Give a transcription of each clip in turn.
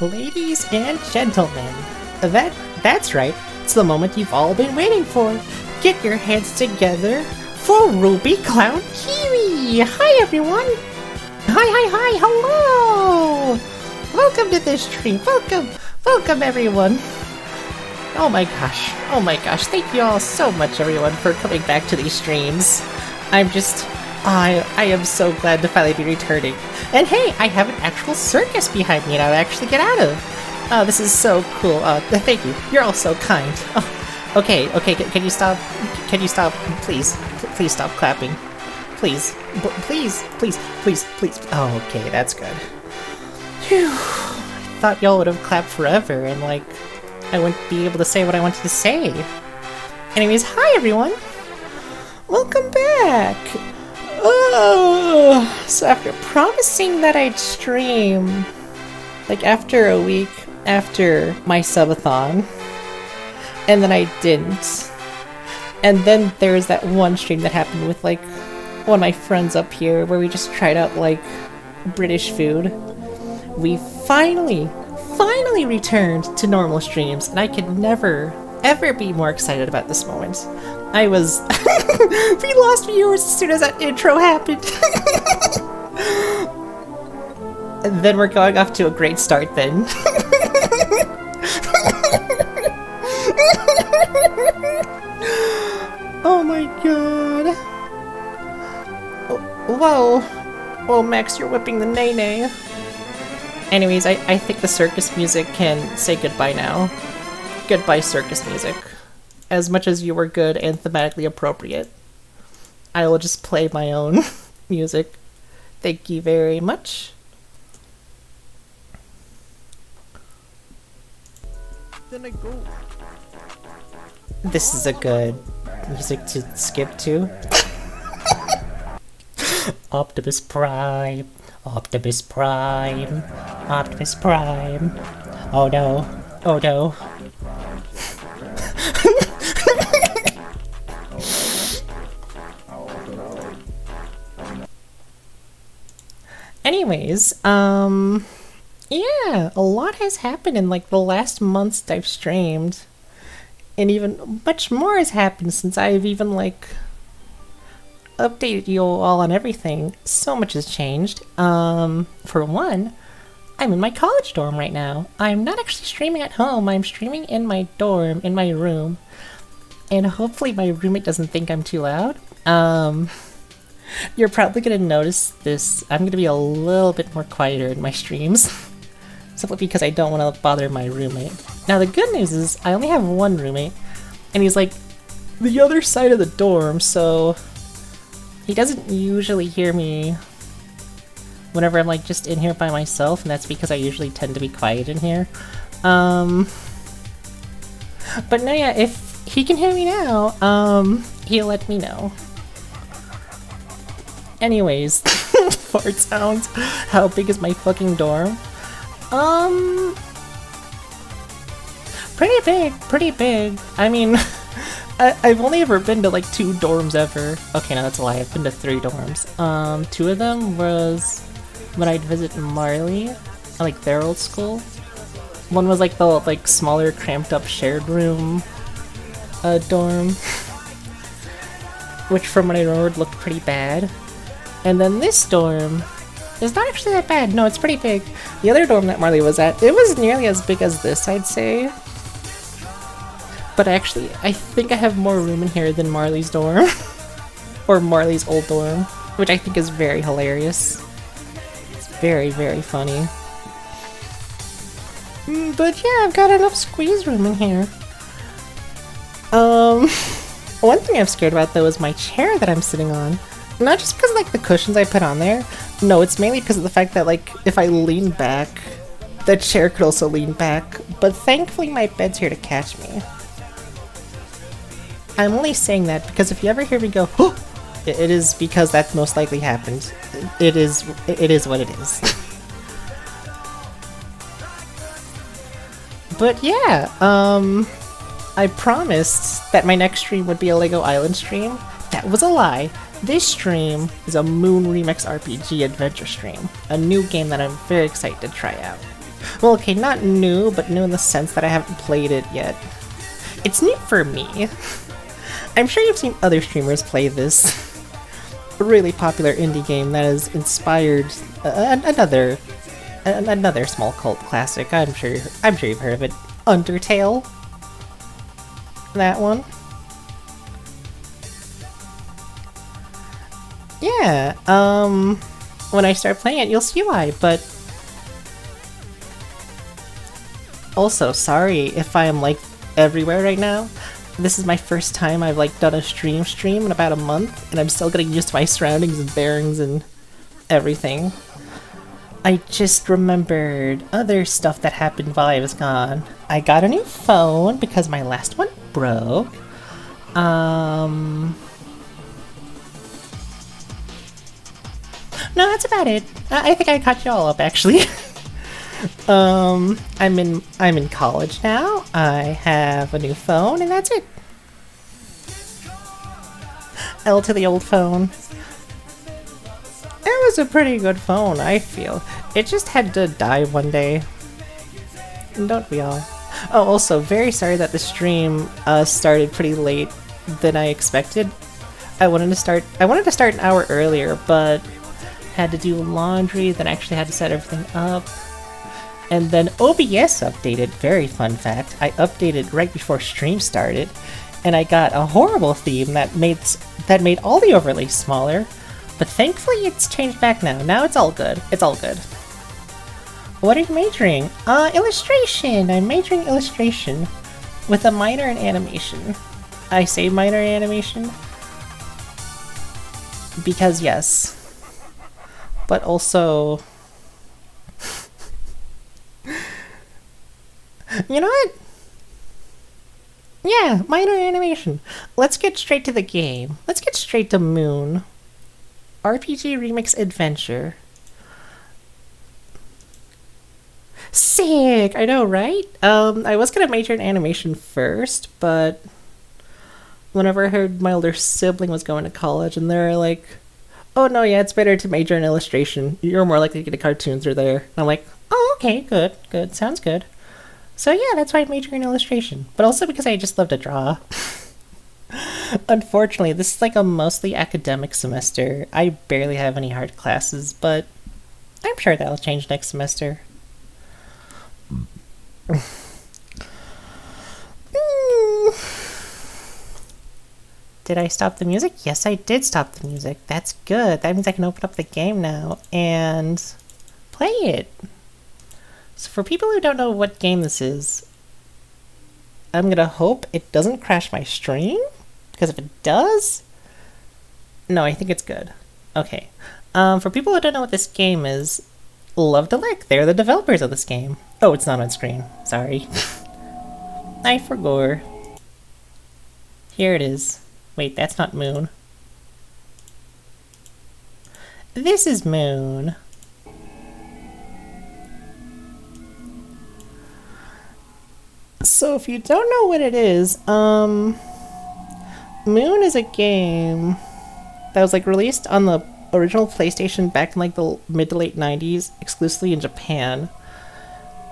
Ladies and gentlemen, that's right. It's the moment you've all been waiting for. Get your heads together for Ruby Clown Kiwi. Hi everyone. Hi, hello. Welcome to this stream. Welcome everyone. Oh my gosh. Thank you all so much everyone for coming back to these streams. I am so glad to finally be returning. And hey, I have an actual circus behind me now to actually get out of. Oh, this is so cool. Thank you. You're all so kind. Oh, okay. Can you stop? Please stop clapping. Please. Oh, okay, that's good. Phew. I thought y'all would have clapped forever and like I wouldn't be able to say what I wanted to say. Anyways, hi everyone. Welcome back. Oh, so after promising that I'd stream, like after a week after my subathon, and then I didn't, and then there was that one stream that happened with like one of my friends up here where we just tried out like British food. We finally returned to normal streams, and I could never ever be more excited about this moment. I was we lost viewers as soon as that intro happened. And then we're going off to a great start then. Oh my god. Whoa, Max, you're whipping the nay-nay. Anyways, I think the circus music can say goodbye now. Goodbye, circus music. As much as you were good and thematically appropriate, I will just play my own music. Thank you very much. Then I go. This is a good music to skip to. Optimus Prime. Optimus Prime. Optimus Prime. Oh no. Oh no. Anyways, yeah, a lot has happened in like the last months I've streamed, and even much more has happened since I've even like updated you all on everything. So much has changed. For one, I'm in my college dorm right now. I'm not actually streaming at home, I'm streaming in my dorm, in my room, and hopefully my roommate doesn't think I'm too loud. You're probably gonna notice this. I'm gonna be a little bit more quieter in my streams. Simply because I don't want to bother my roommate. Now the good news is I only have one roommate, and he's like the other side of the dorm, so he doesn't usually hear me whenever I'm like just in here by myself, and that's because I usually tend to be quiet in here. But no, yeah, if he can hear me now, he'll let me know. Anyways, fart sounds. How big is my fucking dorm? Pretty big. I mean, I've only ever been to like 2 dorms ever. Okay, no, that's a lie. I've been to 3 dorms. 2 of them was when I'd visit Marley, like their old school. One was like the like smaller, cramped up shared room dorm, which from what I remembered looked pretty bad. And then this dorm is not actually that bad. No, it's pretty big. The other dorm that Marley was at, it was nearly as big as this, I'd say. But actually, I think I have more room in here than Marley's dorm. Or Marley's old dorm, which I think is very hilarious. It's very funny. But yeah, I've got enough squeeze room in here. One thing I'm scared about though is my chair that I'm sitting on. Not just because of like the cushions I put on there. No, it's mainly because of the fact that like if I lean back, the chair could also lean back. But thankfully my bed's here to catch me. I'm only saying that because if you ever hear me go, oh, it is because that most likely happened. It is what it is. But yeah, I promised that my next stream would be a Lego Island stream. That was a lie. This stream is a Moon Remix RPG adventure stream, a new game that I'm very excited to try out. Well, okay, not new, but new in the sense that I haven't played it yet. It's new for me. I'm sure you've seen other streamers play this really popular indie game that has inspired another small cult classic. I'm sure you've heard of it. Undertale. That one. Yeah. When I start playing it, you'll see why. But also, sorry if I am like everywhere right now. This is my first time I've like done a stream in about a month, and I'm still getting used to my surroundings and bearings and everything. I just remembered other stuff that happened while I was gone. I got a new phone because my last one broke. No, that's about it. I think I caught you all up actually. I'm in college now. I have a new phone, and that's it. L to the old phone. It was a pretty good phone, I feel. It just had to die one day. Don't we all? Oh, also, very sorry that the stream started pretty late than I expected. I wanted to start an hour earlier, but had to do laundry, then actually had to set everything up. And then OBS updated, very fun fact. I updated right before stream started, and I got a horrible theme that made all the overlays smaller. But thankfully it's changed back now. Now it's all good. It's all good. What are you majoring? Illustration! I'm majoring illustration with a minor in animation. I say minor in animation because yes. But also... You know what? Yeah, minor animation. Let's get straight to the game. Let's get straight to Moon. RPG Remix Adventure. Sick! I know, right? I was gonna major in animation first, but whenever I heard my older sibling was going to college, and they're like, oh no, yeah, it's better to major in illustration. You're more likely to get a cartoon through there. And I'm like, oh, okay, good, sounds good. So yeah, that's why I major in illustration. But also because I just love to draw. Unfortunately, this is like a mostly academic semester. I barely have any hard classes, but I'm sure that'll change next semester. Did I stop the music? Yes, I did stop the music. That's good. That means I can open up the game now and play it. So for people who don't know what game this is, I'm gonna hope it doesn't crash my stream, because if it does... No, I think it's good. Okay. For people who don't know what this game is, Love to Lick. They're the developers of this game. Oh, it's not on screen. Sorry. I forgot. Here it is. Wait, that's not Moon. This is Moon. So if you don't know what it is, Moon is a game that was like released on the original PlayStation back in like the mid to late 90s, exclusively in Japan.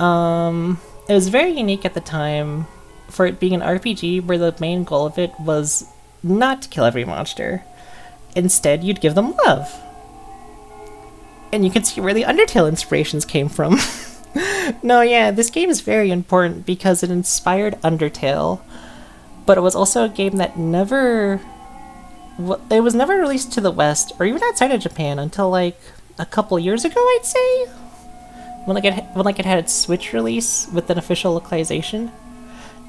It was very unique at the time for it being an RPG where the main goal of it was not to kill every monster. Instead, you'd give them love. And you can see where the Undertale inspirations came from. No, yeah, this game is very important because it inspired Undertale, but it was also a game that it was never released to the West, or even outside of Japan, until like a couple years ago, I'd say? When it had its Switch release with an official localization.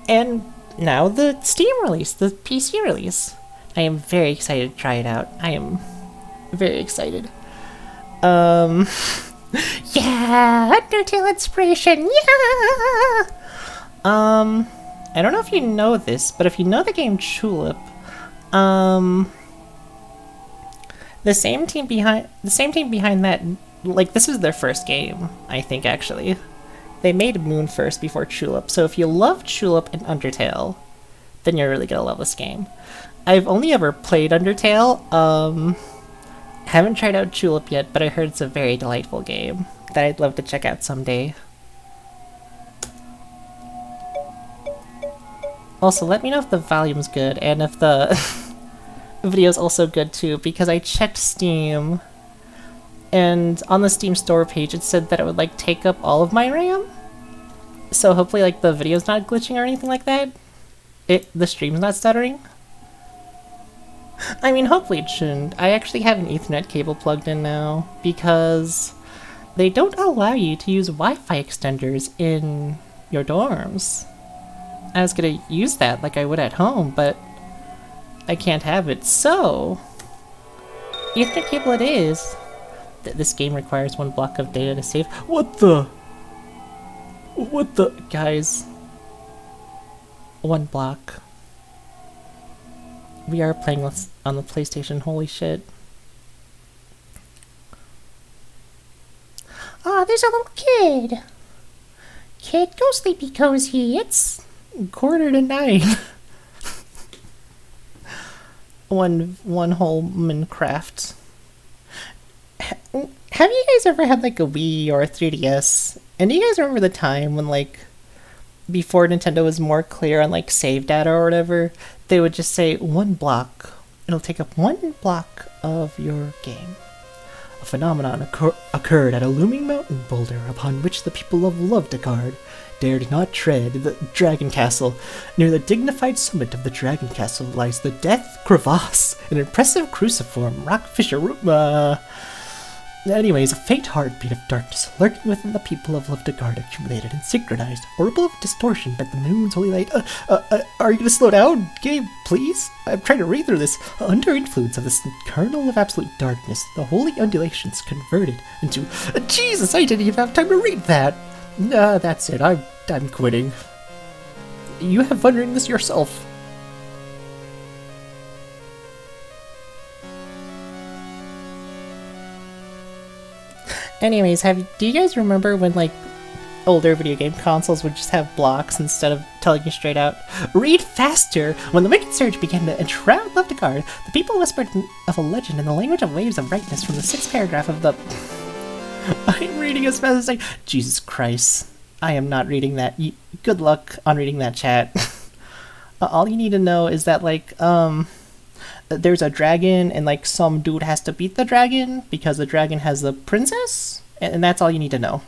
And now the Steam release, the PC release. I am very excited to try it out. I am very excited. Yeah, Undertale inspiration, yeah! I don't know if you know this, but if you know the game Chulip, the same team behind that, like, this is their first game, I think, actually. They made Moon first before Chulip, so if you love Chulip and Undertale, then you're really gonna love this game. I've only ever played Undertale, haven't tried out Chulip yet, but I heard it's a very delightful game that I'd love to check out someday. Also, let me know if the volume's good and if the video's also good too, because I checked Steam and on the Steam store page it said that it would like take up all of my RAM. So hopefully like the video's not glitching or anything like that. The stream's not stuttering. I mean, hopefully it shouldn't. I actually have an Ethernet cable plugged in now because they don't allow you to use Wi-Fi extenders in your dorms. I was gonna use that like I would at home, but I can't have it, so Ethernet cable it is. This game requires 1 block of data to save. What the? Guys. 1 block. We are playing on the PlayStation, holy shit. Aw, there's a little kid. Kid, go sleepy cozy, it's 8:45. one whole Minecraft. Have you guys ever had like a Wii or a 3DS? And do you guys remember the time when like before Nintendo was more clear on like save data or whatever, they would just say 1 block. It'll take up 1 block of your game. A phenomenon occurred at a looming mountain boulder upon which the people of Lovdegard dared not tread. The Dragon Castle. Near the dignified summit of the Dragon Castle lies the Death Crevasse, an impressive cruciform rock fissure. Anyways, a faint heartbeat of darkness lurking within the people of Lovdegard accumulated and synchronized. A ripple of distortion bent the moon's holy light. Are you gonna slow down, Gabe, please? I'm trying to read through this. Under influence of this kernel of absolute darkness, the holy undulations converted into... Jesus, I didn't even have time to read that! That's it, I'm quitting. You have fun reading this yourself. Anyways, do you guys remember when like older video game consoles would just have blocks instead of telling you straight out, read faster? When the wicked surge began to enshroud Lovdegard, the people whispered of a legend in the language of waves of brightness from the 6th paragraph of the... I'm reading as fast as I... Jesus Christ. I am not reading that. Good luck on reading that, chat. All you need to know is that like, there's a dragon and like some dude has to beat the dragon because the dragon has the princess, and that's all you need to know.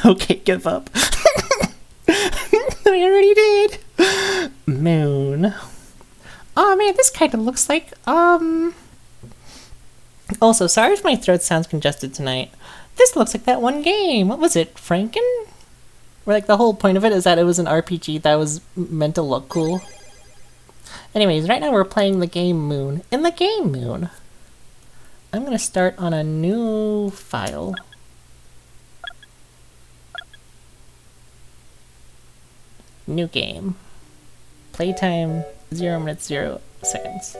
Okay, give up. I already did. Moon. Oh man, this kind of looks like Also, sorry if my throat sounds congested tonight. This looks like that one game. What was it, Franken? Where like the whole point of it is that it was an RPG that was meant to look cool. Anyways, right now we're playing the game Moon. In the game Moon, I'm gonna start on a new file. New game. Playtime 0 minutes 0 seconds.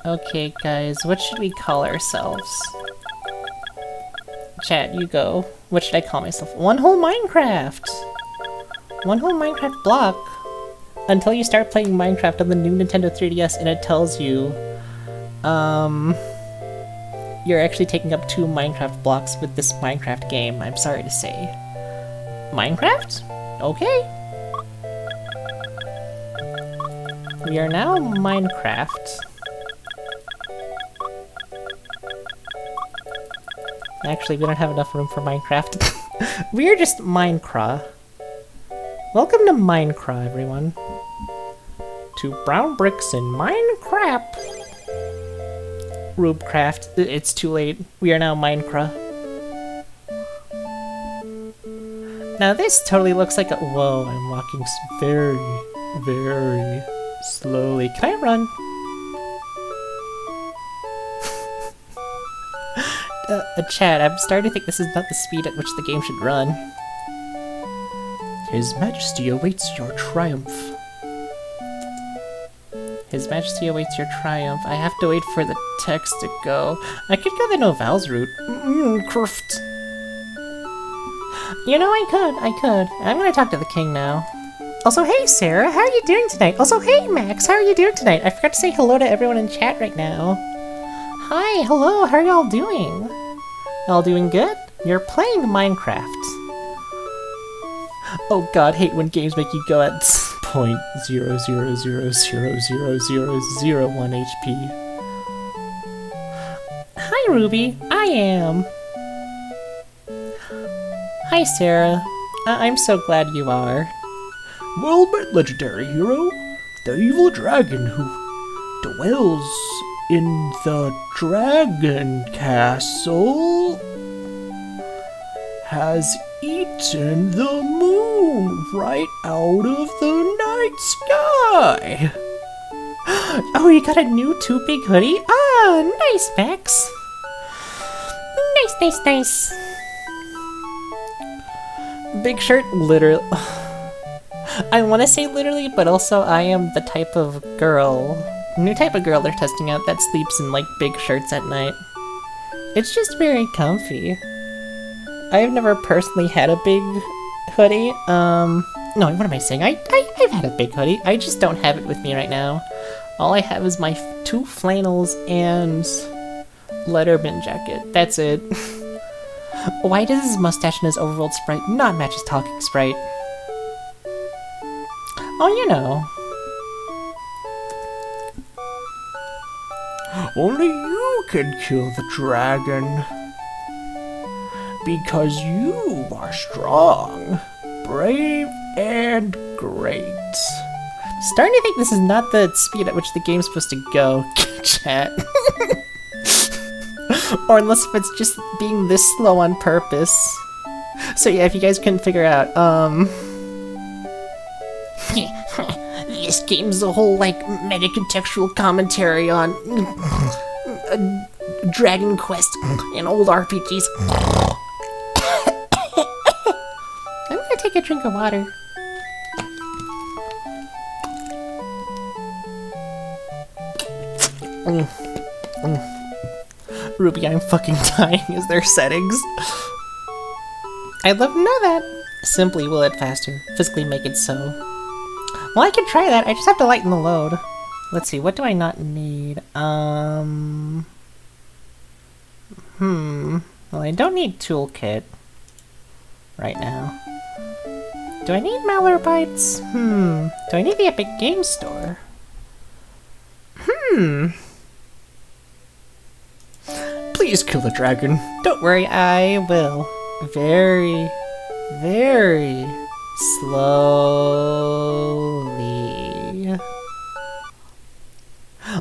Okay guys, what should we call ourselves? Chat, you go. What should I call myself? One whole Minecraft! One whole Minecraft block! Until you start playing Minecraft on the new Nintendo 3DS and it tells you, you're actually taking up 2 Minecraft blocks with this Minecraft game, I'm sorry to say. Minecraft? Okay. We are now Minecraft. Actually, we don't have enough room for Minecraft. We're just Minecraft. Welcome to Minecraft, everyone. To brown bricks in Minecraft. Rubecraft. It's too late. We are now Minecraft. Now this totally looks like a... Whoa, I'm walking very, very slowly. Can I run? Chat, I'm starting to think this is not the speed at which the game should run. His Majesty awaits your triumph. His Majesty awaits your triumph. I have to wait for the text to go. I could go the Novals route. Cruft. You know, I could. I'm gonna talk to the king now. Also, hey Sarah, how are you doing tonight? Also, hey Max, how are you doing tonight? I forgot to say hello to everyone in chat right now. Hi, hello, how are y'all doing? Y'all doing good? You're playing Minecraft. Oh god, hate when games make you go at 0.000000001 HP. Hi Ruby, I am. Hi Sarah, I'm so glad you are. Well met, legendary hero. The evil dragon who dwells in the Dragon Castle has eaten the moon right out of the night sky. Oh, you got a new too big hoodie? Ah, nice, Max. Nice. Big shirt, literally. I want to say literally, but also I am the type of girl, new type of girl they're testing out that sleeps in like big shirts at night. It's just very comfy. I've never personally had a big hoodie. No, what am I saying? I've had a big hoodie. I just don't have it with me right now. All I have is my 2 flannels and Letterman jacket. That's it. Why does his mustache and his overworld sprite not match his talking sprite? Oh, you know. Only you can kill the dragon. Because you are strong, brave, and great. Starting to think this is not the speed at which the game's supposed to go, chat. Or unless if it's just being this slow on purpose. So yeah, if you guys couldn't figure out, this game's a whole, like, meta-contextual commentary on Dragon Quest and old RPGs. I'm gonna take a drink of water. Ruby, I'm fucking dying. Is there settings? I'd love to know that. Simply will it faster. Physically make it so. Well, I can try that. I just have to lighten the load. Let's see. What do I not need? Well, I don't need toolkit right now. Do I need Malwarebytes? Do I need the Epic Games Store? Please kill the dragon. Don't worry, I will. Very, very slowly.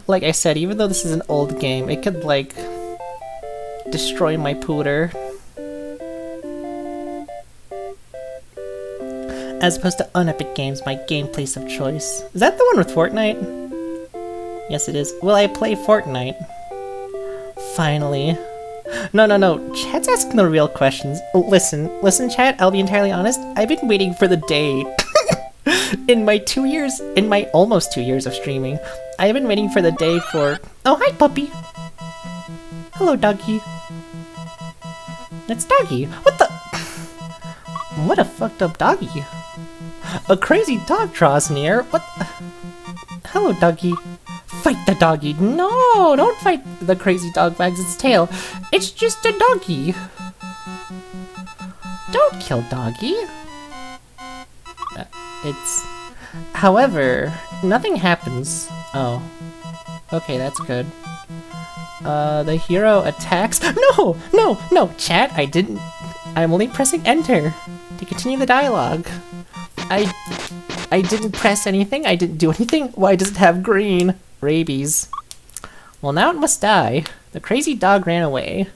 Like I said, even though this is an old game, it could, like, destroy my pooter. As opposed to unepic games, my gameplays of choice. Is that the one with Fortnite? Yes, it is. Will I play Fortnite? Finally. No. Chat's asking the real questions. Listen, chat, I'll be entirely honest. I've been waiting for the day. In my almost 2 years of streaming, I've been waiting for the day for... Oh, hi, puppy. Hello, doggy. It's Doggy. What the... What a fucked up doggy. A crazy dog draws near. What... Hello, doggy. Fight the doggy. No, don't fight the crazy dog wags its tail. It's just a doggy. Don't kill doggy. However, nothing happens. Oh. Okay, that's good. The hero attacks. No, chat, I'm only pressing enter to continue the dialogue. I didn't press anything, I didn't do anything. Why does it have green? Rabies. Well, now it must die. The crazy dog ran away.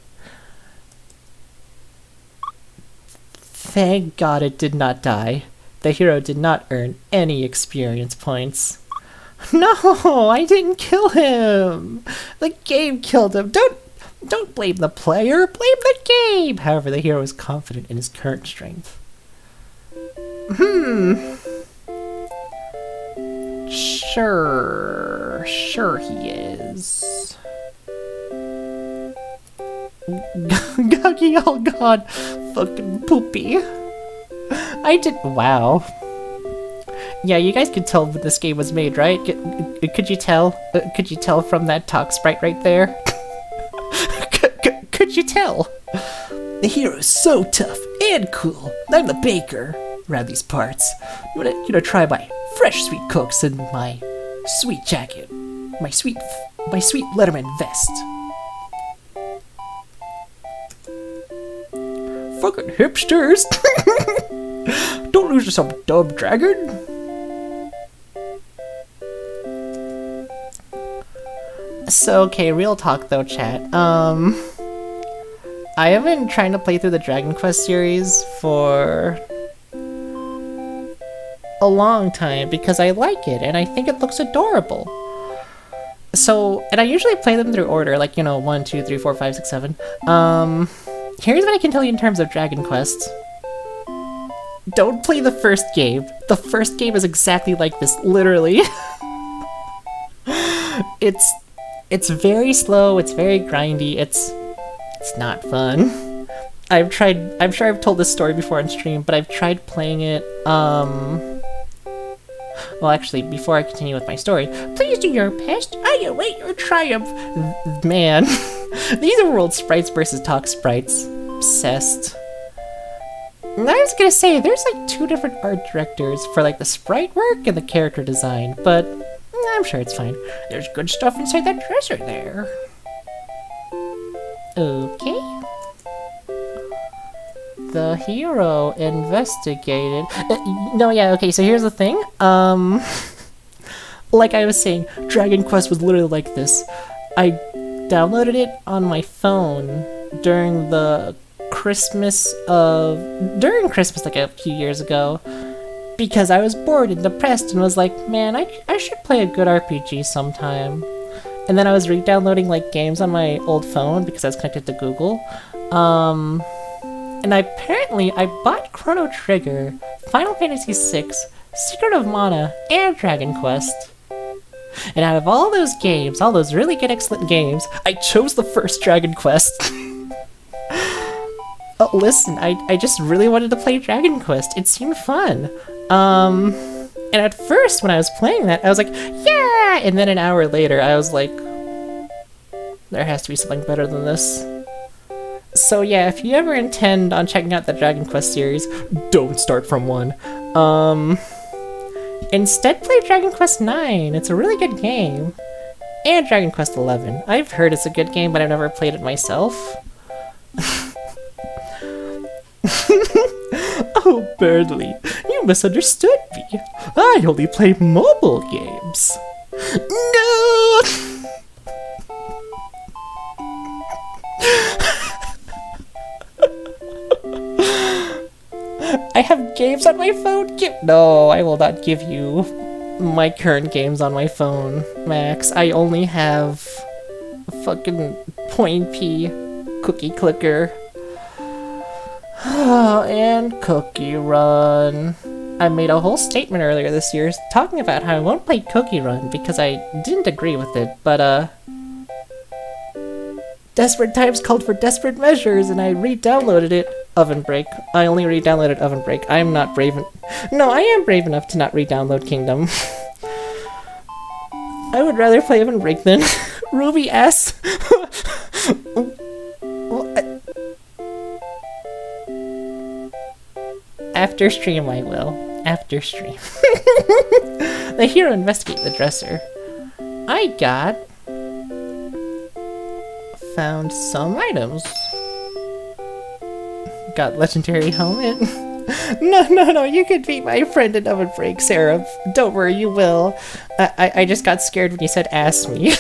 Thank God it did not die. The hero did not earn any experience points. No, I didn't kill him. The game killed him. Don't blame the player, blame the game. However, the hero is confident in his current strength. Sure he is. Guggy, oh god, fucking poopy. Wow. Yeah, you guys could tell when this game was made, right? Could you tell? Could you tell from that talk sprite right there? Could you tell? The hero's so tough and cool. I'm the baker. around these parts. You wanna try my fresh sweet cooks and my sweet jacket, my sweet Letterman vest. Fucking hipsters! Don't lose yourself, dumb dragon. So, okay, real talk though, chat. I have been trying to play through the Dragon Quest series for a long time because I like it and I think it looks adorable. So, and I usually play them through order, like, 1, 2, 3, 4, 5, 6, 7. Here's what I can tell you in terms of Dragon Quest. Don't play the first game. The first game is exactly like this, literally. It's very slow, it's very grindy, it's not fun. I'm sure I've told this story before on stream, but I've tried playing it, well, actually, before I continue with my story, please do your best, I await your triumph. Man, these are world sprites versus talk sprites. Obsessed. And I was gonna say, there's like 2 different art directors for like the sprite work and the character design, but I'm sure it's fine. There's good stuff inside that dresser there. Okay. The hero investigated. No, yeah, okay, so here's the thing. Like I was saying, Dragon Quest was literally like this. I downloaded it on my phone during Christmas, like a few years ago, because I was bored and depressed and was like, man, I should play a good RPG sometime. And then I was re-downloading like games on my old phone because I was connected to Google. And I bought Chrono Trigger, Final Fantasy VI, Secret of Mana, and Dragon Quest. And out of all those games, all those really good, excellent games, I chose the first Dragon Quest. Oh, listen, I just really wanted to play Dragon Quest. It seemed fun. And at first, when I was playing that, I was like, yeah! And then an hour later, I was like, there has to be something better than this. So yeah, if you ever intend on checking out the Dragon Quest series, don't start from 1. Instead play Dragon Quest 9, it's a really good game. And Dragon Quest 11. I've heard it's a good game, but I've never played it myself. Oh, Birdly, you misunderstood me. I only play mobile games. No! I have games on my phone? No, I will not give you my current games on my phone, Max. I only have fucking Point P, Cookie Clicker, and Cookie Run. I made a whole statement earlier this year talking about how I won't play Cookie Run because I didn't agree with it, but desperate times called for desperate measures, and I re-downloaded it. Oven Break. I only re-downloaded Oven Break. I'm not brave No, I am brave enough to not re-download Kingdom. I would rather play Oven Break than Ruby S. After stream, I will. After stream. The hero investigate the dresser. I found some items. Got legendary helmet. No, you could be my friend in Oven Break, Sarah. Don't worry, you will. I just got scared when you said ask me.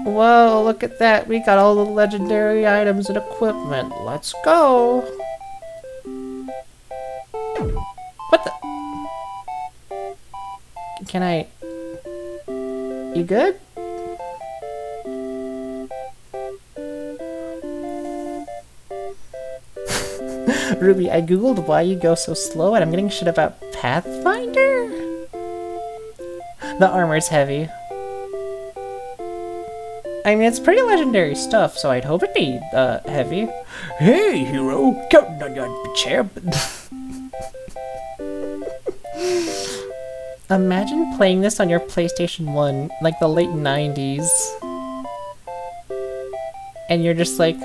Whoa, look at that. We got all the legendary items and equipment. Let's go. What the? Can I? You good? Ruby, I googled why you go so slow and I'm getting shit about Pathfinder? The armor's heavy. I mean, it's pretty legendary stuff, so I'd hope it'd be, heavy. Hey, hero, counting on your champ. Imagine playing this on your PlayStation 1, like the late 90s. And you're just like,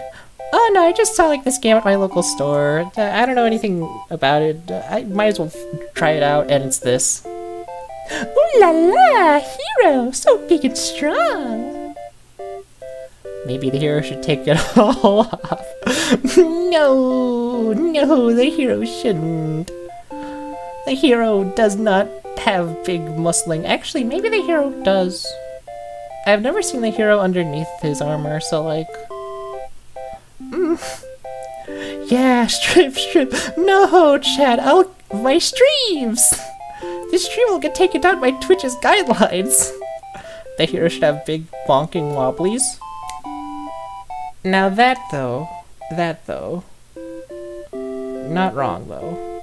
Oh no, I just saw like this game at my local store. I don't know anything about it. I might as well try it out, and it's this. Ooh la la, hero, so big and strong. Maybe the hero should take it all off. No, the hero shouldn't. The hero does not have big muscling. Actually, maybe the hero does. I've never seen the hero underneath his armor, so like... Yeah, strip. No, Chad, my streams! This stream will get taken down by Twitch's guidelines. The hero should have big bonking wobblies. Now that though, not wrong though.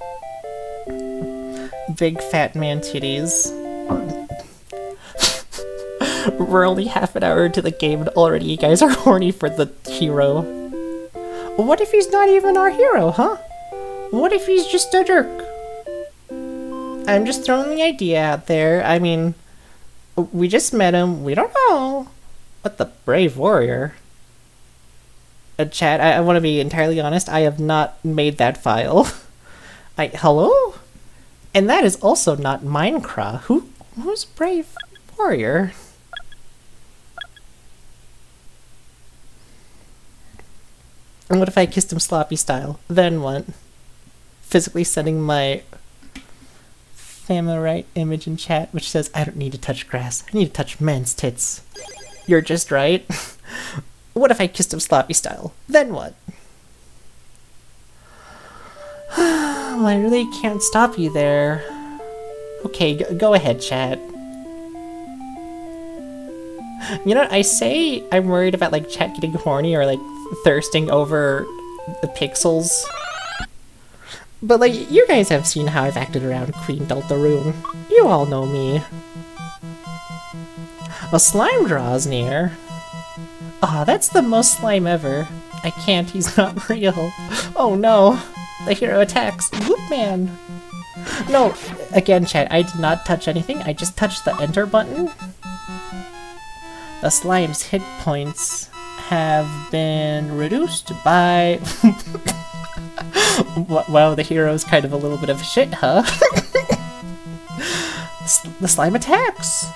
Big fat man titties. We're only half an hour into the game and already you guys are horny for the hero. What if he's not even our hero, huh? What if he's just a jerk? I'm just throwing the idea out there. I mean, we just met him. We don't know. But the brave warrior. Chat, I want to be entirely honest. I have not made that file. Hello? And that is also not Minecraft. Who's brave warrior? And what if I kissed him sloppy style? Then what? Physically sending my family right image in chat, which says, I don't need to touch grass. I need to touch men's tits. You're just right. What if I kissed him sloppy style? Then what? Well, I really can't stop you there. Okay, go ahead, chat. You know what, I say I'm worried about like chat getting horny or like thirsting over the pixels. But like, you guys have seen how I've acted around Queen Deltarune. You all know me. A slime draws near. Ah, that's the most slime ever. I can't, he's not real. Oh no, the hero attacks. Whoop man. No, again chat, I did not touch anything, I just touched the enter button. The slime's hit points have been reduced by... Wow, the hero's kind of a little bit of shit, huh? The slime attacks!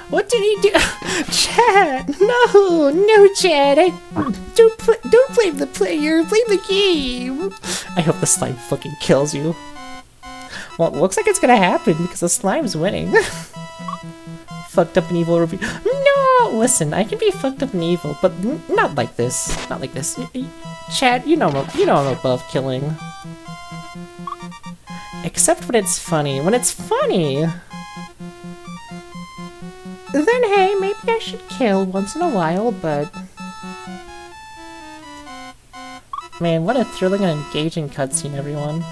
What did he do? Chad! No, Chad! Don't blame the player, blame the game! I hope the slime fucking kills you. Well, it looks like it's gonna happen because the slime's winning. Fucked up and evil review. No! Listen, I can be fucked up and evil, but not like this. Not like this. Chad, you know I'm above killing. Except when it's funny. When it's funny! Then hey, maybe I should kill once in a while, but... Man, what a thrilling and engaging cutscene, everyone.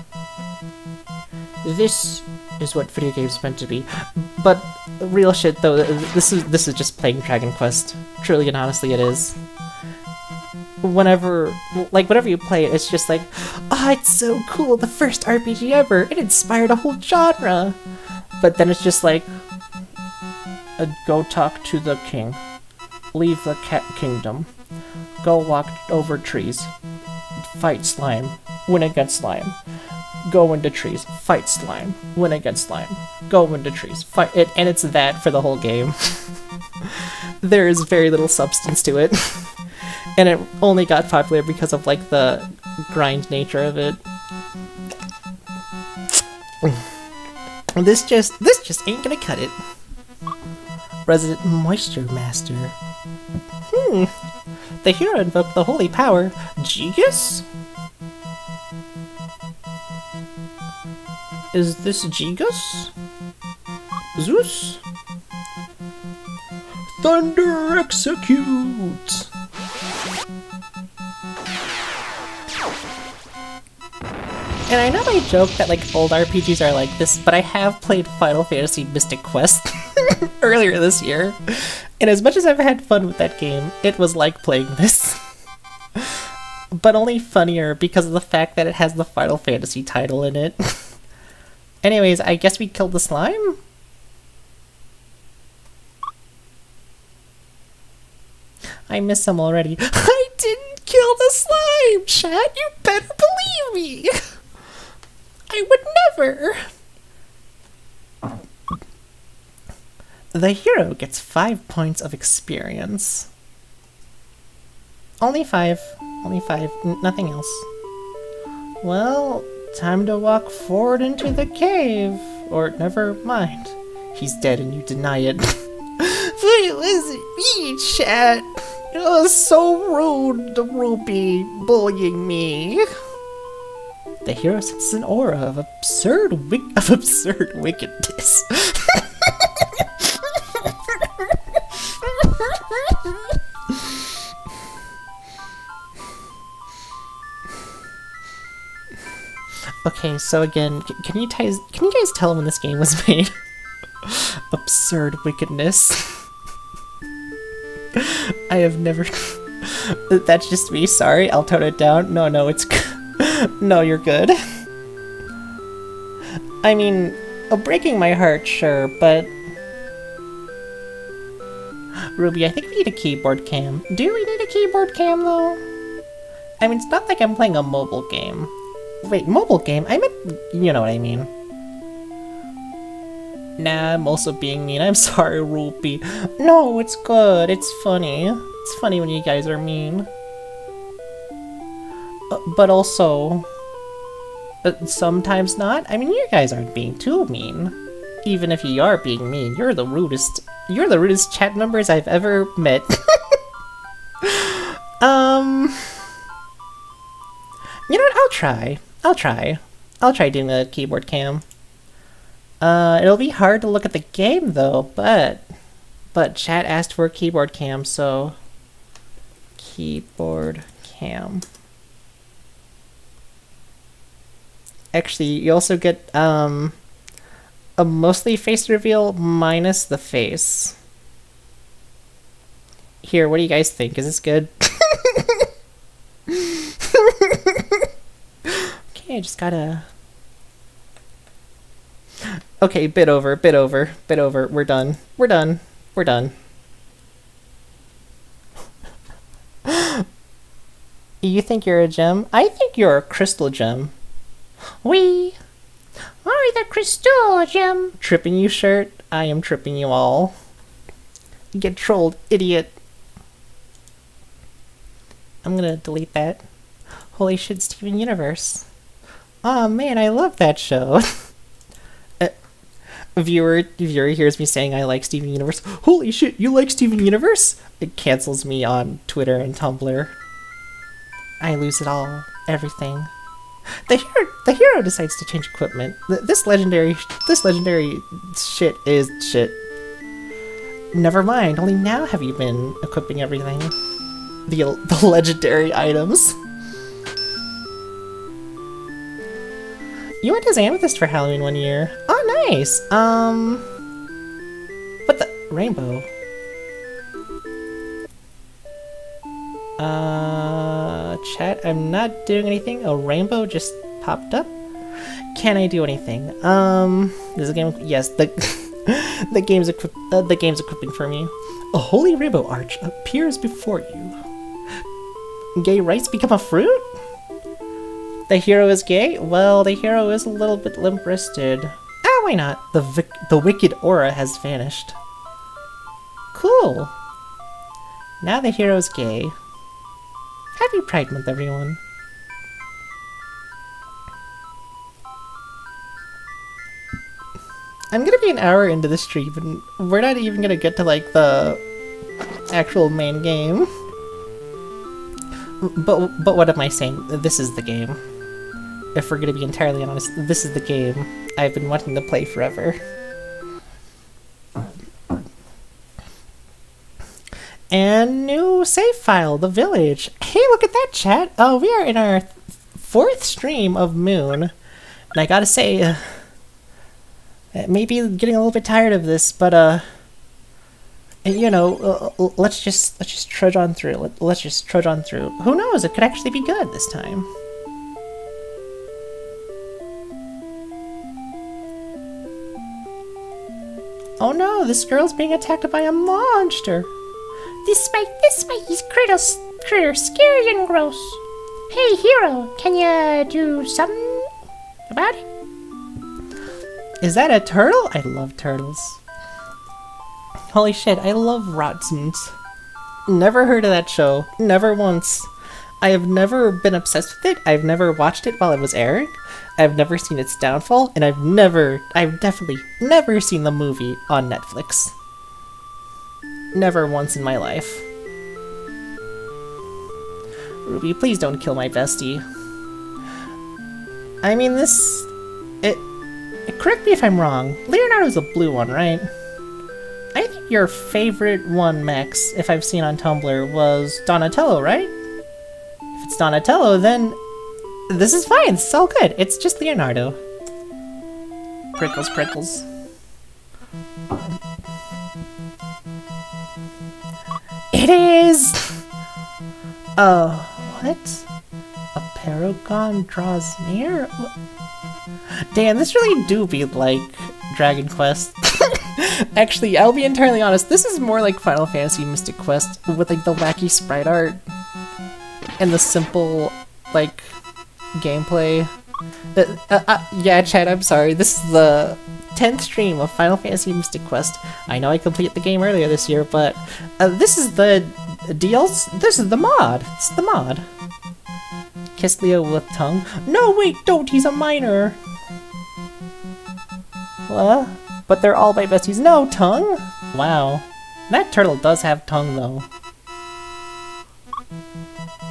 This is what video games meant to be. But, real shit though, this is just playing Dragon Quest. Truly and honestly it is. Whenever you play it, it's just like, ah, it's so cool, the first RPG ever, it inspired a whole genre! But then it's just like, go talk to the king. Leave the cat kingdom. Go walk over trees. Fight slime. Win against slime. Go into trees. Fight slime. Win against slime. Go into trees. Fight it, and it's that for the whole game. There is very little substance to it. And it only got popular because of like the grind nature of it. This just ain't gonna cut it. Resident Moisture Master. The hero invoked the holy power. Gigas? Is this Gigas? Zeus? Thunder execute! And I know I joke that like old RPGs are like this, but I have played Final Fantasy Mystic Quest earlier this year, and as much as I've had fun with that game, it was like playing this. But only funnier because of the fact that it has the Final Fantasy title in it. Anyways, I guess we killed the slime? I miss him already. I didn't kill the slime, chat. You better believe me. I would never. The hero gets 5 points of experience. Only 5. Only 5. Nothing else. Well, time to walk forward into the cave. Or never mind. He's dead and you deny it. But it wasn't me, chat. It was so rude, the Ruby bullying me. The hero senses an aura of absurd wickedness. Okay, so again, can you guys tell when this game was made? Absurd wickedness. I have never. That's just me. Sorry, I'll tone it down. No, it's. No, you're good. I mean, breaking my heart, sure, but. Ruby, I think we need a keyboard cam. Do we need a keyboard cam though? I mean, it's not like I'm playing a mobile game. Wait, mobile game? I meant, you know what I mean. Nah, I'm also being mean. I'm sorry, Ruby. No, it's good. It's funny. It's funny when you guys are mean. But also, sometimes not. I mean, you guys aren't being too mean. Even if you are being mean, you're the rudest chat members I've ever met. You know what? I'll try doing a keyboard cam. It'll be hard to look at the game though, but chat asked for a keyboard cam, so keyboard cam. Actually, you also get a mostly face reveal minus the face. Here, what do you guys think? Is this good? Okay, I just gotta... Okay, bit over. We're done. You think you're a gem? I think you're a crystal gem. We are the crystal gem. Tripping you, shirt? I am tripping you all. Get trolled, idiot. I'm gonna delete that. Holy shit, Steven Universe. Aw, oh, man, I love that show. Viewer hears me saying I like Steven Universe. Holy shit, you like Steven Universe? It cancels me on Twitter and Tumblr. I lose it all. Everything. The hero decides to change equipment. This legendary shit is shit. Never mind, only now have you been equipping everything. The legendary items. You went as Amethyst for Halloween one year. Oh, nice. What the rainbow? Chat, I'm not doing anything. A rainbow just popped up. Can I do anything? There's a game. Yes, the game's equipping for me. A holy rainbow arch appears before you. Gay rights become a fruit? The hero is gay? Well, the hero is a little bit limp-wristed. Ah, why not? The wicked aura has vanished. Cool. Now the hero is gay. Happy Pride Month, everyone. I'm gonna be an hour into the stream, and we're not even gonna get to, like, the actual main game. But what am I saying? This is the game. If we're gonna be entirely honest, this is the game I've been wanting to play forever. And new save file, the village. Hey, look at that, chat. Oh, we are in our 4th stream of Moon. And I gotta say, maybe getting a little bit tired of this, but, you know, let's just trudge on through. Let's just trudge on through. Who knows? It could actually be good this time. Oh no, this girl's being attacked by a monster. This way, he's critter scary and gross. Hey, hero, can you do something about it? Is that a turtle? I love turtles. Holy shit, I love Rotsons. Never heard of that show. Never once. I have never been obsessed with it. I've never watched it while it was airing. I've never seen its downfall, and I've definitely never seen the movie on Netflix. Never once in my life. Ruby, please don't kill my bestie. I mean, correct me if I'm wrong. Leonardo's a blue one, right? I think your favorite one, Max, if I've seen on Tumblr, was Donatello, right? If it's Donatello, then this is fine. It's all good. It's just Leonardo. Prickles, prickles. It is! What? A paragon draws near? Damn, this really do be like Dragon Quest. Actually, I'll be entirely honest, this is more like Final Fantasy Mystic Quest with like the wacky sprite art and the simple, like, gameplay. Yeah, Chad, I'm sorry. This is the 10th stream of Final Fantasy Mystic Quest. I know I completed the game earlier this year, but this is the DLC. This is the mod. It's the mod. Kiss Leo with tongue. No, wait, don't. He's a minor. What? But they're all my besties. No, tongue? Wow. That turtle does have tongue, though.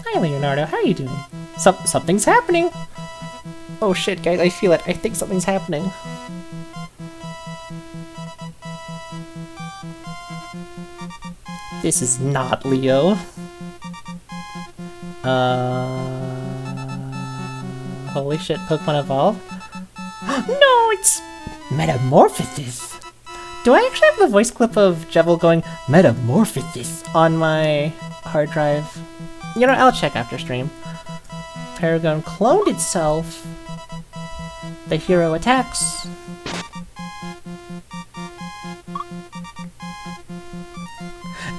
Hi, Leonardo. How are you doing? Something's happening. Oh shit, guys. I feel it. I think something's happening. This is not Leo. Holy shit, Pokemon evolved? No, it's Metamorphosis! Do I actually have the voice clip of Jevil going Metamorphosis on my hard drive? You know, I'll check after stream. Paragon cloned itself. The hero attacks.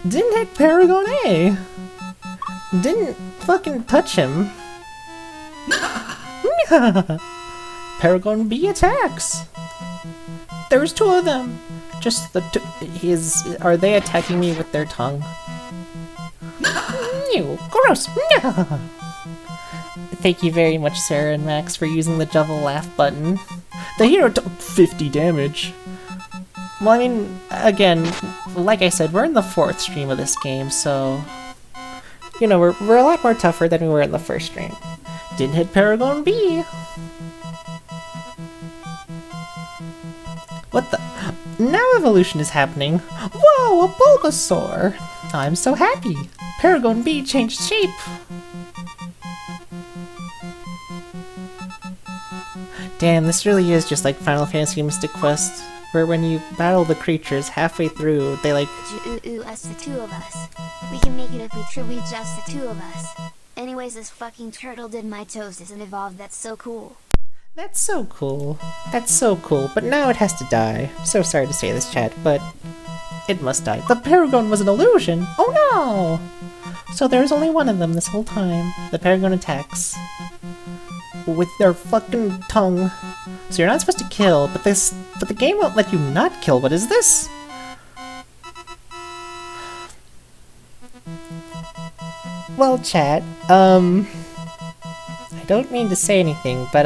Didn't hit Paragon A. Didn't fucking touch him. Paragon B attacks. There's two of them. Just the two. Are they attacking me with their tongue? Ew, gross. Thank you very much, Sarah and Max, for using the Jevil laugh button. The hero took 50 damage. Well, I mean, again, like I said, we're in the 4th stream of this game, so you know, we're a lot more tougher than we were in the 1st stream. Didn't hit Paragon B. What the? Now evolution is happening. Whoa, a Bulbasaur! I'm so happy. Paragon B changed shape. Damn, this really is just like Final Fantasy Mystic Quest, where when you battle the creatures halfway through, they like... us, the two of us. We can make it if we truly just the two of us. Anyways, this fucking turtle did mitosis and evolved. That's so cool. That's so cool. That's so cool, but now it has to die. So sorry to say this, chat, but it must die. The Paragon was an illusion! Oh no! So there's only one of them this whole time. The Paragon attacks with their fucking tongue. So you're not supposed to kill, but the game won't let you not kill. What is this? Well, chat, I don't mean to say anything, but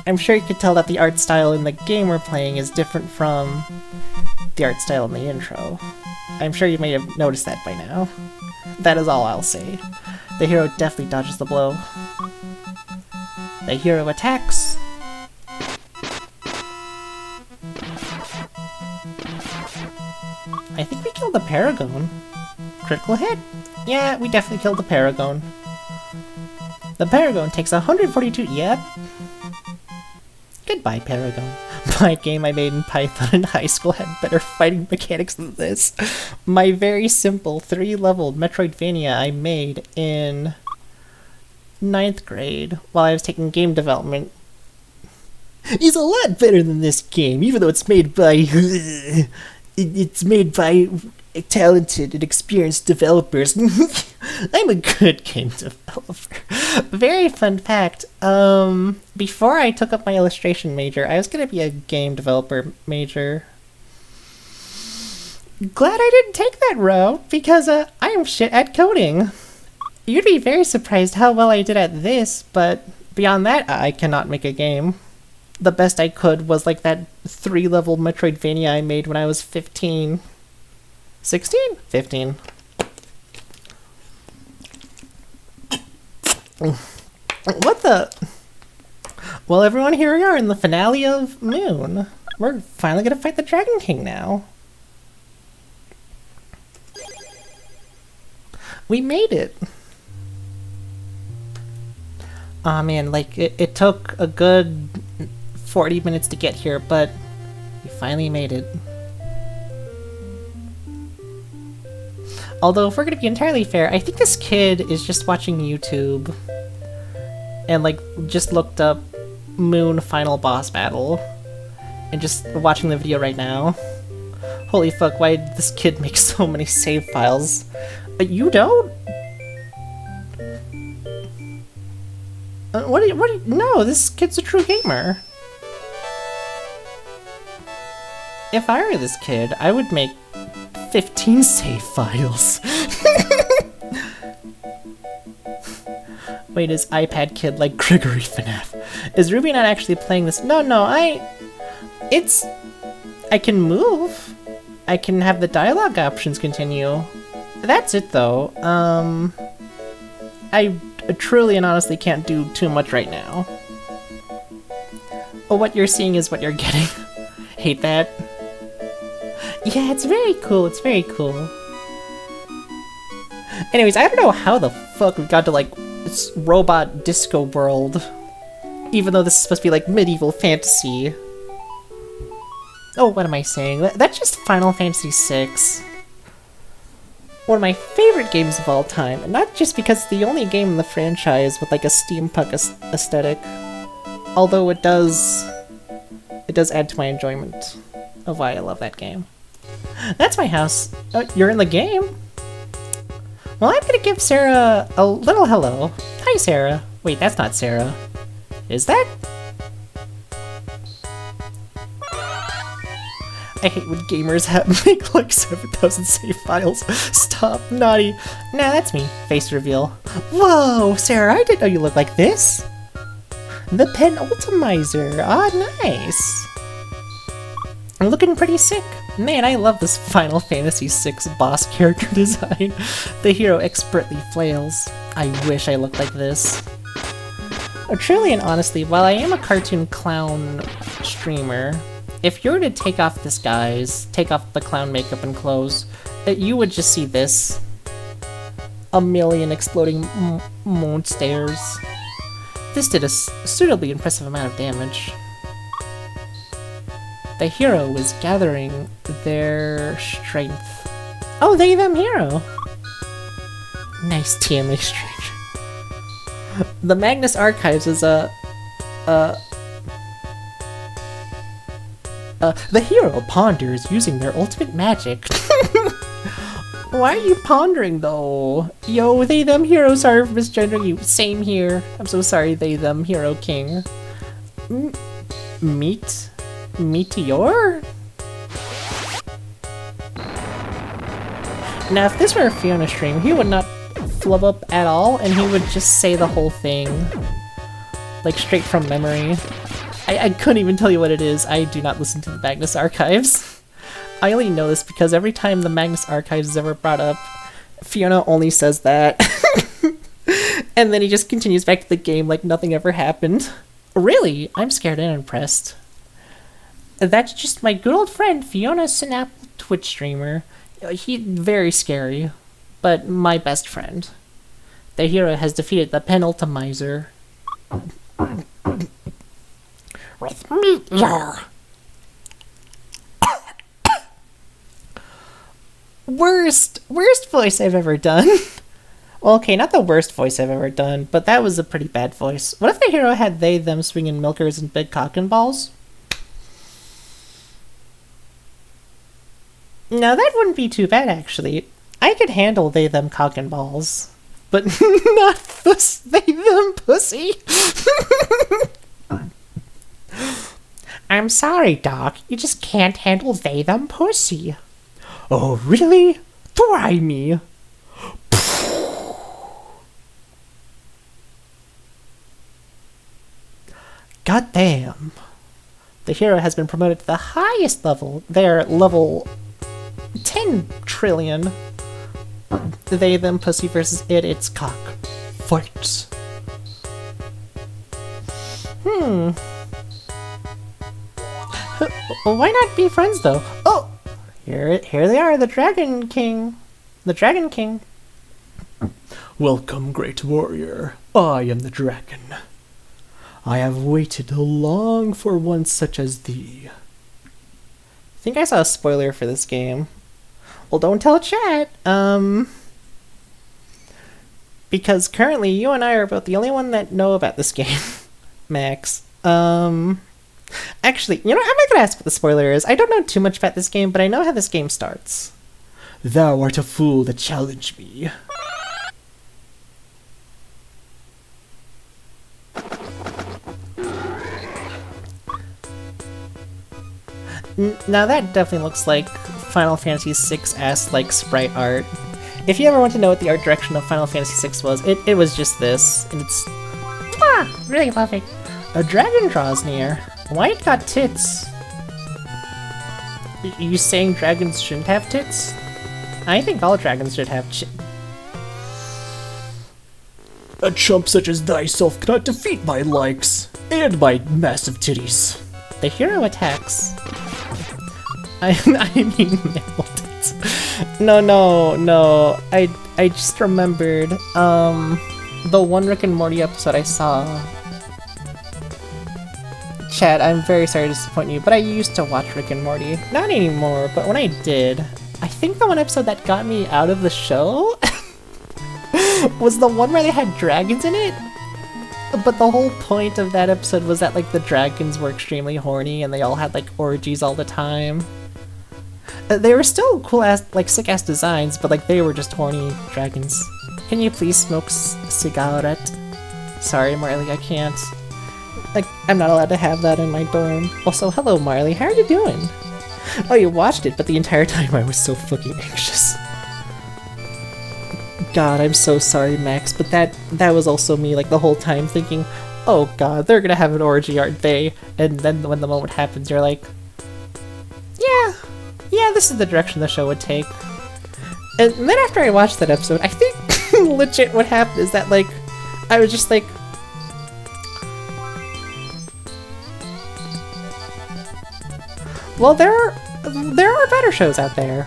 I'm sure you could tell that the art style in the game we're playing is different from the art style in the intro. I'm sure you may have noticed that by now. That is all I'll say. The hero definitely dodges the blow. The hero attacks. I think we killed the Paragon. Critical hit. Yeah, we definitely killed the Paragon. The Paragon takes 142. Yep. Goodbye, Paragon. My game I made in Python in high school had better fighting mechanics than this. My very simple 3-leveled Metroidvania I made in 9th grade while I was taking game development is a lot better than this game, even though it's made by talented and experienced developers. I'm a good game developer. Very fun fact. Before I took up my illustration major, I was gonna be a game developer major. Glad I didn't take that route, because I am shit at coding. You'd be very surprised how well I did at this, but beyond that, I cannot make a game. The best I could was like that 3-level Metroidvania I made when I was 15. 16? 15. What the? Well, everyone, here we are in the finale of Moon. We're finally gonna fight the Dragon King now. We made it. Aw, man, like, it took a good 40 minutes to get here, but we finally made it. Although, if we're gonna be entirely fair, I think this kid is just watching YouTube and, like, just looked up Moon Final Boss Battle and just watching the video right now. Holy fuck, why did this kid make so many save files? You don't? No, this kid's a true gamer. If I were this kid, I would make 15 save files. Wait, is iPad kid like Gregory FNAF? Is Ruby not actually playing this? No, I can move. I can have the dialogue options continue. That's it though. I truly and honestly can't do too much right now. Oh, what you're seeing is what you're getting. Hate that. Yeah, it's very cool, it's very cool. Anyways, I don't know how the fuck we got to, like, this robot disco world. Even though this is supposed to be, like, medieval fantasy. Oh, what am I saying? That's just Final Fantasy VI. One of my favorite games of all time, and not just because it's the only game in the franchise with, like, a steampunk aesthetic. Although it does add to my enjoyment of why I love that game. That's my house. Oh, you're in the game? Well, I'm gonna give Sarah a little hello. Hi, Sarah. Wait, that's not Sarah. Is that? I hate when gamers make like 7,000 save files. Stop, naughty. Nah, that's me. Face reveal. Whoa, Sarah, I didn't know you looked like this. The penultimizer. Ah, nice. I'm looking pretty sick. Man, I love this Final Fantasy VI boss character design. The hero expertly flails. I wish I looked like this. Truly and honestly, while I am a cartoon clown streamer, if you were to take off the clown makeup and clothes, you would just see this. A million exploding monsters. This did a suitably impressive amount of damage. The hero was gathering their strength. Oh, they them hero! Nice TM exchange. The Magnus Archives is the hero ponders using their ultimate magic. Why are you pondering though? Yo, they them heroes are misgendering you. Same here. I'm so sorry, they them hero king. Meteor? Now, if this were a Fiona stream, he would not flub up at all, and he would just say the whole thing. Like, straight from memory. I couldn't even tell you what it is. I do not listen to the Magnus Archives. I only know this because every time the Magnus Archives is ever brought up, Fiona only says that. And then he just continues back to the game like nothing ever happened. Really? I'm scared and impressed. That's just my good old friend, Fiona Snap, Twitch streamer. He's very scary, but my best friend. The hero has defeated the penultimizer. With Meteor. Worst voice I've ever done. Well, okay, not the worst voice I've ever done, but that was a pretty bad voice. What if the hero had they, them swinging milkers and big cock and balls? Now that wouldn't be too bad, actually. I could handle they, them cock and balls. But not they, them pussy. I'm sorry, Doc. You just can't handle they, them pussy. Oh, really? Try me. God damn. The hero has been promoted to the highest level. They're level 10 trillion. They, them, pussy versus it, its cock. Fight. Why not be friends, though? Oh! Here they are, the Dragon King. The Dragon King. Welcome, great warrior. I am the dragon. I have waited long for one such as thee. I think I saw a spoiler for this game. Well, don't tell chat. Because currently you and I are both the only one that know about this game. Max. Actually, you know, I'm not gonna ask what the spoiler is. I don't know too much about this game, but I know how this game starts. Thou art a fool to challenge me. Now that definitely looks like Final Fantasy VI-esque like sprite art. If you ever want to know what the art direction of Final Fantasy VI was, it was just this, and it's really lovely. A dragon draws near. Why it got tits? You saying dragons shouldn't have tits? I think all dragons should have A chump such as thyself cannot defeat my likes, and my massive titties. The hero attacks. I mean nipple tits. No. I just remembered, the one Rick and Morty episode I saw. Chat, I'm very sorry to disappoint you, but I used to watch Rick and Morty. Not anymore, but when I did, I think the one episode that got me out of the show was the one where they had dragons in it. But the whole point of that episode was that, like, the dragons were extremely horny and they all had, like, orgies all the time. They were still cool-ass, like, sick-ass designs, but, like, they were just horny dragons. Can you please smoke cigarette? Sorry, Marley, I can't. Like, I'm not allowed to have that in my dorm. Also, hello, Marley, how are you doing? Oh, you watched it, but the entire time I was so fucking anxious. God, I'm so sorry, Max, but that was also me, like, the whole time thinking, oh god, they're gonna have an orgy, aren't they? And then when the moment happens, you're like, yeah, this is the direction the show would take. And then after I watched that episode, I think legit what happened is that, like, I was just like, well, there are better shows out there.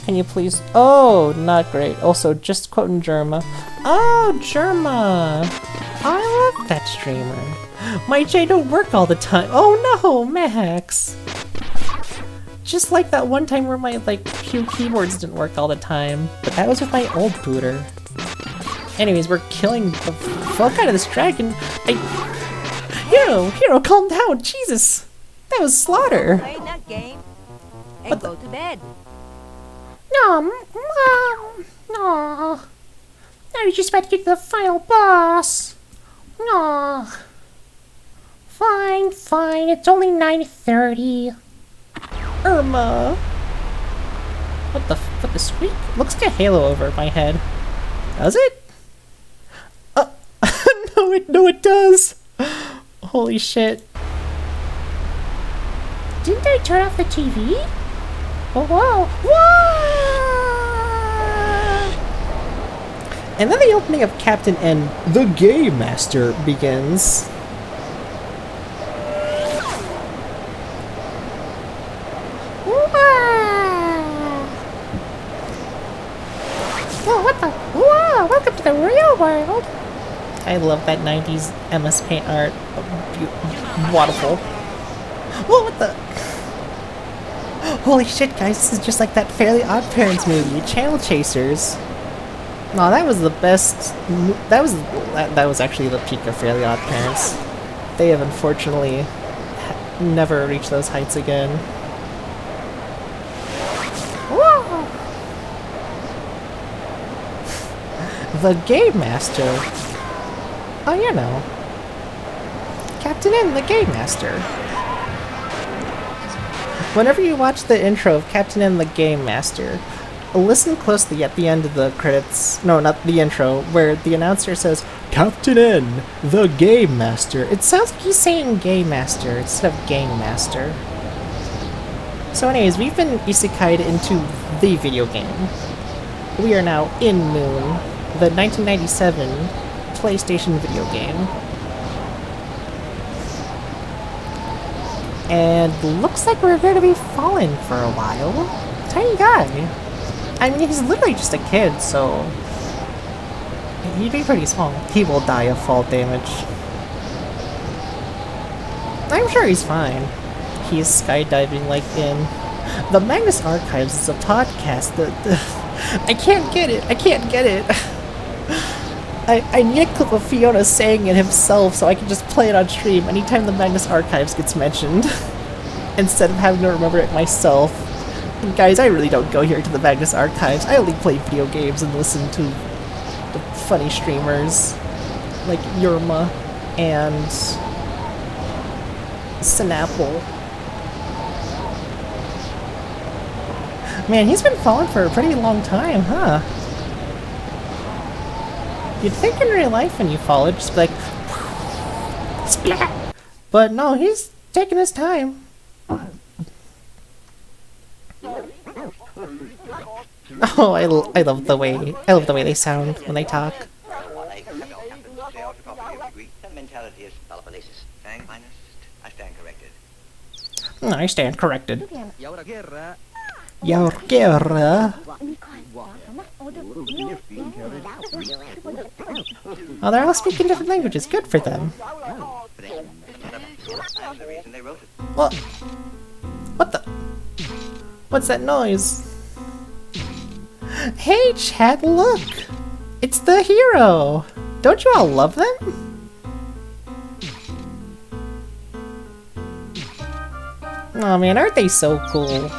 Can you please? Oh, not great. Also, just quoting Germa. Oh, Germa! I love that streamer. My J don't work all the time. Oh no, Max! Just like that one time where my, like, keyboards didn't work all the time. But that was with my old booter. Anyways, we're killing the fuck out of this dragon. Hero, calm down, Jesus! That was slaughter! Play that game and go to bed. No, Mom! No. Now you're just about to get to the final boss. No. Fine, it's only 9:30. Irma! What the squeak? Looks like a halo over my head. Does it? No, it does! Holy shit. Didn't I turn off the TV? Oh, whoa! And then the opening of Captain N, the Game Master, begins. Whoa, what the? Whoa, welcome to the real world! I love that 90s MS Paint art. Wonderful. Whoa, what the? Holy shit, guys, this is just like that Fairly Odd Parents movie, Channel Chasers. No, that was the best. That was actually the peak of Fairly Odd Parents. They have unfortunately never reach those heights again. Whoa! The Game Master. Oh, you know. Captain N, the Game Master. Whenever you watch the intro of Captain N, the Game Master, listen closely at the end of the credits. No, not the intro, where the announcer says, Captain N, the Game Master. It sounds like he's saying Game Master instead of Game Master. So anyways, we've been isekai'd into the video game. We are now in Moon, the 1997 PlayStation video game. And looks like we're going to be falling for a while. Tiny guy. I mean, he's literally just a kid, so he'd be pretty small. He will die of fall damage. I'm sure he's fine. He's skydiving like in the Magnus Archives is a podcast that I can't get it. I can't get it. I need a clip of Fiona saying it himself so I can just play it on stream anytime the Magnus Archives gets mentioned instead of having to remember it myself. And guys, I really don't go here to the Magnus Archives. I only play video games and listen to the funny streamers like Yurma and Snapple. Man, he's been falling for a pretty long time, huh? You'd think in real life when you fall, it'd just be like, splat! But no, he's taking his time. Oh, I love the way they sound when they talk. I stand corrected. Yaurgera. Oh, they're all speaking different languages. Good for them. What? What the? What's that noise? Hey, Chad, look! It's the hero! Don't you all love them? Oh man, aren't they so cool?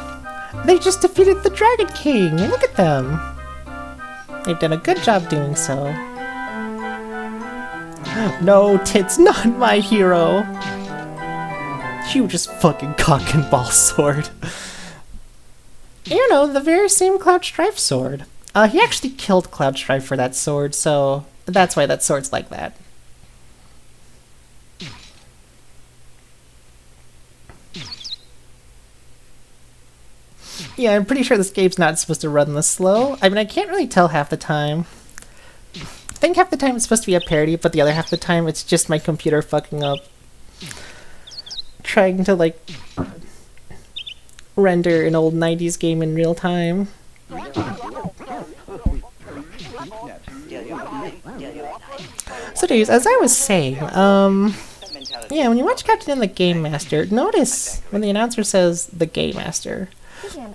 They just defeated the Dragon King! Look at them! They've done a good job doing so. No, Tit's not my hero! You just fucking cock and ball sword. You know, the very same Cloud Strife sword. He actually killed Cloud Strife for that sword, so that's why that sword's like that. Yeah, I'm pretty sure this game's not supposed to run this slow. I mean, I can't really tell half the time. I think half the time it's supposed to be a parody, but the other half the time it's just my computer fucking up. Trying to, like, render an old 90s game in real time. So anyways, as I was saying, yeah, when you watch Captain N, the Game Master, notice when the announcer says the Game Master.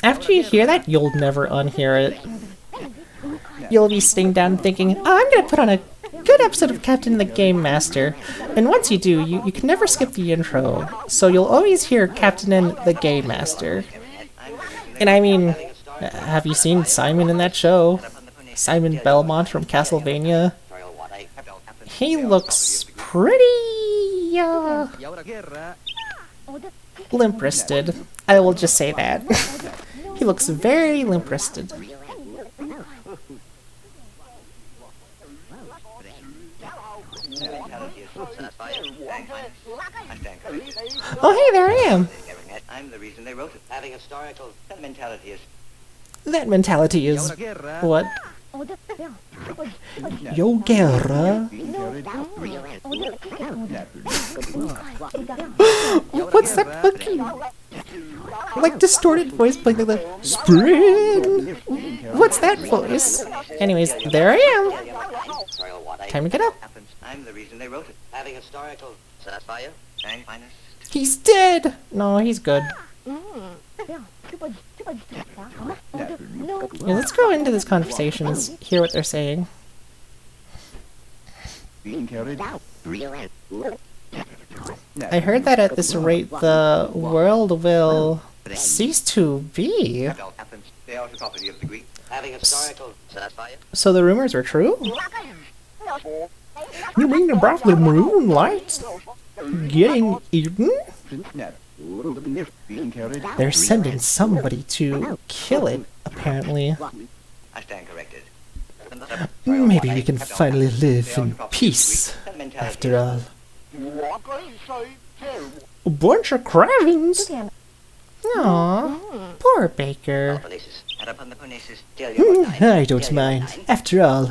After you hear that, you'll never unhear it. You'll be sitting down thinking, oh, I'm gonna put on a good episode of Captain N, the Game Master. And once you do, you can never skip the intro. So you'll always hear Captain N, the Game Master. And I mean, have you seen Simon in that show? Simon Belmont from Castlevania? He looks pretty, limp-wristed. I will just say that. He looks very limp-wristed. Oh hey, there I am! I'm the reason they wrote it. Having historical mentality is... That mentality is... what? Yogera? What's that fucking... like distorted voice playing like the... Spring! What's that voice? Anyways, there I am! Time to get up. I'm the reason they wrote it. Having historical... Sapphire? Finest. He's dead! No, he's good. Yeah, let's go into this conversation and hear what they're saying. I heard that at this rate the world will cease to be. They are the property of the Greek. Having historical satisfy you? So the rumors were true? You mean about the moonlight getting eaten? They're sending somebody to kill it, apparently. I stand corrected. Maybe we can finally live in peace, after all. A bunch of cravens? Aww, poor Baker. I don't mind. After all,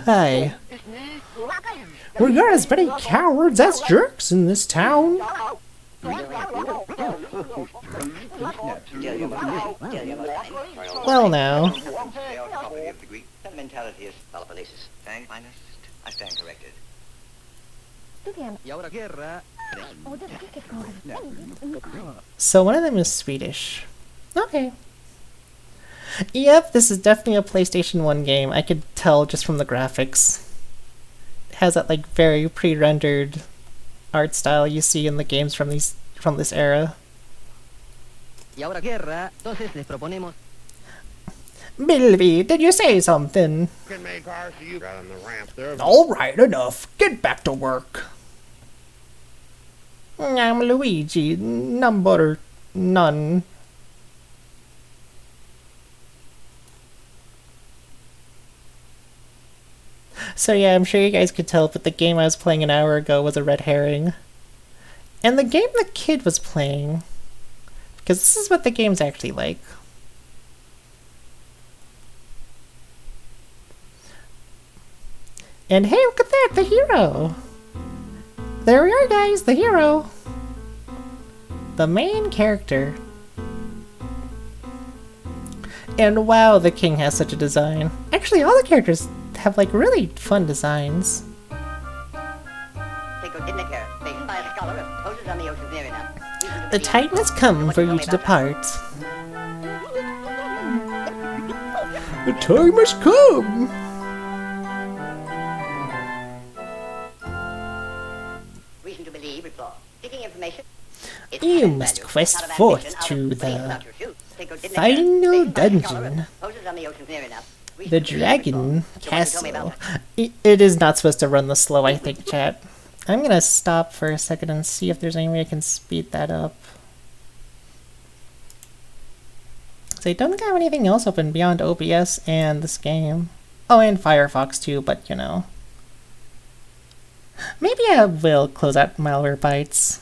we got as many cowards as jerks in this town. Well now. I stand corrected. So one of them is Swedish. Okay. Yep, this is definitely a PlayStation 1 game. I could tell just from the graphics. It has that like very pre-rendered art style you see in the games from this era. Bilby, did you say something? Alright, enough. Get back to work. I'm Luigi, number none. So yeah, I'm sure you guys could tell, but the game I was playing an hour ago was a red herring. And the game the kid was playing, because this is what the game's actually like. And hey, look at that, the hero! There we are, guys, the hero! The main character. And wow, the king has such a design. Actually, all the characters have like really fun designs. The time has come for you to depart. The time has come! You must quest forth to the final dungeon. The Dragon Castle. It is not supposed to run this slow, I think, chat. I'm gonna stop for a second and see if there's any way I can speed that up. So I don't think I have anything else open beyond OBS and this game. Oh, and Firefox too, but you know. Maybe I will close out Malware Bytes.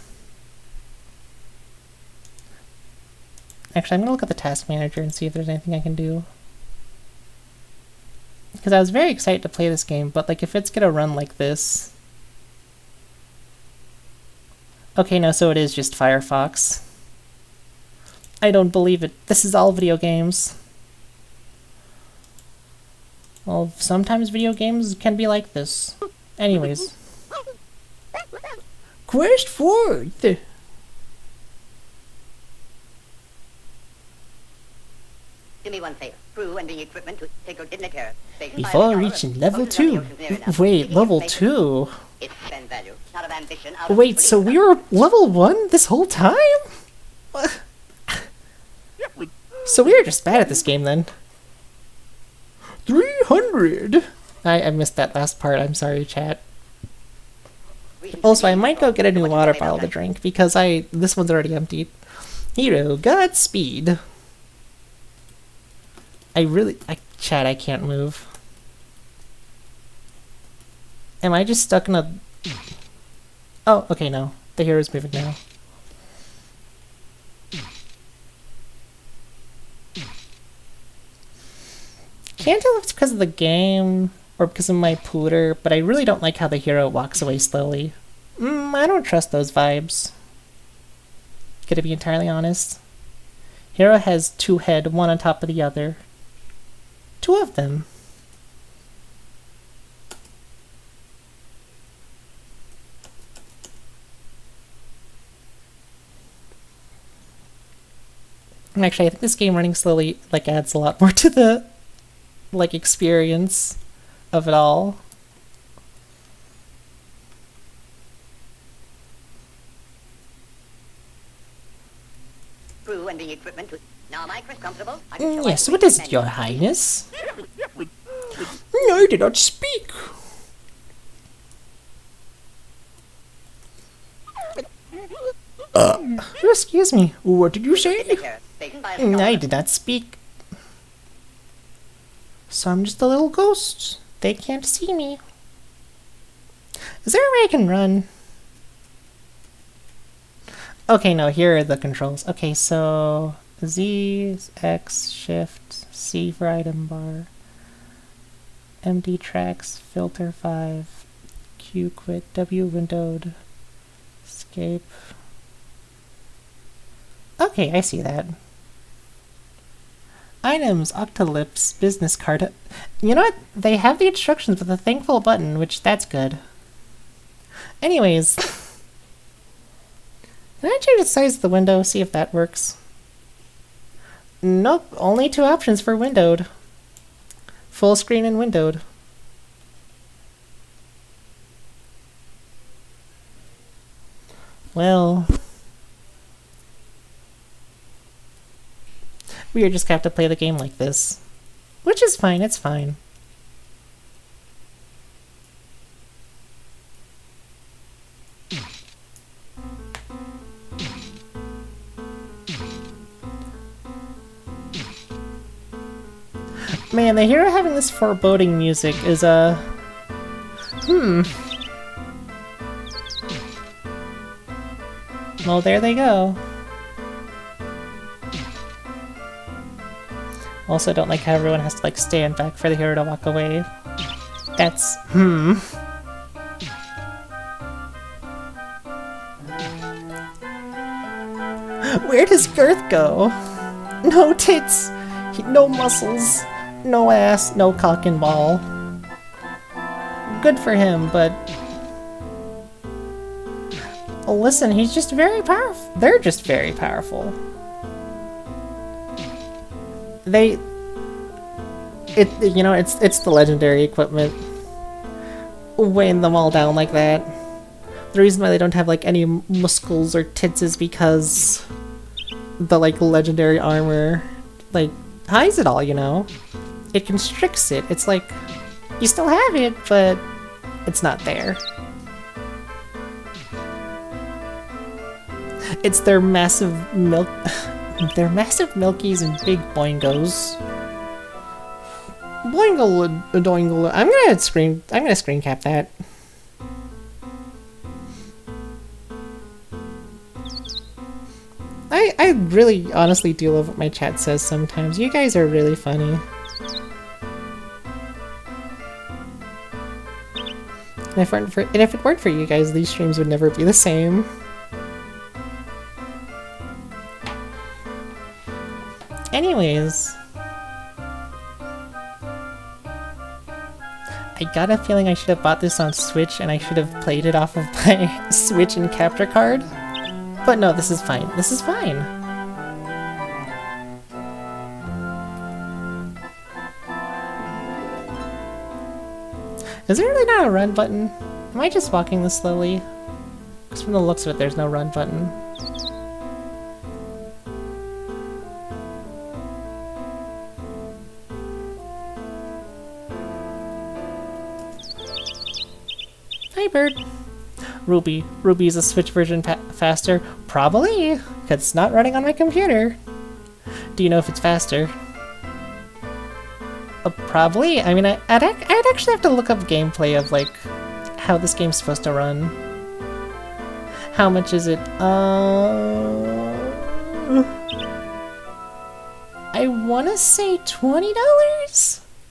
Actually, I'm gonna look at the task manager and see if there's anything I can do. Because I was very excited to play this game, but like if it's gonna run like this... Okay, no, so it is just Firefox. I don't believe it. This is all video games. Well, sometimes video games can be like this. Anyways. Quest forth! Do me one favor. Crew and the equipment to take good care. Before reaching level 2. Wait, level 2? Wait, so we were level 1 this whole time? So we were just bad at this game then. 300! I missed that last part, I'm sorry, chat. Also, I might go get a new water bottle to drink, because this one's already emptied. Hero, Godspeed! Chat, I can't move. Am I just stuck in a... Oh, okay, no. The hero's moving now. Can't tell if it's because of the game or because of my pooter, but I really don't like how the hero walks away slowly. I don't trust those vibes. Gonna be entirely honest. Hero has 2 heads, one on top of the other. 2 of them. And actually, I think this game running slowly like adds a lot more to the like experience of it all. crew and the equipment. Now, am I Chris comfortable? I can show Yes, my what is it, menu. your highness? I did not speak. Excuse me, what did you say? Station by I did not speak. So I'm just a little ghost. They can't see me. Is there a way I can run? Okay, no, here are the controls. Okay, so Z, X, Shift, C for item bar, MD tracks, filter 5, Q quit, W windowed, escape. Okay, I see that. Items, Octolips, business card. You know what? They have the instructions with a thankful button, which that's good. Anyways, can I change the size of the window, see if that works? Nope, only 2 options for windowed. Full screen and windowed. Well, we are just gonna have to play the game like this. Which is fine, it's fine. Man, the hero having this foreboding music is Well, there they go. Also, don't like how everyone has to like stand back for the hero to walk away. That's Where does Girth go? No tits, no muscles, no ass, no cock and ball. Good for him, but listen, he's just very powerful. They're just very powerful. It's the legendary equipment weighing them all down like that. The reason why they don't have like any muscles or tits is because the like legendary armor like hides it all, you know? It constricts it. It's like you still have it, but it's not there. It's their massive milkies and big boingos. Boingle doingle. I'm gonna screen cap that. I really honestly do love what my chat says sometimes. You guys are really funny. And if it weren't for you guys, these streams would never be the same. Anyways, I got a feeling I should have bought this on Switch and I should have played it off of my Switch and capture card. But no, this is fine. This is fine. Is there really not a run button? Am I just walking this slowly? Because from the looks of it, there's no run button. Hi, bird. Ruby. Ruby is a Switch version faster? Probably, because it's not running on my computer. Do you know if it's faster? Probably. I mean, I'd actually have to look up gameplay of, like, how this game's supposed to run. How much is it? I want to say $20?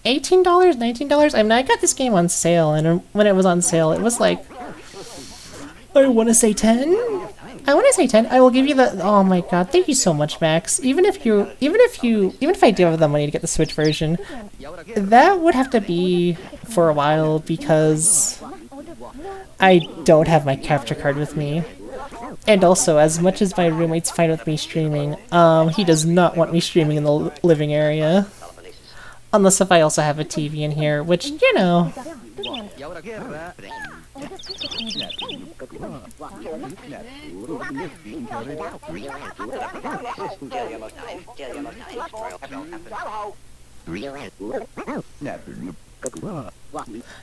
$18? $19? I mean, I got this game on sale, and when it was on sale, it was like, I want to say 10? I want to say 10. I will give you the, oh my god, thank you so much, Max. Even if I do have the money to get the Switch version, that would have to be for a while because I don't have my capture card with me. And also, as much as my roommate's fine with me streaming, he does not want me streaming in the living area. Unless if I also have a TV in here, which, you know.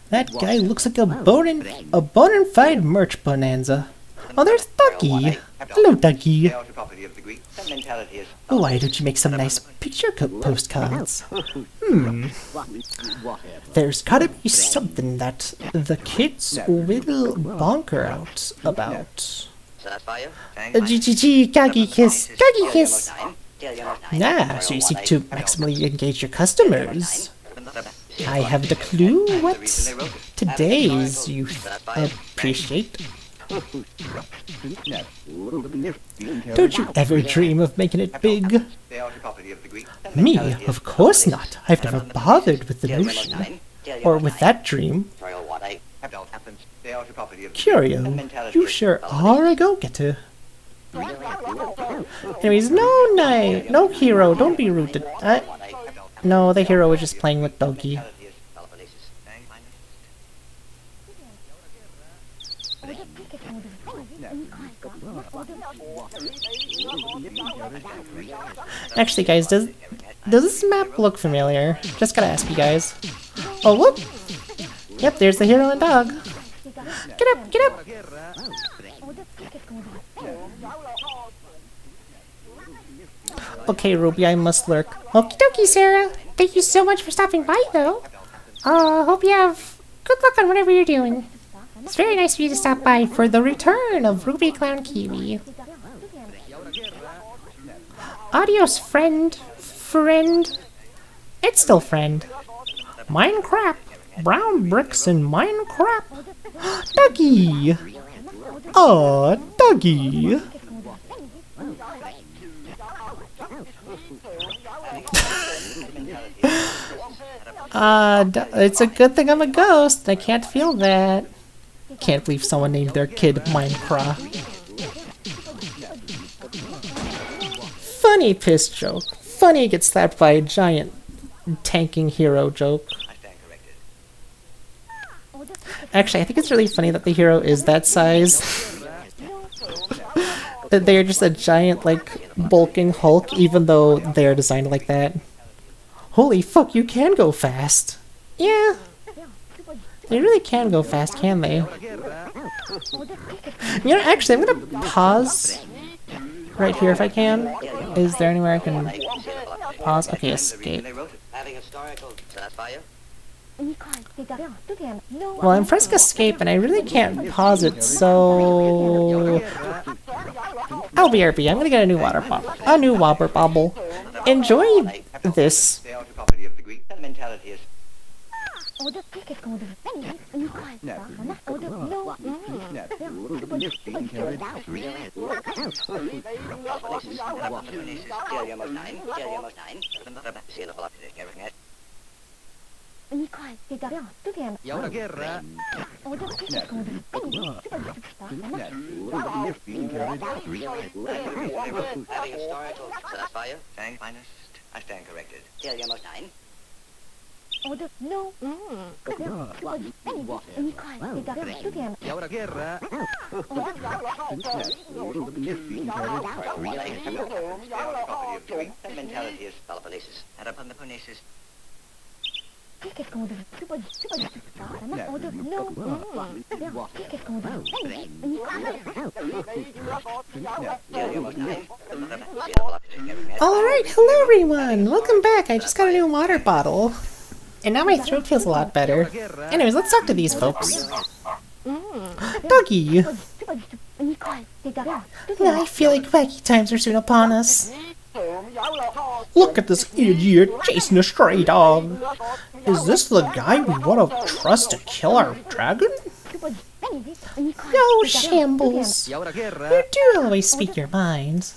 That guy looks like a bona fide merch bonanza. Oh, there's Ducky. Hello, Ducky. Why don't you make some nice picture postcards? There's gotta be something that the kids will bonker out about. Gaggy kiss, gaggy kiss. Ah, so you seek to maximally engage your customers. I haven't a clue what today's youth appreciate. Don't you ever dream of making it big? Me? Of course not. I've never bothered with the notion. Or with that dream. Curio, you sure are a go-getter. Anyways, no hero, don't be rude to... no, the hero was just playing with Doggy. Actually, guys, does this map look familiar? Just gotta ask you guys. Oh, look! Yep, there's the hero and dog. Get up, get up! Okay, Ruby, I must lurk. Okie dokie, Sarah. Thank you so much for stopping by, though. Hope you have good luck on whatever you're doing. It's very nice of you to stop by for the return of Ruby Clown Kiwi. Adios, friend. Friend. It's still friend. Mine crap. Brown bricks and mine crap. Ducky! Aw, Ducky! It's a good thing I'm a ghost. I can't feel that. Can't believe someone named their kid Minecraft. Funny piss joke. Funny get slapped by a giant tanking hero joke. Actually, I think it's really funny that the hero is that size. That they're just a giant, like, bulking Hulk, even though they're designed like that. Holy fuck, you can go fast! Yeah. They really can go fast, can they? You know, actually, I'm gonna pause right here if I can. Is there anywhere I can pause? Okay, escape. Well, I'm pressing escape and I really can't pause it, so... I'll BRB, I'm gonna get a new water bottle. A new water bobble. Enjoy this. I stand corrected. Almost 9. Mentality is Peloponnesus. And upon the Ponesis. Alright, hello everyone! Welcome back! I just got a new water bottle. And now my throat feels a lot better. Anyways, let's talk to these folks. Doggy! I feel like wacky times are soon upon us. Look at this idiot chasing a stray dog. Is this the guy we want to trust to kill our dragon? No, Shambles. You do always speak your mind.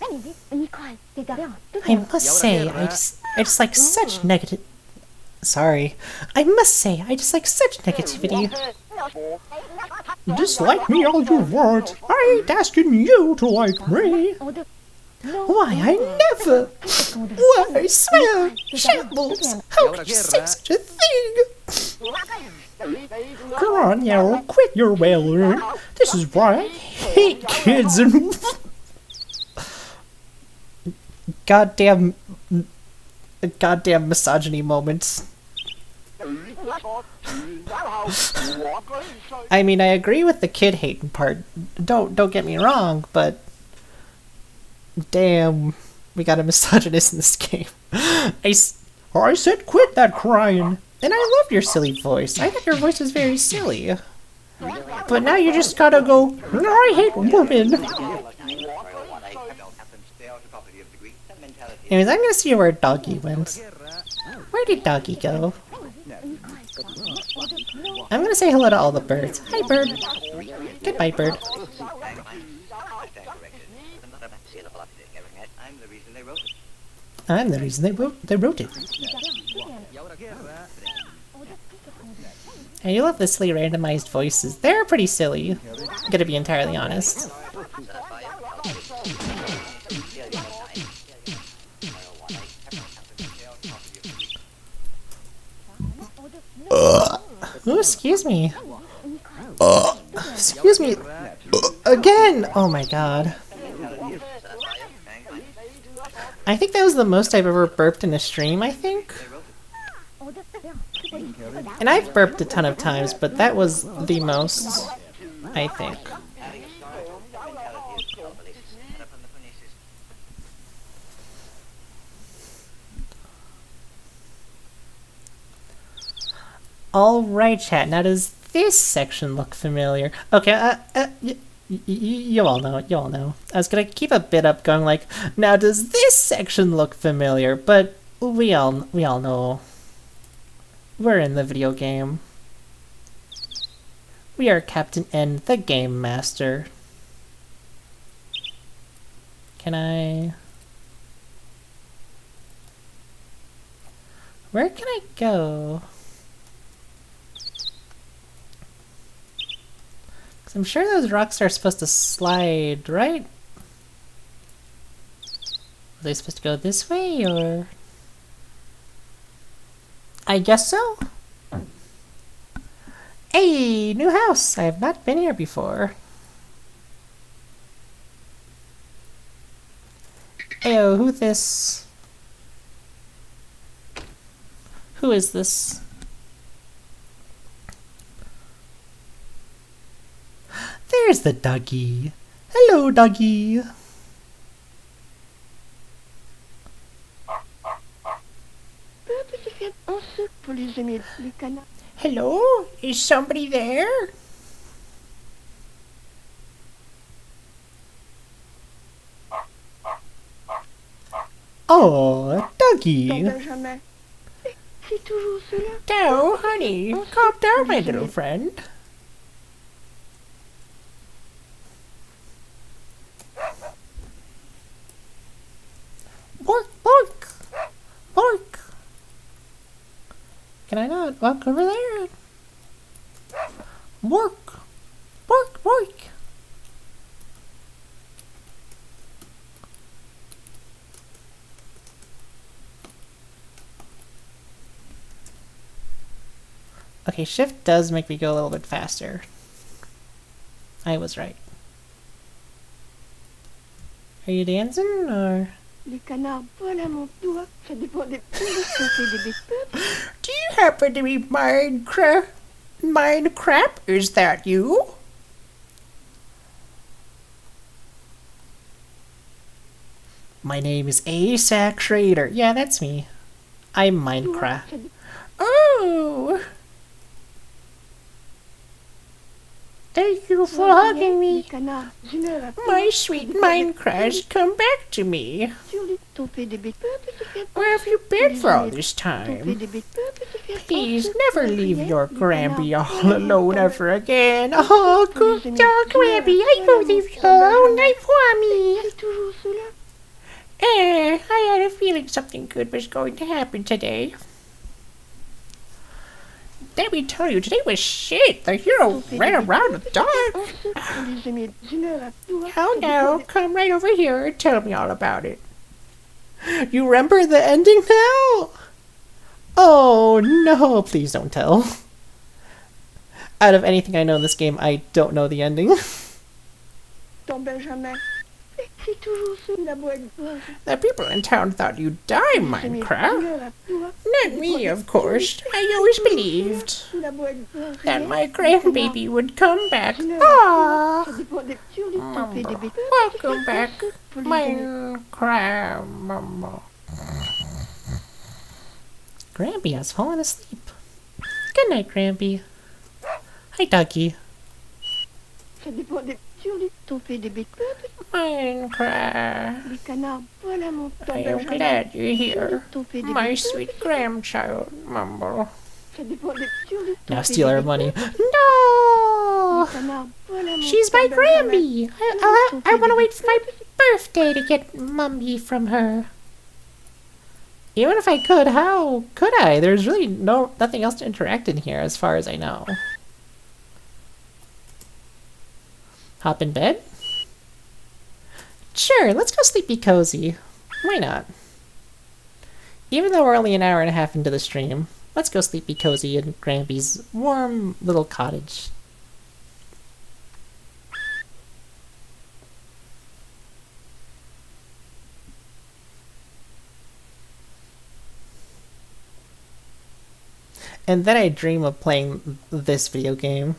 I must say, I just like such negative... Sorry. I must say, I just like such negativity. Dislike me all you want. I ain't asking you to like me. Why, I never! Why, I swear! Shambles! How could you say such a thing? Come on, Yarrow, quit your wailing. This is why I hate kids and... Goddamn misogyny moments. I mean, I agree with the kid hating part. Don't get me wrong, but damn, we got a misogynist in this game. I said quit that crying, and I loved your silly voice. I thought your voice was very silly. But now you just gotta go, I hate women. Anyways, I'm gonna see where Doggy went. Where did Doggy go? I'm gonna say hello to all the birds. Hi, bird. Goodbye, bird. I'm the reason they wrote it. I love the silly randomized voices. They're pretty silly. I'm gonna be entirely honest. Oh, excuse me. Excuse me. Again! Oh my god. I think that was the most I've ever burped in a stream, I think. And I've burped a ton of times, but that was the most, I think. Alright, chat. Now, does this section look familiar? Okay, you all know. You all know. I was gonna keep a bit up going like, now does this section look familiar? But we all know. We're in the video game. We are Captain N, the Game Master. Can I... Where can I go? I'm sure those rocks are supposed to slide, right? Are they supposed to go this way, or...? I guess so. Hey, new house! I have not been here before. Ayo, who this? Who is this? There's the doggy. Hello, doggy. Hello? Is somebody there? Oh, doggy. Oh, honey, calm down, my little friend. Bork, bork, bork. Can I not walk over there? Bork, bork, bork. Okay, shift does make me go a little bit faster. I was right. Are you dancing, or...? Do you happen to be Minecraft? Is that you? My name is ASAC Trader. Yeah, that's me. I'm Minecraft. Oh! Thank you for hugging me. My sweet Minecraft, come back to me. Where have you been for all this time? Please never leave your Gramby all alone ever again. Oh, good dog Gramby, I won't leave you alone, I promise. I had a feeling something good was going to happen today. let me tell you, today was shit. The hero ran around the dark. Oh no, come right over here and tell me all about it. You remember the ending now? Oh no, please don't tell. Out of anything I know in this game, I don't know the ending. The people in town thought you'd die, Minecraft. Not me, of course. I always believed that my grandbaby would come back. Aww. Welcome back, Minecraft. Grampy has fallen asleep. Good night, Grampy. Hi, Ducky. Minecraft. I am glad you're here, my sweet grandchild, Mumble. Now steal our money. No! She's my Grammy! I want to wait for my birthday to get Mummy from her. Even if I could, how could I? There's really nothing else to interact in here as far as I know. Hop in bed? Sure, let's go sleepy cozy. Why not? Even though we're only an hour and a half into the stream, let's go sleepy cozy in Grampy's warm little cottage. And then I dream of playing this video game.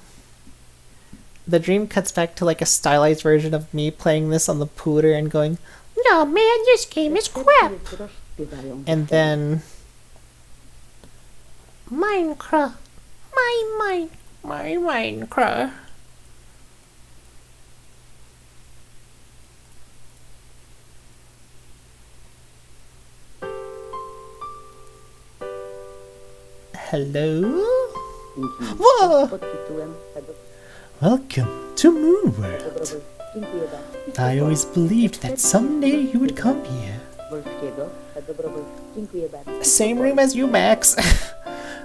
The dream cuts back to like a stylized version of me playing this on the pooter and going, No man, this game is crap! and then Minecraft. My Minecraft. hello? Whoa! Welcome to Moonworld. I always believed that someday you would come here. Same room as you, Max.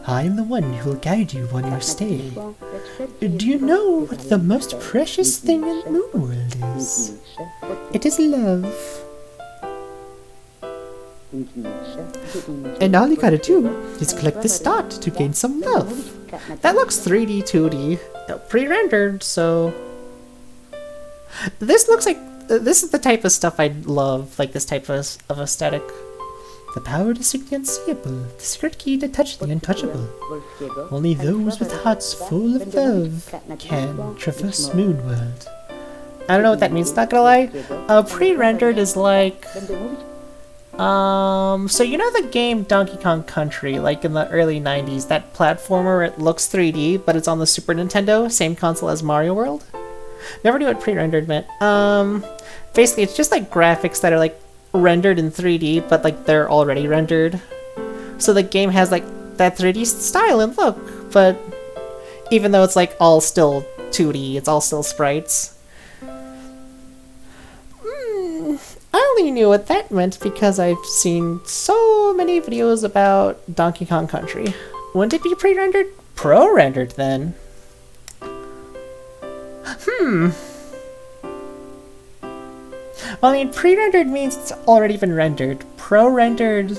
I am the one who will guide you on your stay. Do you know what the most precious thing in Moonworld is? It is love. And all you gotta do is collect this dot to gain some love. That looks 3D, 2D, pre-rendered, so... This looks like... this is the type of stuff I love, like this type of aesthetic. The power to seek the unseeable, the secret key to touch the untouchable. Only those with hearts full of love can traverse Moonworld. I don't know what that means, not gonna lie. Pre-rendered is like... so you know the game Donkey Kong Country, like in the early 90s, that platformer where it looks 3D, but it's on the Super Nintendo, same console as Mario World? Never knew what pre-rendered meant. Basically it's just like graphics that are like rendered in 3D, but like they're already rendered. So the game has like that 3D style and look, but even though it's like all still 2D, it's all still sprites. I only knew what that meant because I've seen so many videos about Donkey Kong Country. Wouldn't it be pre-rendered? Pro-rendered then. Well, I mean, pre-rendered means it's already been rendered. Pro-rendered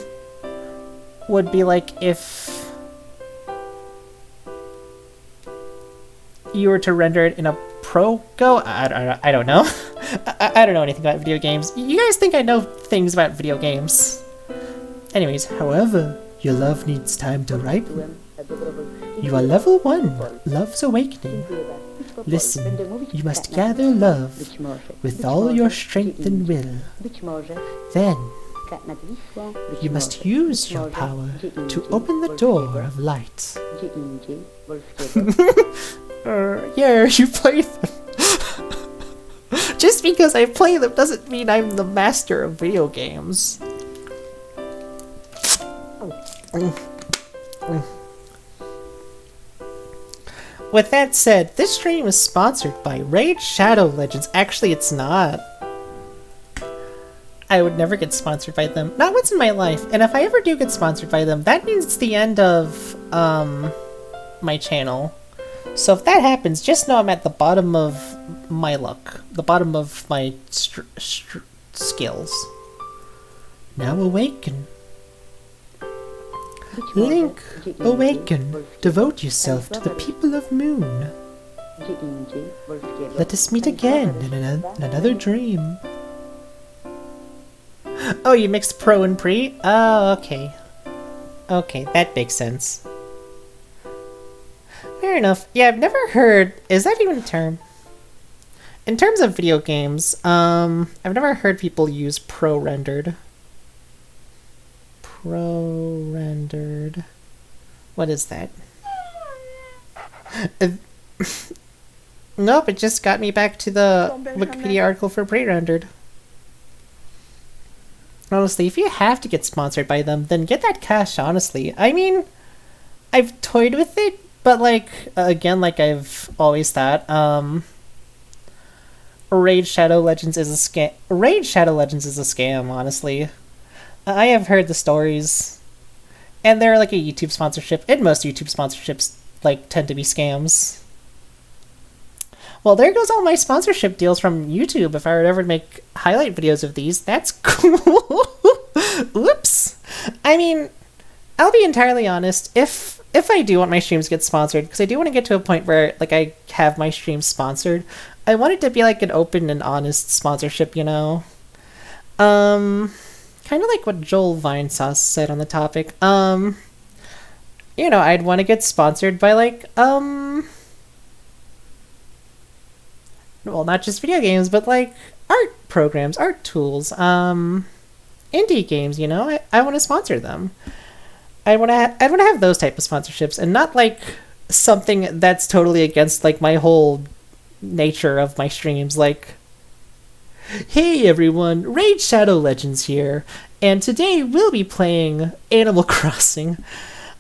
would be like if you were to render it in a Go? I don't know. I don't know anything about video games. You guys think I know things about video games. Anyways, however, your love needs time to ripen. You are level 1, Love's Awakening. Listen, you must gather love with all your strength and will. Then, you must use your power to open the door of light. Yeah, you play them. Just because I play them doesn't mean I'm the master of video games. With that said, this stream is sponsored by Raid Shadow Legends. Actually, it's not. I would never get sponsored by them. Not once in my life. And if I ever do get sponsored by them, that means it's the end of, my channel. So if that happens, just know I'm at the bottom of my luck. The bottom of my skills. Now awaken. Link, awaken. Devote yourself to the people of Moon. Let us meet again in another dream. Oh, you mixed pro and pre? Oh, okay. Okay, that makes sense. Fair enough. Yeah, I've never heard... Is that even a term? In terms of video games, I've never heard people use pro-rendered. Pro-rendered... What is that? Nope, it just got me back to the Wikipedia article for pre-rendered. Honestly, if you have to get sponsored by them, then get that cash, honestly. I mean, I've toyed with it, but like, again, like I've always thought, Raid Shadow Legends is a scam. Raid Shadow Legends is a scam, honestly. I have heard the stories. And they're like a YouTube sponsorship, and most YouTube sponsorships, like, tend to be scams. Well, there goes all my sponsorship deals from YouTube. If I were to ever make highlight videos of these, that's cool. Oops. I mean, I'll be entirely honest. If I do want my streams to get sponsored, because I do want to get to a point where like I have my streams sponsored, I want it to be like an open and honest sponsorship, you know. Kind of like what Joel Vinesauce said on the topic. You know, I'd want to get sponsored by like well, not just video games, but like art programs, art tools, indie games, you know? I want to sponsor them. I want to have those type of sponsorships, and not like something that's totally against like my whole nature of my streams, like, hey everyone, Raid Shadow Legends here, and today we'll be playing Animal Crossing.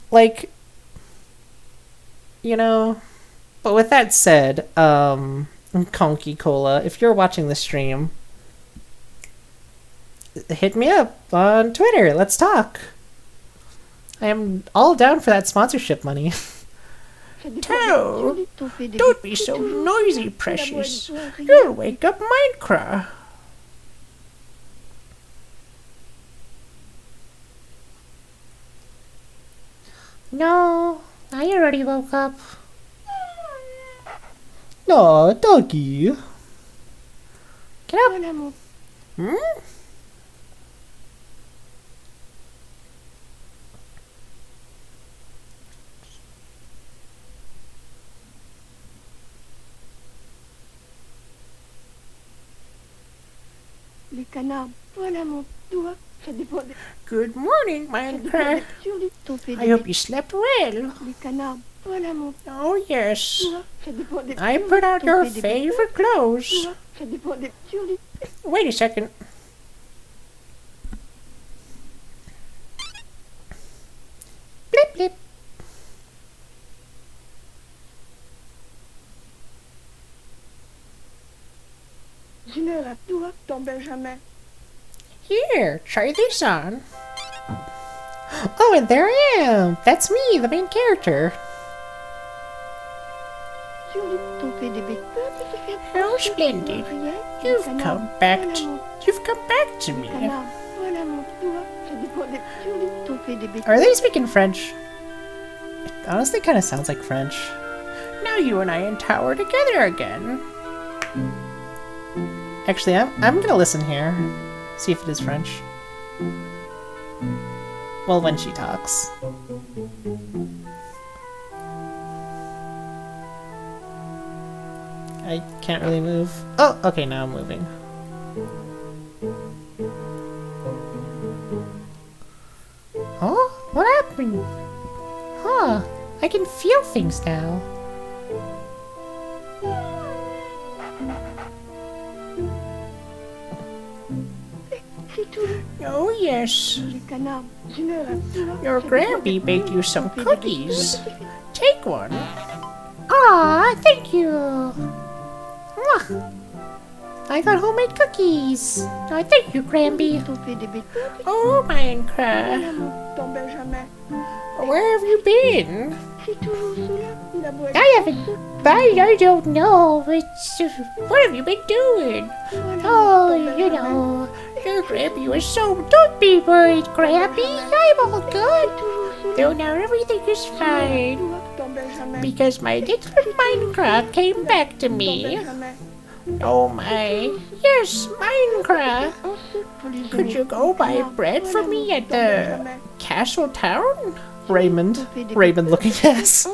Like, you know, but with that said, Conky Cola, if you're watching the stream, hit me up on Twitter. Let's talk. I am all down for that sponsorship money. Toad, don't be so noisy, precious. You'll wake up Minecraft. No, I already woke up. No, doggy. Get up. Hmm? Les canards, voilà mon doigt. Ça dépend des... Good morning, Minecraft. I hope you slept well. Les canards, voilà mon Oh yes. doigt. Ça dépend des... I put out your favorite clothes. Ça dépend des... Wait a second. Blip blip. Je ne la doigt tomber jamais. Here, try this on. Oh, and there I am. That's me, the main character. How splendid. You've come back to me. Are they speaking French? It honestly kind of sounds like French. Now you and I in tower together again. Actually, I'm gonna listen here. See if it is French. Well, when she talks. I can't really move. Oh, okay, now I'm moving. Huh? What happened? Huh, I can feel things now. Oh yes. Your Grampy baked you some cookies. Take one. Aw, thank you. Mwah. I got homemade cookies. Oh, thank you, Grampy. Oh, Minecraft. Where have you been? C'est toujours cela, la boîte. I haven't. I don't know. It's what have you been doing? Oh, you know, your Grampy was so. Don't be worried, Grampy. I'm all good. No, now everything is fine because my little Minecraft came back to me. Oh my! Yes, Minecraft. Could you go buy bread for me at the castle town? Raymond looking ass.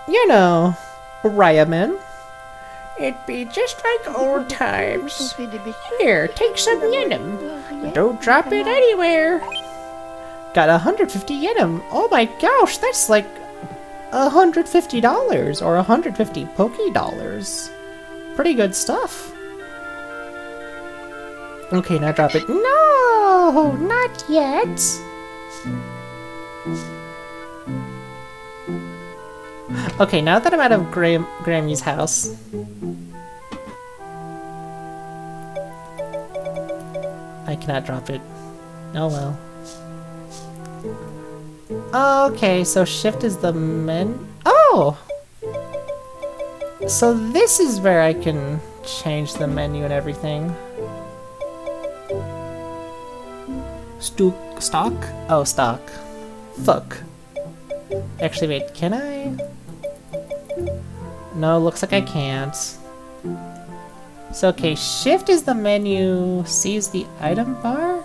You know, Ryaman. It'd be just like old times. Here, take some yenum. Don't drop it anywhere. Got 150 yenim. Oh my gosh, that's like $150 or 150 Poké dollars. Pretty good stuff. Okay, now drop it. No, not yet. Okay, now that I'm out of Grammy's house. I cannot drop it. Oh well. Okay, so shift is the Oh! So this is where I can change the menu and everything. Stock? Oh, stock. Fuck. Actually, wait, can I? No, looks like I can't. So, okay, shift is the menu, C is the item bar?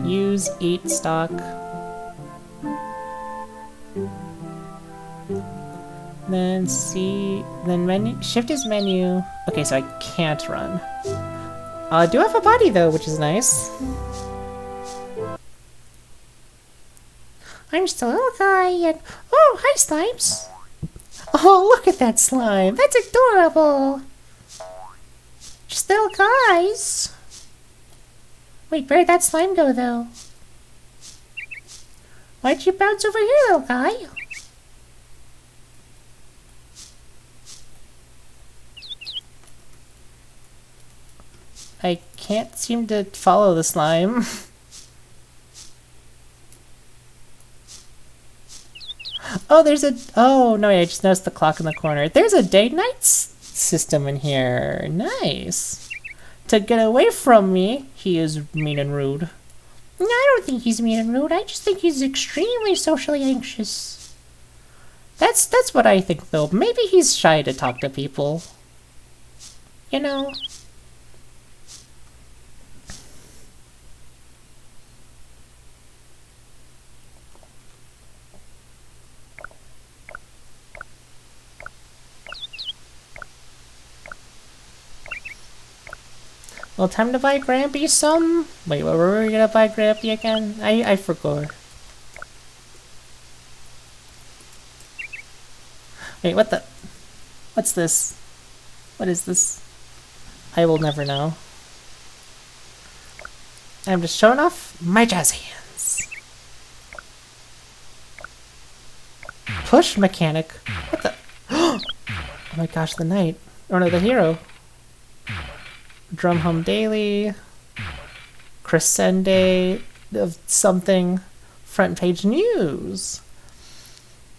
Use, eat, stock. Then C, then menu, shift is menu. Okay, so I can't run. I do have a body though, which is nice. I'm just a little guy and... Oh, hi, Slimes! Oh, look at that slime! That's adorable! Just little guys! Wait, where'd that slime go, though? Why'd you bounce over here, little guy? I can't seem to follow the slime. Oh, there's a... Oh, no, I just noticed the clock in the corner. There's a day-night system in here. Nice. To get away from me, he is mean and rude. No, I don't think he's mean and rude. I just think he's extremely socially anxious. That's what I think, though. Maybe he's shy to talk to people. You know? Well, time to buy Grampy some... Wait, what were we gonna buy Grampy again? I forgot. Wait, what the... What's this? What is this? I will never know. I'm just showing off my jazz hands. Push mechanic. What the... Oh my gosh, the knight. Or no, the hero. Drum hum daily, crescende of something, front page news.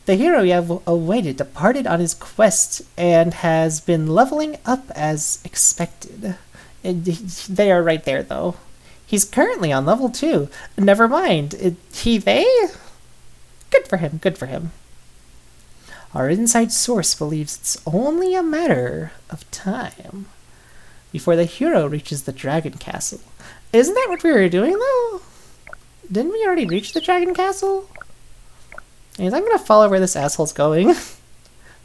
The hero you have awaited departed on his quest and has been leveling up as expected. They are right there though. He's currently on level 2. Never mind. They? Good for him, good for him. Our inside source believes it's only a matter of time before the hero reaches the Dragon Castle. Isn't that what we were doing, though? Didn't we already reach the Dragon Castle? Anyways, I'm gonna follow where this asshole's going.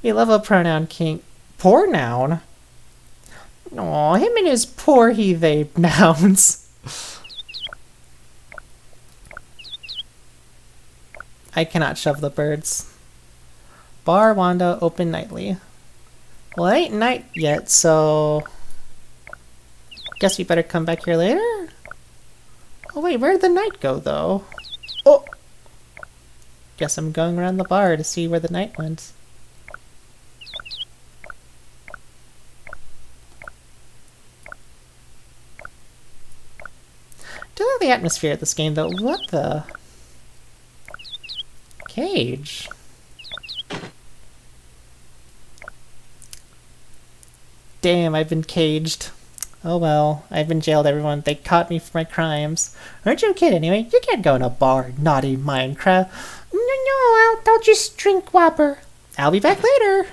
We love a pronoun king. Poor noun? Aw, him and his poor he-they nouns. I cannot shove the birds. Bar Wanda open nightly. Well, it ain't night yet, so... Guess we better come back here later? Oh wait, where'd the knight go though? Oh! Guess I'm going around the bar to see where the knight went. Do love the atmosphere of this game, though. What the? Cage. Damn, I've been caged. Oh well, I've been jailed, everyone. They caught me for my crimes. Aren't you a kid anyway? You can't go in a bar, naughty Minecraft. No, I'll just drink Whopper. I'll be back later.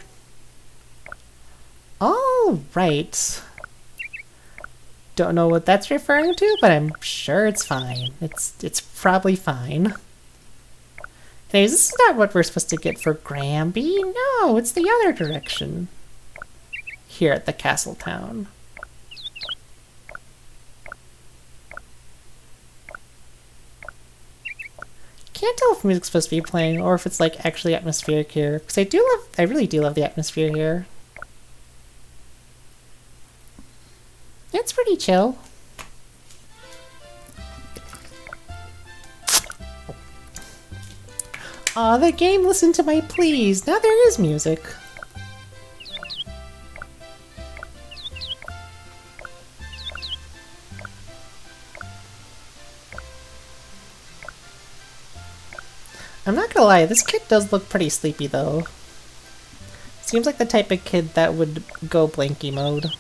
All right. Don't know what that's referring to, but I'm sure it's fine. It's probably fine. Anyways, this is not what we're supposed to get for Gramby. No, it's the other direction. Here at the castle town. Can't tell if music's supposed to be playing or if it's like actually atmospheric here. Because I really do love the atmosphere here. It's pretty chill. Aw, the game listened to my pleas. Now there is music. I'm not gonna lie, this kid does look pretty sleepy though. Seems like the type of kid that would go blanky mode.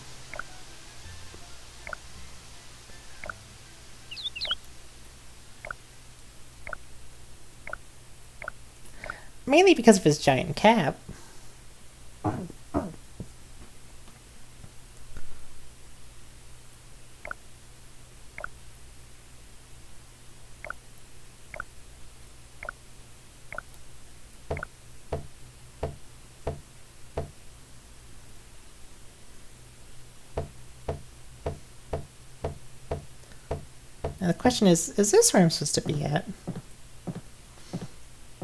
Mainly because of his giant cap. Now the question is this where I'm supposed to be at?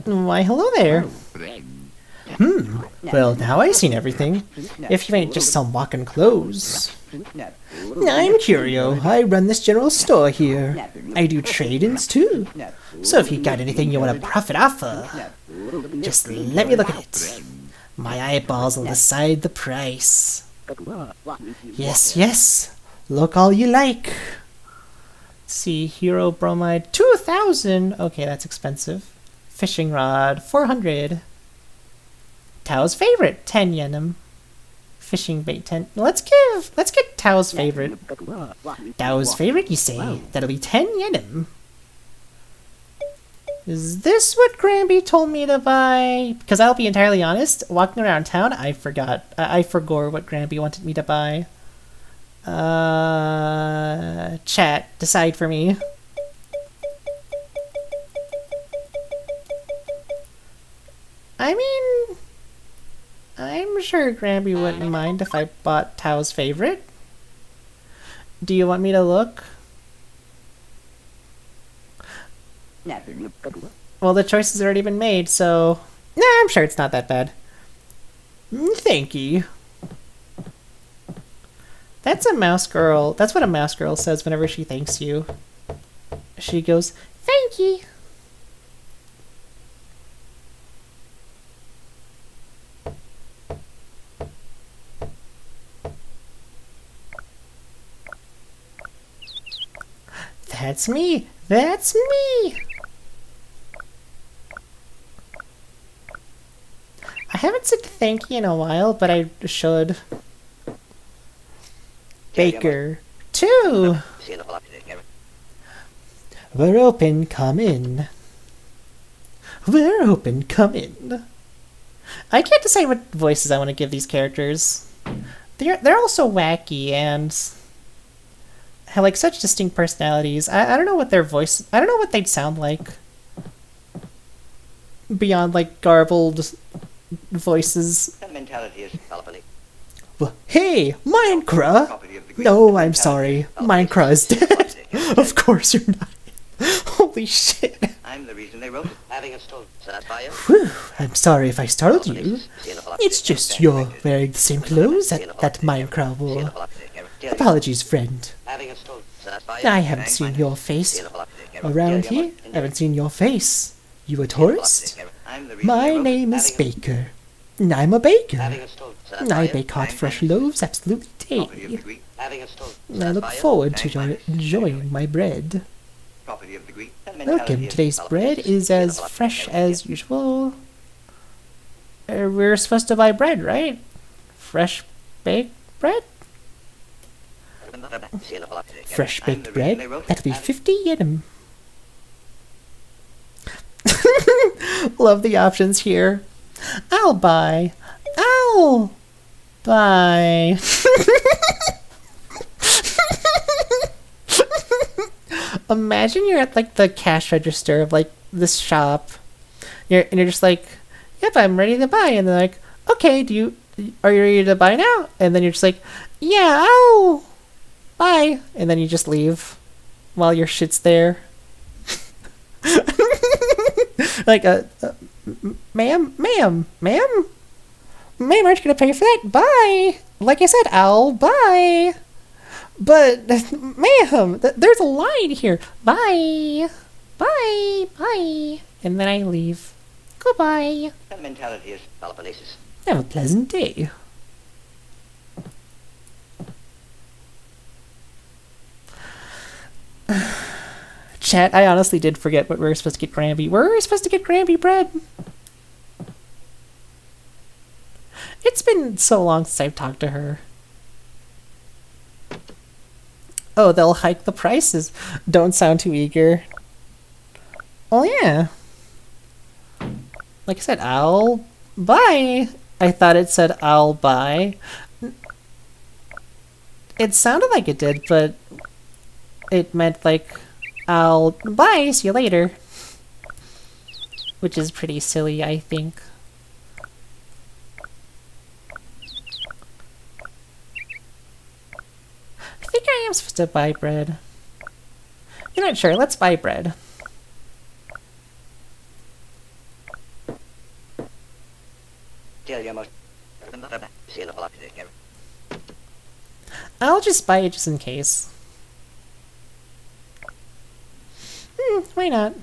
Why, hello there. Well, now I seen everything. If you ain't just some walking clothes. I'm Curio. I run this general store here. I do trade-ins too. So if you got anything you want to profit off of, just let me look at it. My eyeballs will decide the price. Yes, yes. Look all you like. Let's see, Hero Bromide, 2,000. Okay, that's expensive. Fishing rod, 400. Tao's favorite, 10 yenim. Fishing bait, 10. Let's get Tao's favorite. Tao's favorite, you say? That'll be 10 yenim. Is this what Granby told me to buy? Because I'll be entirely honest, walking around town, I forgot what Granby wanted me to buy. Chat, decide for me. I mean, I'm sure Granby wouldn't mind if I bought Tao's favorite. Do you want me to look? Well, the choice has already been made, so... Nah, I'm sure it's not that bad. Thank you. That's a mouse girl. That's what a mouse girl says whenever she thanks you. She goes, thank you. That's me! That's me! I haven't said thank you in a while, but I should. Baker. 2! We're open, come in. We're open, come in. I can't decide what voices I want to give these characters. They're all so wacky and have like such distinct personalities. I don't know what their voice... I don't know what they'd sound like. Beyond like garbled voices. That mentality is developing. Well, hey, Minecraft! No, I'm sorry. Minecraft is dead. Of course you're not. Holy shit. I'm the reason they wrote it. Having installed Sapphire. Whew, I'm sorry if I startled you. It's just you're wearing the same clothes that Minecraft wore. Apologies, friend. I haven't seen your face around here. I haven't seen your face. You a tourist? My name is Baker. And I'm a baker. I bake hot, fresh loaves absolutely daily. I look forward to enjoying my bread. Property of the Greek. Welcome. Today's bread is as fresh as usual. We're supposed to buy bread, right? Fresh baked bread? Fresh baked bread? That'll be 50 yen. Love the options here. I'll buy. Imagine you're at like the cash register of like this shop. You're just like, yep, I'm ready to buy. And they're like, okay, are you ready to buy now? And then you're just like, yeah, bye. And then you just leave while your shit's there. Like, ma'am, aren't you gonna pay for that? Bye. Like I said, I'll buy. But, ma'am, there's a line here. Bye. And then I leave. Goodbye. Mentality is Peloponnesus. Have a pleasant day. Chat, I honestly did forget what we were supposed to get Granby. Were we supposed to get Granby bread? It's been so long since I've talked to her. Oh, they'll hike the prices. Don't sound too eager. Oh, yeah. Like I said, I'll buy. I thought it said I'll buy. It sounded like it did, but it meant like I'll buy, see you later. Which is pretty silly, I think. I think I am supposed to buy bread. You're not sure, let's buy bread. I'll just buy it just in case. Why not?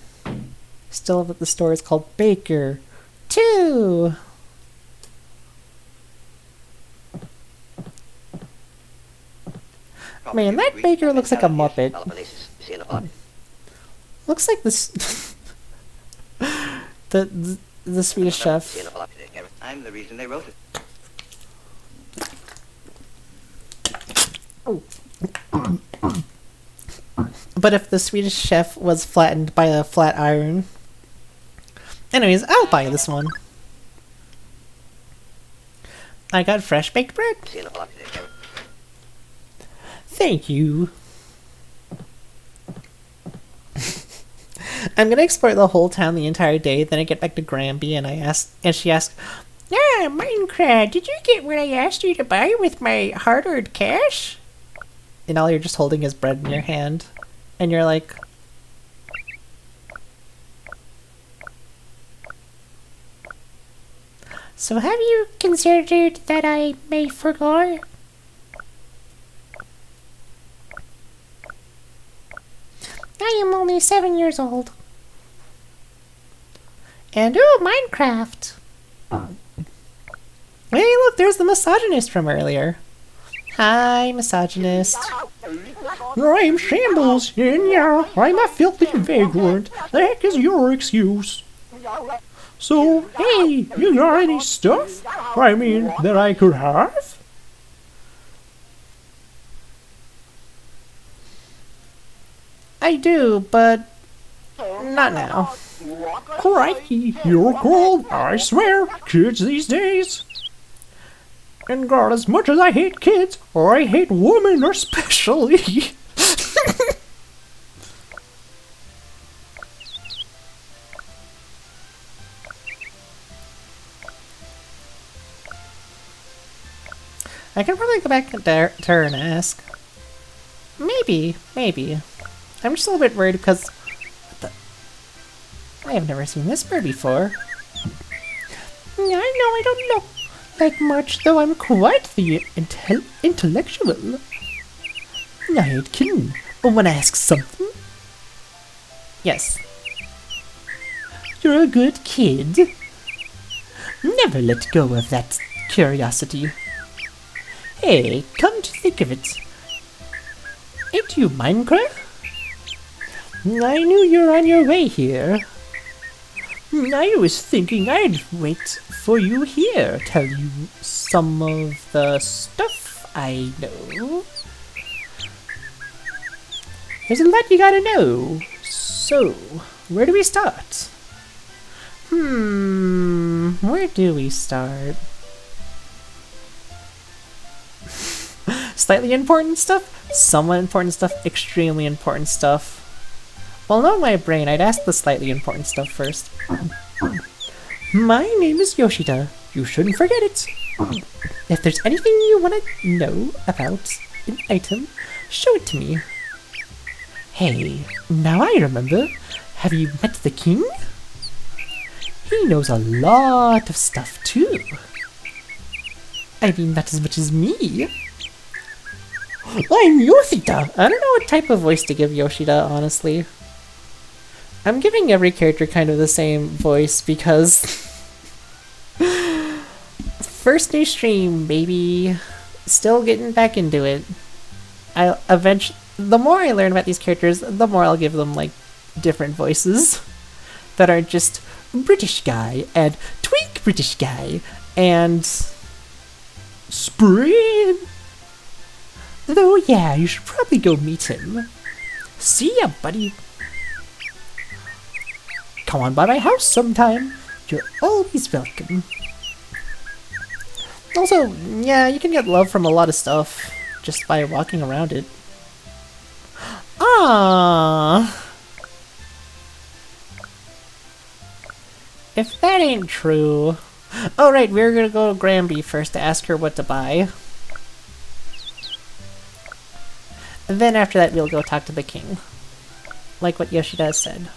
Still at the store is called Baker 2. Man, that baker looks like a Muppet. Looks like this. the Swedish chef. I'm the reason they wrote it. But if the Swedish chef was flattened by a flat iron. Anyways, I'll buy this one. I got fresh baked bread. Thank you. I'm gonna explore the whole town the entire day, then I get back to Granby and she asks, "Ah, Minecraft, did you get what I asked you to buy with my hard-earned cash?" And all you're just holding is bread in your hand. And you're like, "So have you considered that I may forgo?" I am only 7 years old. And Minecraft! Hey, look, there's the misogynist from earlier. Hi, misogynist. I'm Shambles, and yeah, I'm a filthy vagrant. The heck is your excuse? So, hey, you got any stuff? I mean, that I could have? I do, but not now. Crikey, you're cold, I swear, kids these days. And God, as much as I hate kids, I hate women especially. I can probably go back to her and ask. Maybe. I'm just a little bit worried because I have never seen this bird before. I know I don't look like much, though I'm quite the intellectual. I ain't kidding. Wanna ask something? Yes. You're a good kid. Never let go of that curiosity. Hey, come to think of it, ain't you Minecraft? I knew you were on your way here. I was thinking I'd wait for you here, tell you some of the stuff I know. There's a lot you gotta know. So, where do we start? Where do we start? Slightly important stuff, somewhat important stuff, extremely important stuff. Well, knowing my brain, I'd ask the slightly important stuff first. My name is Yoshida. You shouldn't forget it. If there's anything you want to know about an item, show it to me. Hey, now I remember. Have you met the king? He knows a lot of stuff too. I mean, not as much as me. I'm Yoshida. I don't know what type of voice to give Yoshida, honestly. I'm giving every character kind of the same voice because first new stream, baby. Still getting back into it. The more I learn about these characters, the more I'll give them like different voices that aren't just British guy and tweak British guy and Spring. Though yeah, you should probably go meet him. See ya, buddy. Come on by my house sometime. You're always welcome. Also, yeah, you can get love from a lot of stuff just by walking around it. Ah. If that ain't true... Oh right, we're gonna go to Granby first to ask her what to buy. And then after that we'll go talk to the king. Like what Yoshida said.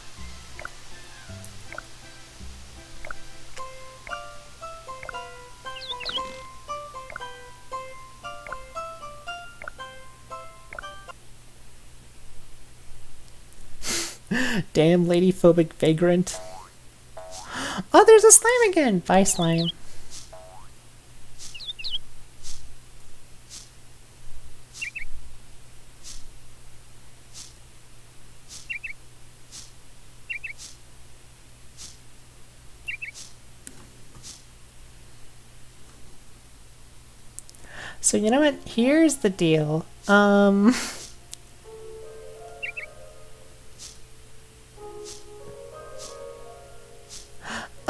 Damn lady-phobic vagrant. Oh, there's a slime again! Bye, slime. So you know what? Here's the deal.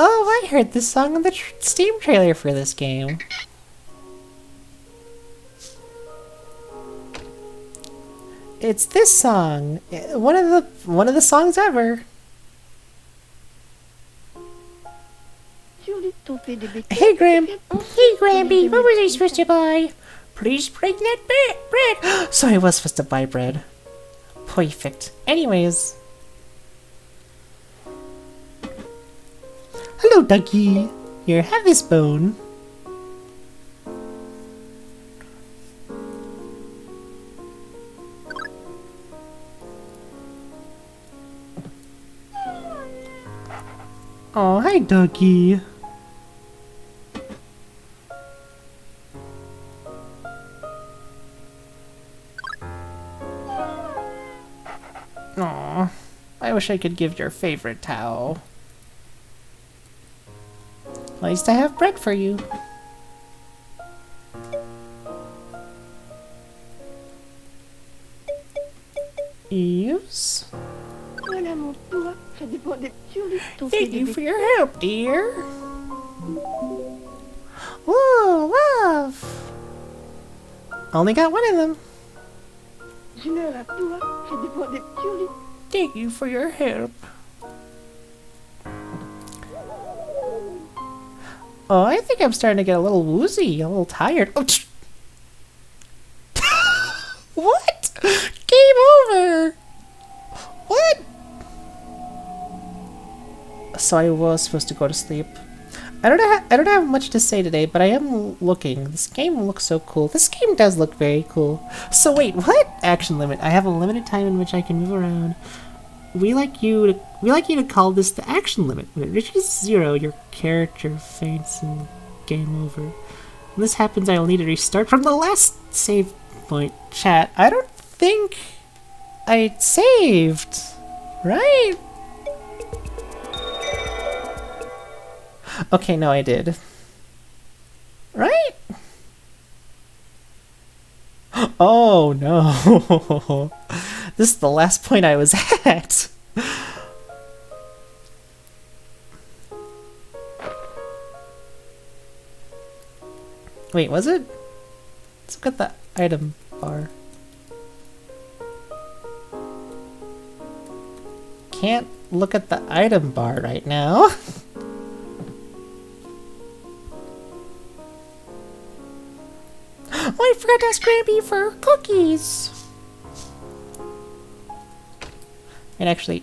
Oh, I heard this song in the Steam trailer for this game. It's this song. One of the songs ever. Hey, Gramby, what was I supposed to buy? Please bring that bread. So I was supposed to buy bread. Perfect. Anyways. Hello, Ducky. Here, have this bone. Oh, hi, Ducky. Aw, I wish I could give your favorite towel. Nice to have bread for you. Use. Thank you for your help, dear. Whoa, love! Only got one of them. Thank you for your help. Oh, I think I'm starting to get a little woozy, a little tired. Oh, what? Game over! What? So I was supposed to go to sleep. I don't have much to say today, but I am looking. This game looks so cool. This game does look very cool. So wait, what? Action limit. I have a limited time in which I can move around. We like you to call this the action limit. When it reaches 0, your character faints and game over. When this happens, I will need to restart from the last save point. Chat, I don't think I saved. Right? Okay, no, I did. Right? Oh no. This is the last point I was at. Wait, was it? Let's look at the item bar. Can't look at the item bar right now. Oh, I forgot to ask Granby for cookies. And actually...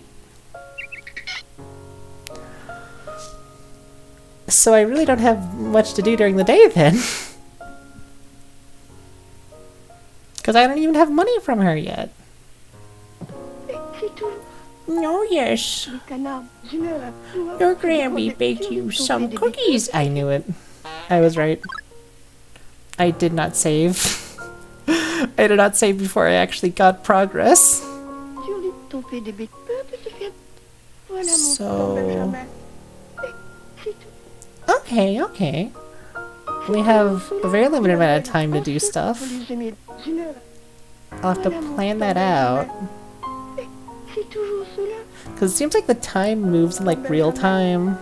So I really don't have much to do during the day then. Because I don't even have money from her yet. C'est tout. Oh yes. Les canards, Junior, Your Granby baked you some cookies. I knew it. I was right. I did not save. I did not save before I actually got progress. Chulip, t'en fais des bêtes peu, petit fiat. Voilà mon So- petit Benjamin. C'est tout. Okay, okay. We have a very limited amount of time to do stuff. Junior, I'll have to plan that out. c'est toujours cela. Because it seems like the time moves in like real time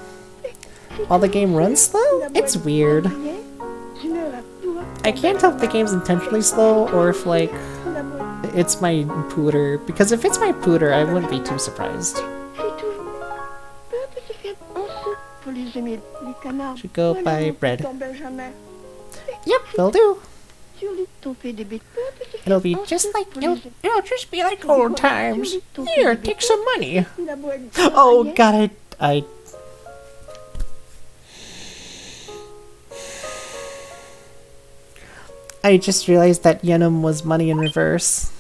while the game runs slow? It's weird. Junior, toi, I can't tell if the game's intentionally slow or if like la boîte. it's my pooter. Because if it's my pooter, I wouldn't be too surprised. C'est tout. Peu, petit fiat, en soupe pour les aimer. Les canards. Should go Voilà buy mon bread. petit Benjamin. Yep, will do. Chulip, t'en fais des bêtes peu, petit fiat. It'll be En just soupe like pour les it'll just be like old times. Here, take some money. La boîte. Oh god, I just realized that Yenum was money in reverse.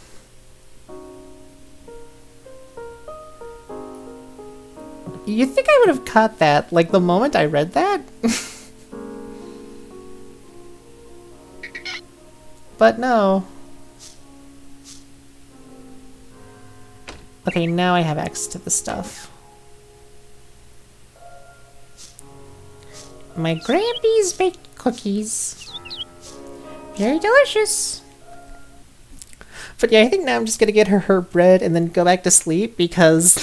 You'd think I would have caught that, like, the moment I read that? But no. Okay, now I have access to the stuff. My Grampy's baked cookies. Very delicious. But yeah, I think now I'm just gonna get her bread and then go back to sleep because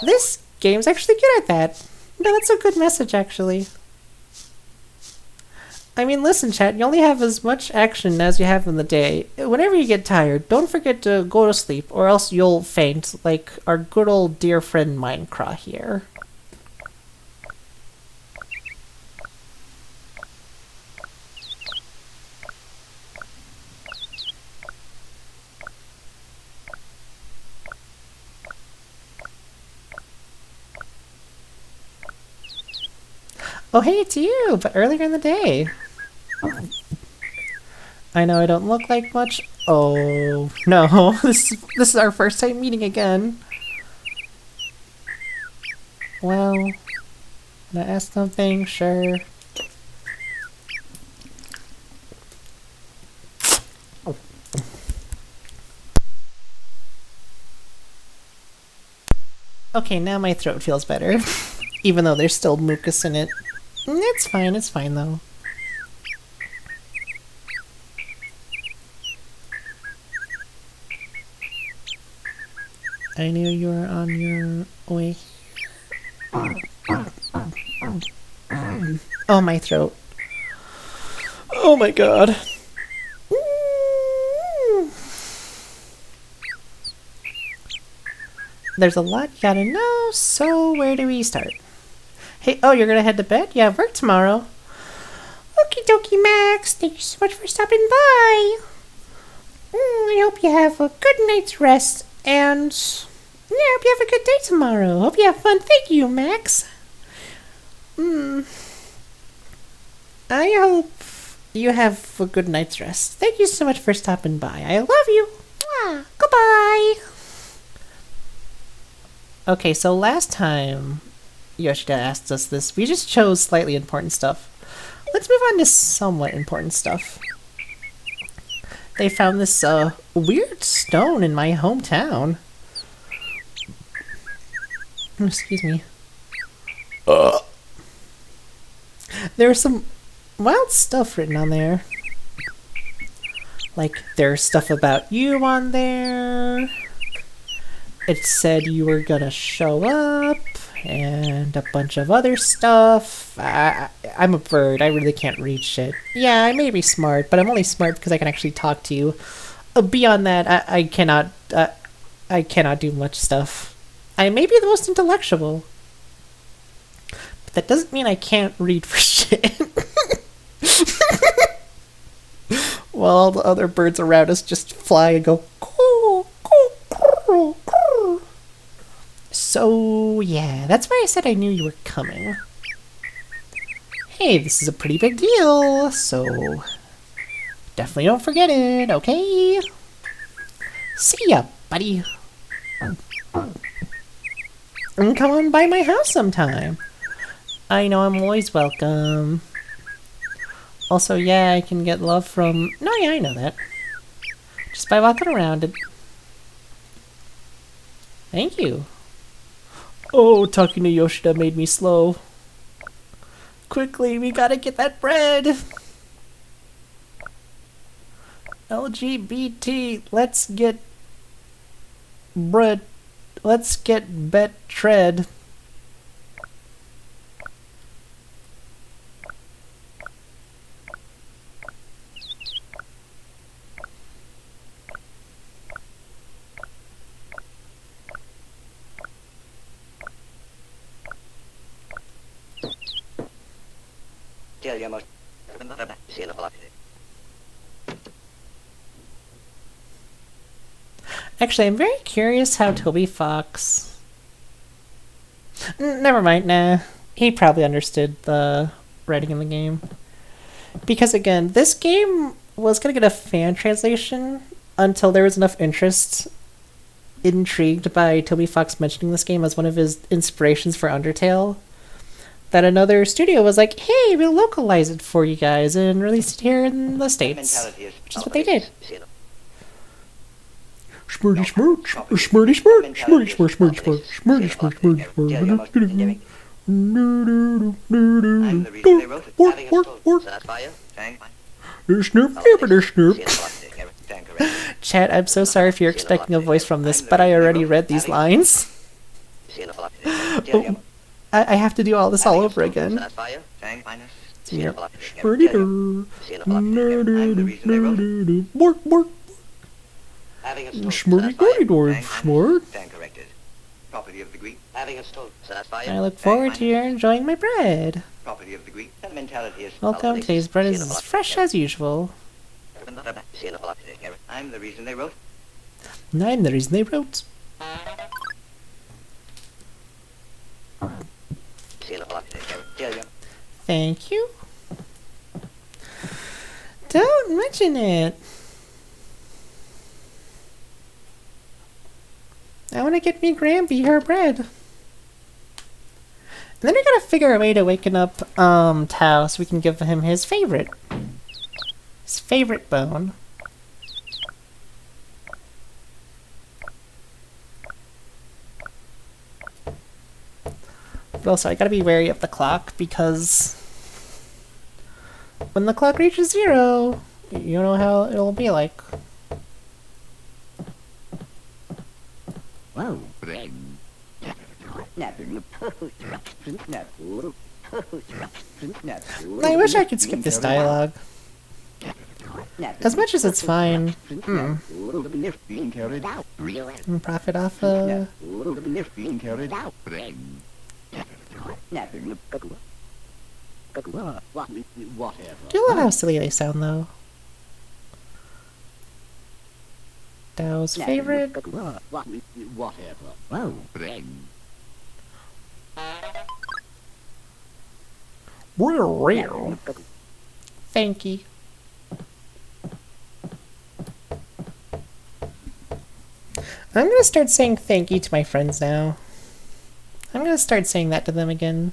this game's actually good at that. No, that's a good message actually. I mean, listen, chat, you only have as much action as you have in the day. Whenever you get tired, don't forget to go to sleep or else you'll faint like our good old dear friend Minecraft here. Oh, hey, it's you, but earlier in the day. I know I don't look like much. Oh, no. This is our first time meeting again. Well, can I ask something? Sure. Okay, now my throat feels better. Even though there's still mucus in it. It's fine though. I knew you were on your way. Oh, my throat. Oh my god. There's a lot you gotta know, so where do we start? Hey, oh, you're gonna head to bed? You have work tomorrow. Okie dokie, Max. Thank you so much for stopping by. I hope you have a good night's rest, and yeah, I hope you have a good day tomorrow. Hope you have fun. Thank you, Max. I hope you have a good night's rest. Thank you so much for stopping by. I love you. Mwah. Goodbye. Okay, so last time Yoshida asked us this, we just chose slightly important stuff. Let's move on to somewhat important stuff. they found this weird stone in my hometown. Excuse me. There's some wild stuff written on there. Like, there's stuff about you on there. It said you were gonna show up, and a bunch of other stuff. I'm a bird, I really can't read shit. Yeah, I may be smart, but I'm only smart because I can actually talk to you. Beyond that, I cannot do much stuff. I may be the most intellectual, but that doesn't mean I can't read for shit. While all the other birds around us just fly and go, coo, coo, coo, coo. So, yeah, that's why I said I knew you were coming. Hey, this is a pretty big deal, so definitely don't forget it, okay? See ya, buddy. And come on by my house sometime. I know I'm always welcome. Also, yeah, I can get love from... No, yeah, I know that. Just by walking around it. Thank you. Oh, talking to Yoshida made me slow. Quickly, we gotta get that bread! LGBT, let's get... bread. Let's get bet tread. Actually, I'm very curious how Toby Fox... Never mind, nah. He probably understood the writing in the game. Because again, this game was gonna get a fan translation until there was enough interest intrigued by Toby Fox mentioning this game as one of his inspirations for Undertale, that another studio was like, hey, we'll localize it for you guys and release it here in the States. Which is what they did. Smurdy smurd, smurdy smurd, smurdy smurd, smurdy smurd, smurdy smurd, smurdy smurd. I'm the reason they wrote it. Having a stone. Satisfy you? Chat, I'm so sorry if you're expecting a voice from this, but I already read these lines. I have to do all this all over again. Bork, bork. Having a stone. Smurdy goody door, smart. Stand corrected. Property of the Greek. Having a stone. Satisfy you? I look forward to your enjoying my bread. Property of the Greek. Sentimentality is Welcome, today's bread is as fresh as usual. I'm the reason they wrote. I'm the reason they wrote. Thank you. Don't mention it. I want to get me Granby her bread. And then we gotta figure a way to waken up Tao so we can give him his favorite. His favorite bone. But also, I gotta be wary of the clock because when the clock reaches 0, you know how it'll be like. Wow. I wish I could skip this dialogue. As much as it's fine. Profit off Do you love how silly they sound though? Dao's favorite. Wow. Thank you. I'm gonna start saying thank you to my friends now. I'm gonna start saying that to them again.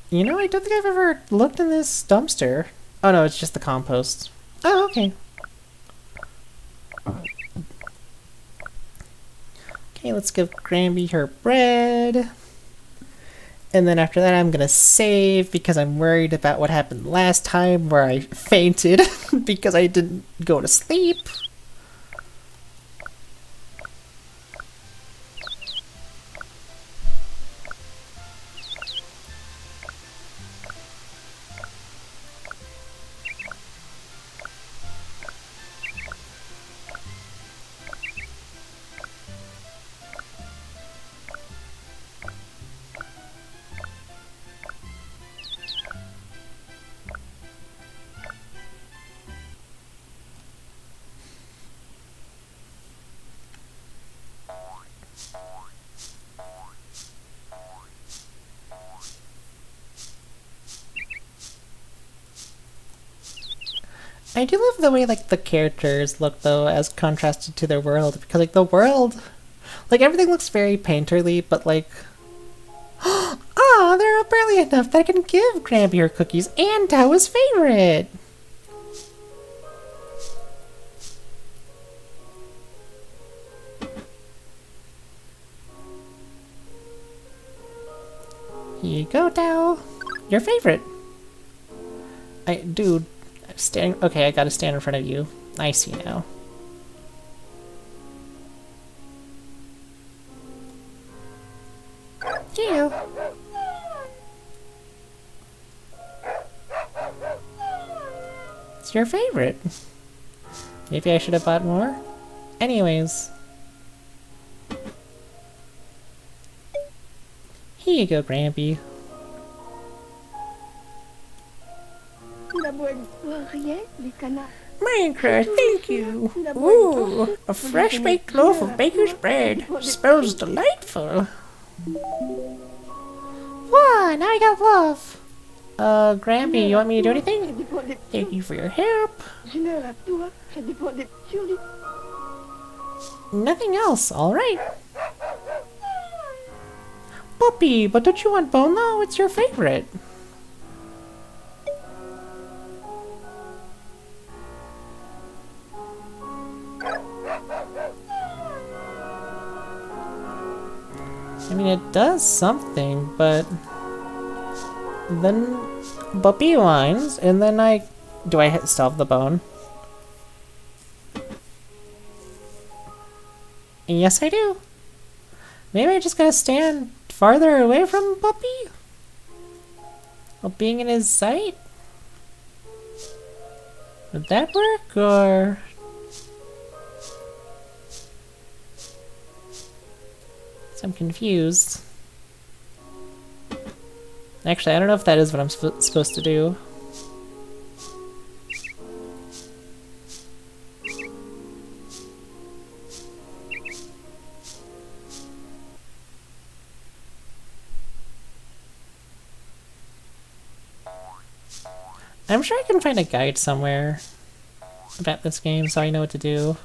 You know, I don't think I've ever looked in this dumpster. Oh no, it's just the compost. Oh, okay. Okay, let's give Granby her bread. And then after that I'm gonna save because I'm worried about what happened last time where I fainted because I didn't go to sleep. I do love the way like the characters look though as contrasted to their world because like the world like everything looks very painterly but like oh they're barely enough that I can give Granby her cookies and Tao's favorite. Here you go, Tao. Your favorite. Dude, okay, I gotta stand in front of you. I see now. Yeah. It's your favorite. Maybe I should have bought more? Anyways. Here you go, Grampy. Minecraft, thank you. Ooh, a fresh baked loaf of baker's bread. Smells delightful. Wow, now I got love. Grampy, you want me to do anything? Thank you for your help. Nothing else, alright. Puppy, but don't you want bone though? It's your favorite. I mean, it does something, but then Puppy whines, and then do I still have the bone? Yes, I do. Maybe I just gotta stand farther away from Puppy? While being in his sight? Would that work, or...? I'm confused. Actually, I don't know if that is what I'm supposed to do. I'm sure I can find a guide somewhere about this game so I know what to do.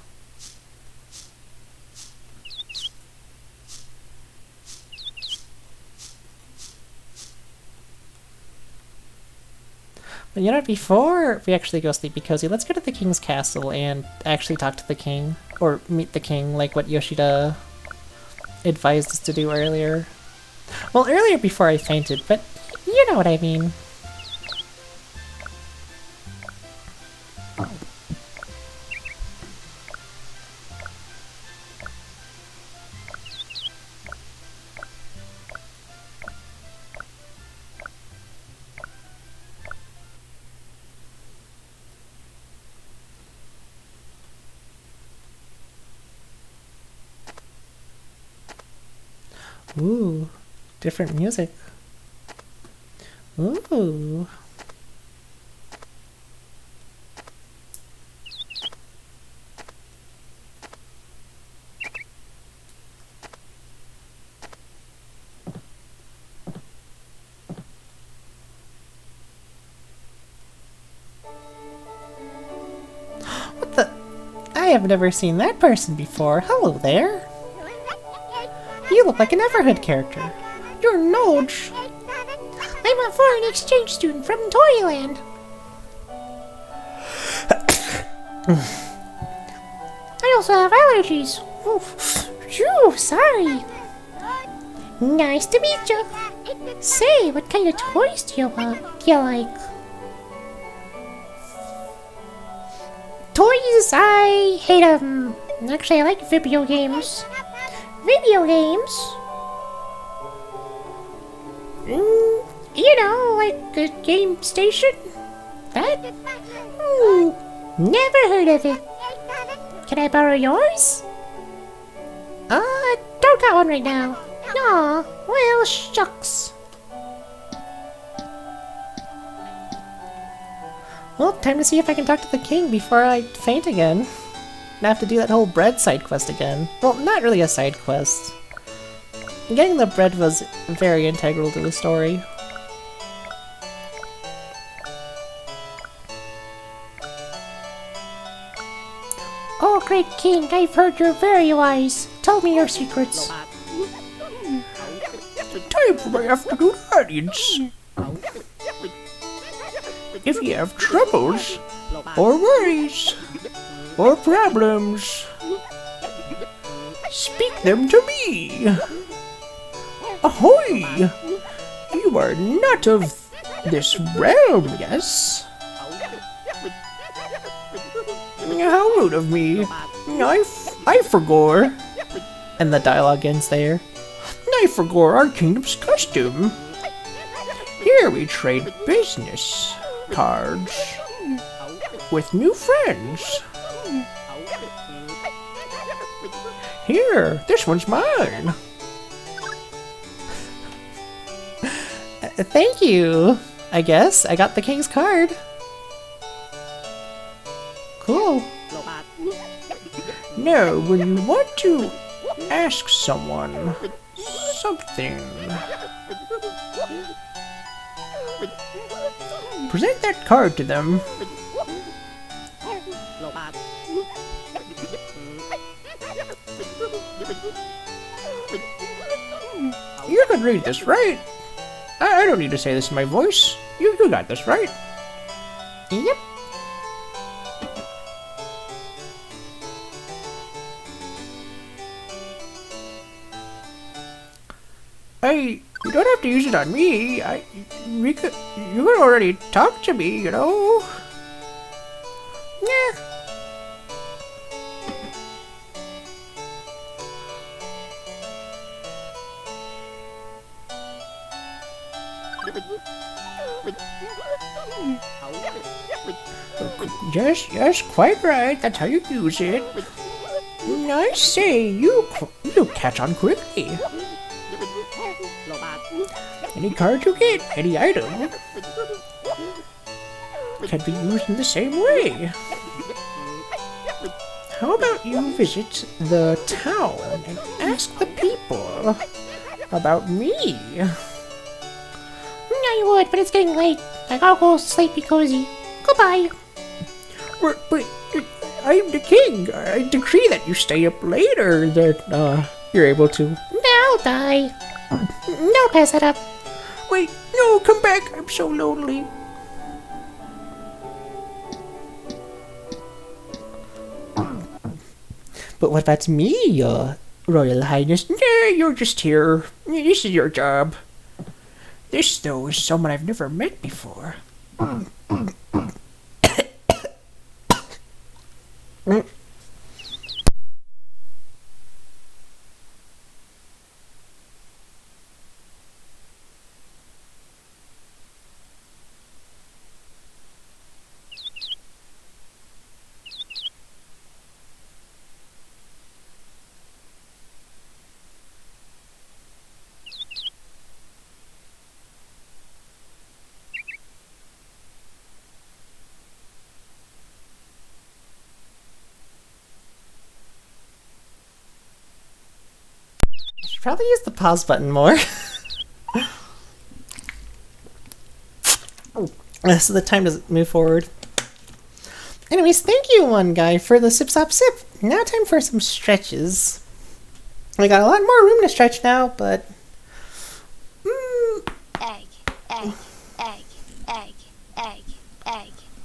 But you know what, before we actually go sleepy cozy, let's go to the king's castle and actually talk to the king. Or meet the king, like what Yoshida advised us to do earlier. Well, earlier before I fainted, but you know what I mean. Ooh, different music. Ooh. What the? I have never seen that person before. Hello there. You look like a Neverhood character. You're Noj. I'm I'm a foreign exchange student from Toyland. I also have allergies. Oof. Phew, sorry. Nice to meet you. Say, what kind of toys do you like? Toys, I hate them. Actually, I like video games. Video games? You know, like a game station? That? Never heard of it. Can I borrow yours? Don't got one right now. Aw, well, shucks. Well, time to see if I can talk to the king before I faint again. I have to do that whole bread side quest again. Well, not really a side quest. Getting the bread was very integral to the story. Oh, great king, I've heard you're very wise. Tell me your secrets. Time for my afternoon audience. If you have troubles, or worries, or problems, speak them to me. Ahoy! You are not of this realm, yes? How rude of me. I forgot. And the dialogue ends there. I forgot our kingdom's custom. Here we trade business cards with new friends. Here, this one's mine. Thank you. I guess I got the king's card. Cool. Now, when you want to ask someone something, present that card to them. You can read this, right? I don't need to say this in my voice. You got this, right? Yep. You don't have to use it on me. You could already talk to me, you know? Yeah. Yes, quite right. That's how you use it. I say, you catch on quickly. Any card you get, any item, can be used in the same way. How about you visit the town and ask the people about me? I would, but it's getting late. I gotta go sleepy cozy. Goodbye. But I'm the king. I decree that you stay up later, that you're able to. I'll die. No, pass that up. Wait, no, come back. I'm so lonely. But what about me, your Royal Highness? Yeah, you're just here. This is your job. This, though, is someone I've never met before. Probably use the pause button more. So the time doesn't move forward. Anyways, thank you, one guy, for the sip sop sip. Now time for some stretches. We got a lot more room to stretch now, but Egg, egg,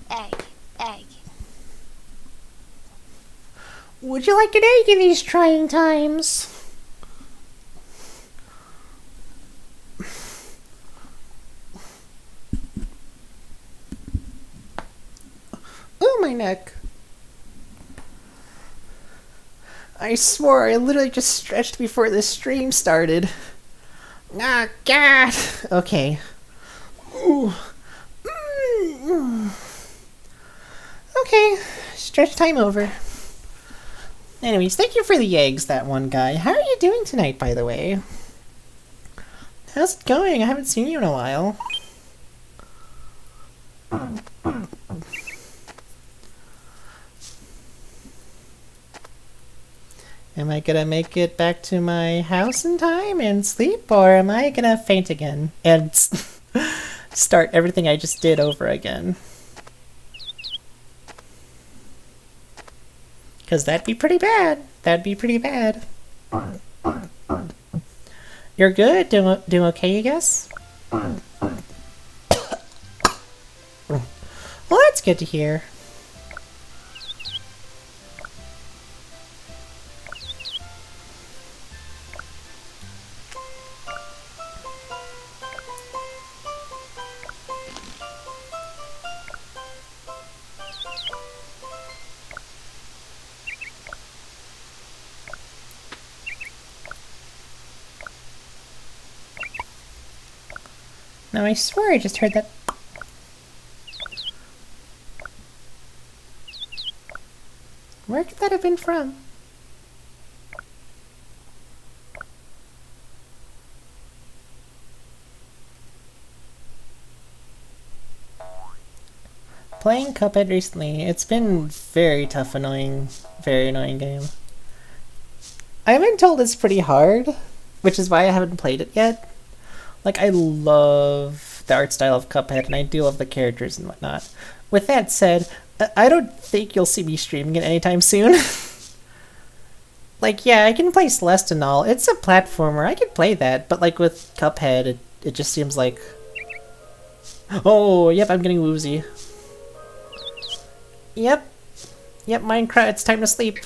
Egg. Egg. Would you like an egg in these trying times? Oh, my neck. I swore I literally just stretched before this stream started. Ah, God. Okay. Ooh. Okay, stretch time over. Anyways, thank you for the eggs, that one guy. How are you doing tonight, by the way? How's it going? I haven't seen you in a while. Am I gonna make it back to my house in time and sleep, or am I gonna faint again and start everything I just did over again? Because that'd be pretty bad. That'd be pretty bad. You're good? Doing okay, you guess? Well, that's good to hear. Now I swear I just heard that. Where could that have been from? Playing Cuphead recently, it's been very tough, very annoying game. I've been told it's pretty hard, which is why I haven't played it yet. Like, I love the art style of Cuphead, and I do love the characters and whatnot. With that said, I don't think you'll see me streaming it anytime soon. Like, yeah, I can play Celeste and all. It's a platformer. I can play that, but like with Cuphead, it just seems like... Oh, yep, I'm getting woozy. Yep, Minecraft, it's time to sleep.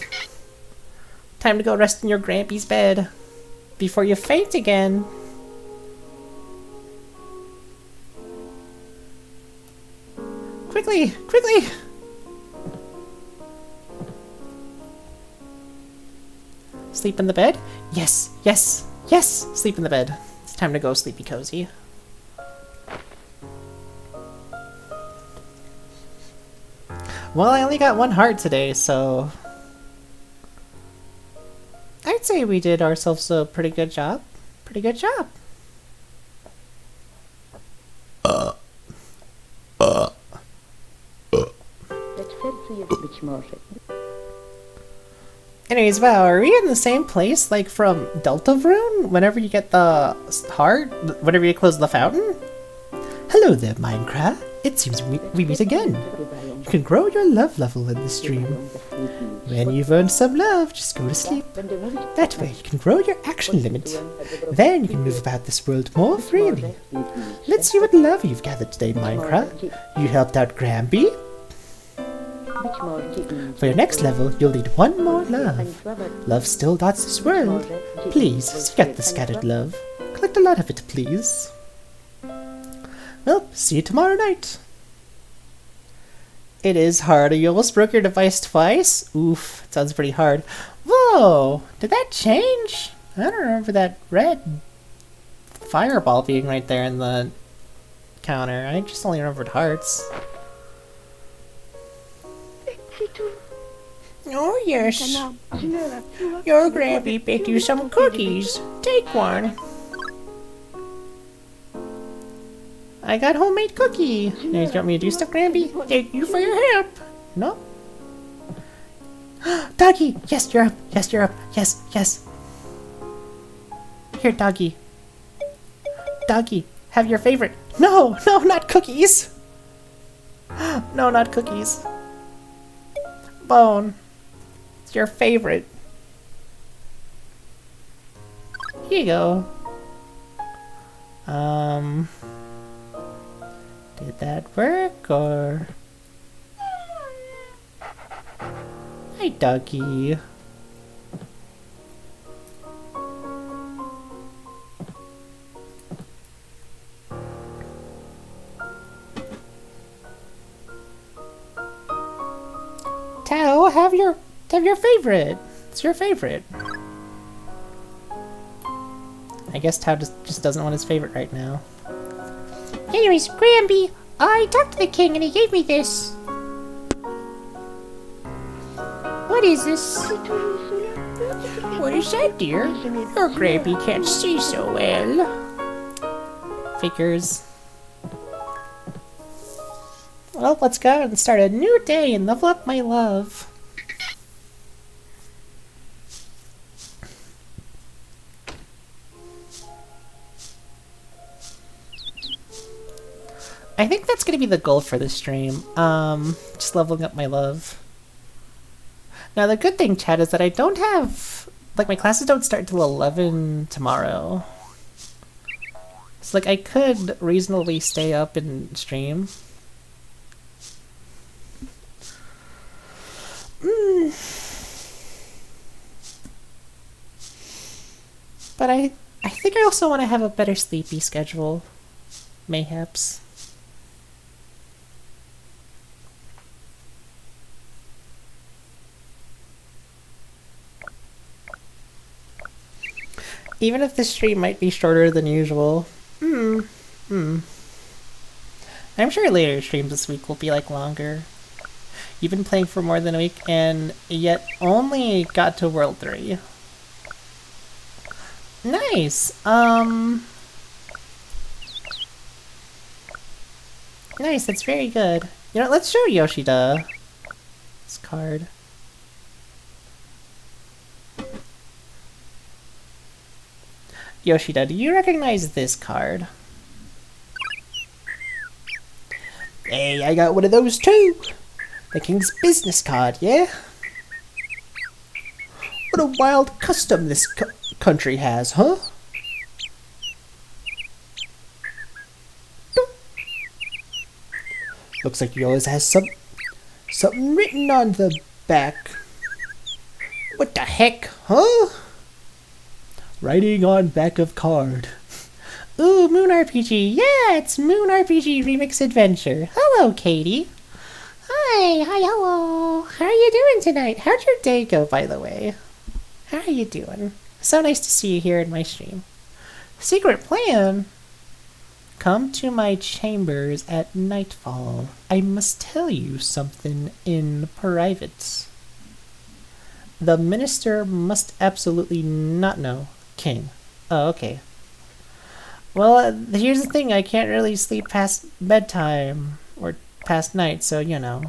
Time to go rest in your Grampy's bed before you faint again. Quickly! Quickly! Sleep in the bed? Yes! Yes! Yes! Sleep in the bed. It's time to go sleepy cozy. Well, I only got one heart today, so... I'd say we did ourselves a pretty good job. Pretty good job. Anyways, wow, are we in the same place, like from Deltarune? Whenever you get the heart? Whenever you close the fountain? Hello there, Minecraft. It seems we meet again. You can grow your love level in this stream. When you've earned some love, just go to sleep. That way you can grow your action limit. Then you can move about this world more freely. Let's see what love you've gathered today, Minecraft. You helped out Gramby. For your next level, you'll need one more love. Love still dots this world. Please, seek out the scattered love. Collect a lot of it, please. Well, see you tomorrow night. It is hard. You almost broke your device twice? Oof, it sounds pretty hard. Whoa, did that change? I don't remember that red fireball being right there in the counter. I just only remembered hearts. Oh yes. Your Grampy baked you some cookies. Take one. I got homemade cookie. Now you want me to do stuff, Grampy? Thank you for your help. No? Doggy! Yes, you're up. Yes, you're up. Yes, yes. Here, Doggy. Doggy, have your favorite. No, no, not cookies. No, not cookies. Bone. It's your favorite. Here you go. Did that work, or... Hi, Ducky. Tao, have your favorite. It's your favorite. I guess Tao just doesn't want his favorite right now. Anyways, Gramby, I talked to the king and he gave me this. What is this? What is that, dear? Your Grampy can't see so well. Figures. Well, let's go and start a new day and level up my love. I think that's gonna be the goal for this stream. Just leveling up my love. Now the good thing, chat, is that I don't have, like, my classes don't start till 11 tomorrow. So, like, I could reasonably stay up and stream. But I think I also want to have a better sleepy schedule. Mayhaps. Even if this stream might be shorter than usual. I'm sure later streams this week will be, like, longer. You've been playing for more than a week and yet only got to World 3. Nice! Nice, that's very good. You know, let's show Yoshida this card. Yoshida, do you recognize this card? Hey, I got one of those too. The king's business card, yeah? What a wild custom this country has, huh? Looks like yours has something written on the back. What the heck, huh? Writing on back of card. Ooh, Moon RPG. Yeah, it's Moon RPG Remix Adventure. Hello, Katie. Hi, hello. How are you doing tonight? How'd your day go, by the way? How are you doing? So nice to see you here in my stream. Secret plan? Come to my chambers at nightfall. I must tell you something in private. The minister must absolutely not know. King. Oh, okay. Well, here's the thing. I can't really sleep past bedtime or past night, so, you know.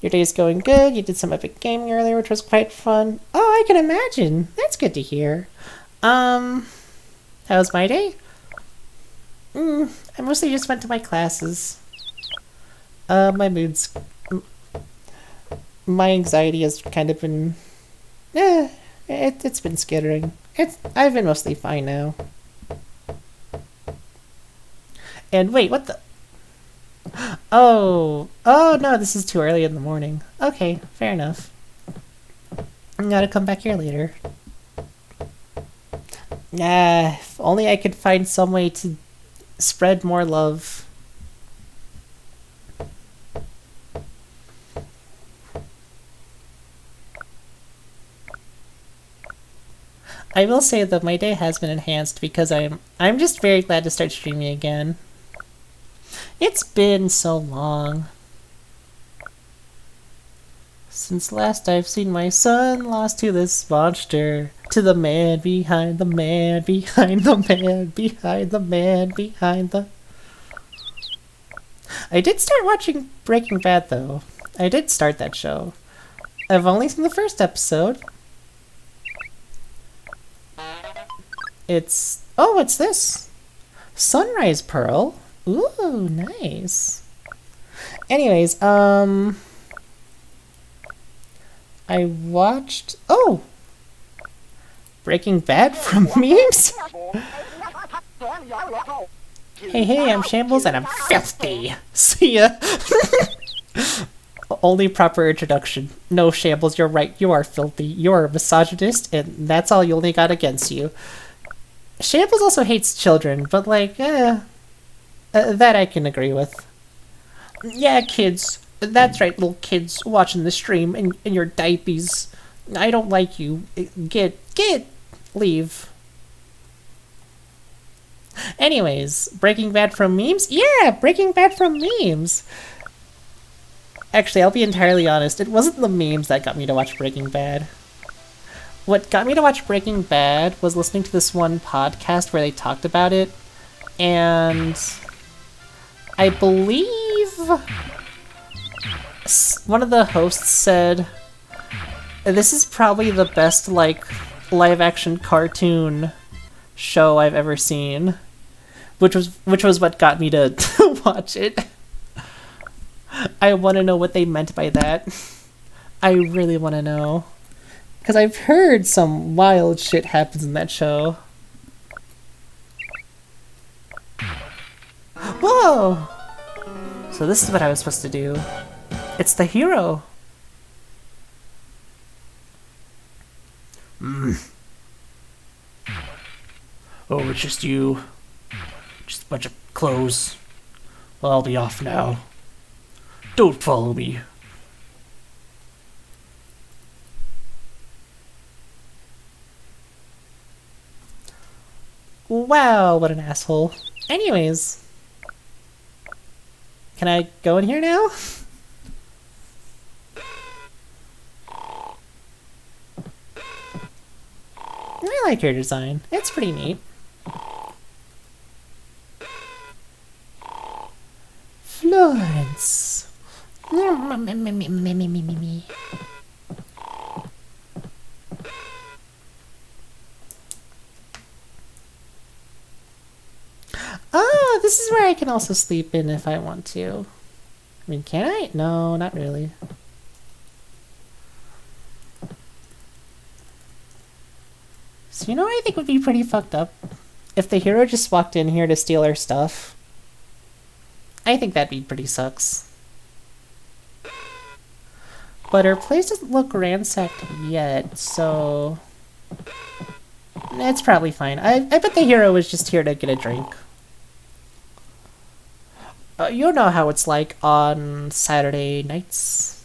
Your day's going good. You did some epic gaming earlier, which was quite fun. Oh, I can imagine. That's good to hear. How's my day? I mostly just went to my classes. My mood's... My anxiety has kind of been... it's been skittering. I've been mostly fine now. And wait, what the... Oh no, this is too early in the morning. Okay, fair enough. I gotta come back here later. If only I could find some way to spread more love. I will say that my day has been enhanced because I'm just very glad to start streaming again. It's been so long since last I've seen my son lost to this monster, to the man behind the man behind the man behind the man behind the... I did start watching Breaking Bad though. I did start that show. I've only seen the first episode. It's... Oh, what's this? Sunrise Pearl? Ooh, nice. Anyways, I watched... Oh! Breaking Bad from memes? Hey, I'm Shambles and I'm filthy! See ya! Only proper introduction. No Shambles, you're right. You are filthy. You are a misogynist, and that's all you only got against you. Shambles also hates children, but that I can agree with. Yeah, kids. That's right, little kids watching the stream in your diapers. I don't like you. Get, leave. Anyways, Breaking Bad from memes? Yeah, Breaking Bad from memes. Actually, I'll be entirely honest, it wasn't the memes that got me to watch Breaking Bad. What got me to watch Breaking Bad was listening to this one podcast where they talked about it, and I believe one of the hosts said, this is probably the best, live-action cartoon show I've ever seen. Which was what got me to watch it. I want to know what they meant by that. I really want to know. Because I've heard some wild shit happens in that show. Whoa! So this is what I was supposed to do. It's the hero. Oh, it's just you. Just a bunch of clothes. Well, I'll be off now. Don't follow me. Wow, what an asshole. Anyways. Can I go in here now? I like your design. It's pretty neat. Florence. Ah, this is where I can also sleep in if I want to. I mean, can I? No, not really. So you know what I think would be pretty fucked up? If the hero just walked in here to steal our stuff. I think that'd be pretty sucks. But her place doesn't look ransacked yet, so... it's probably fine. I bet the hero was just here to get a drink. You know how it's like on Saturday nights?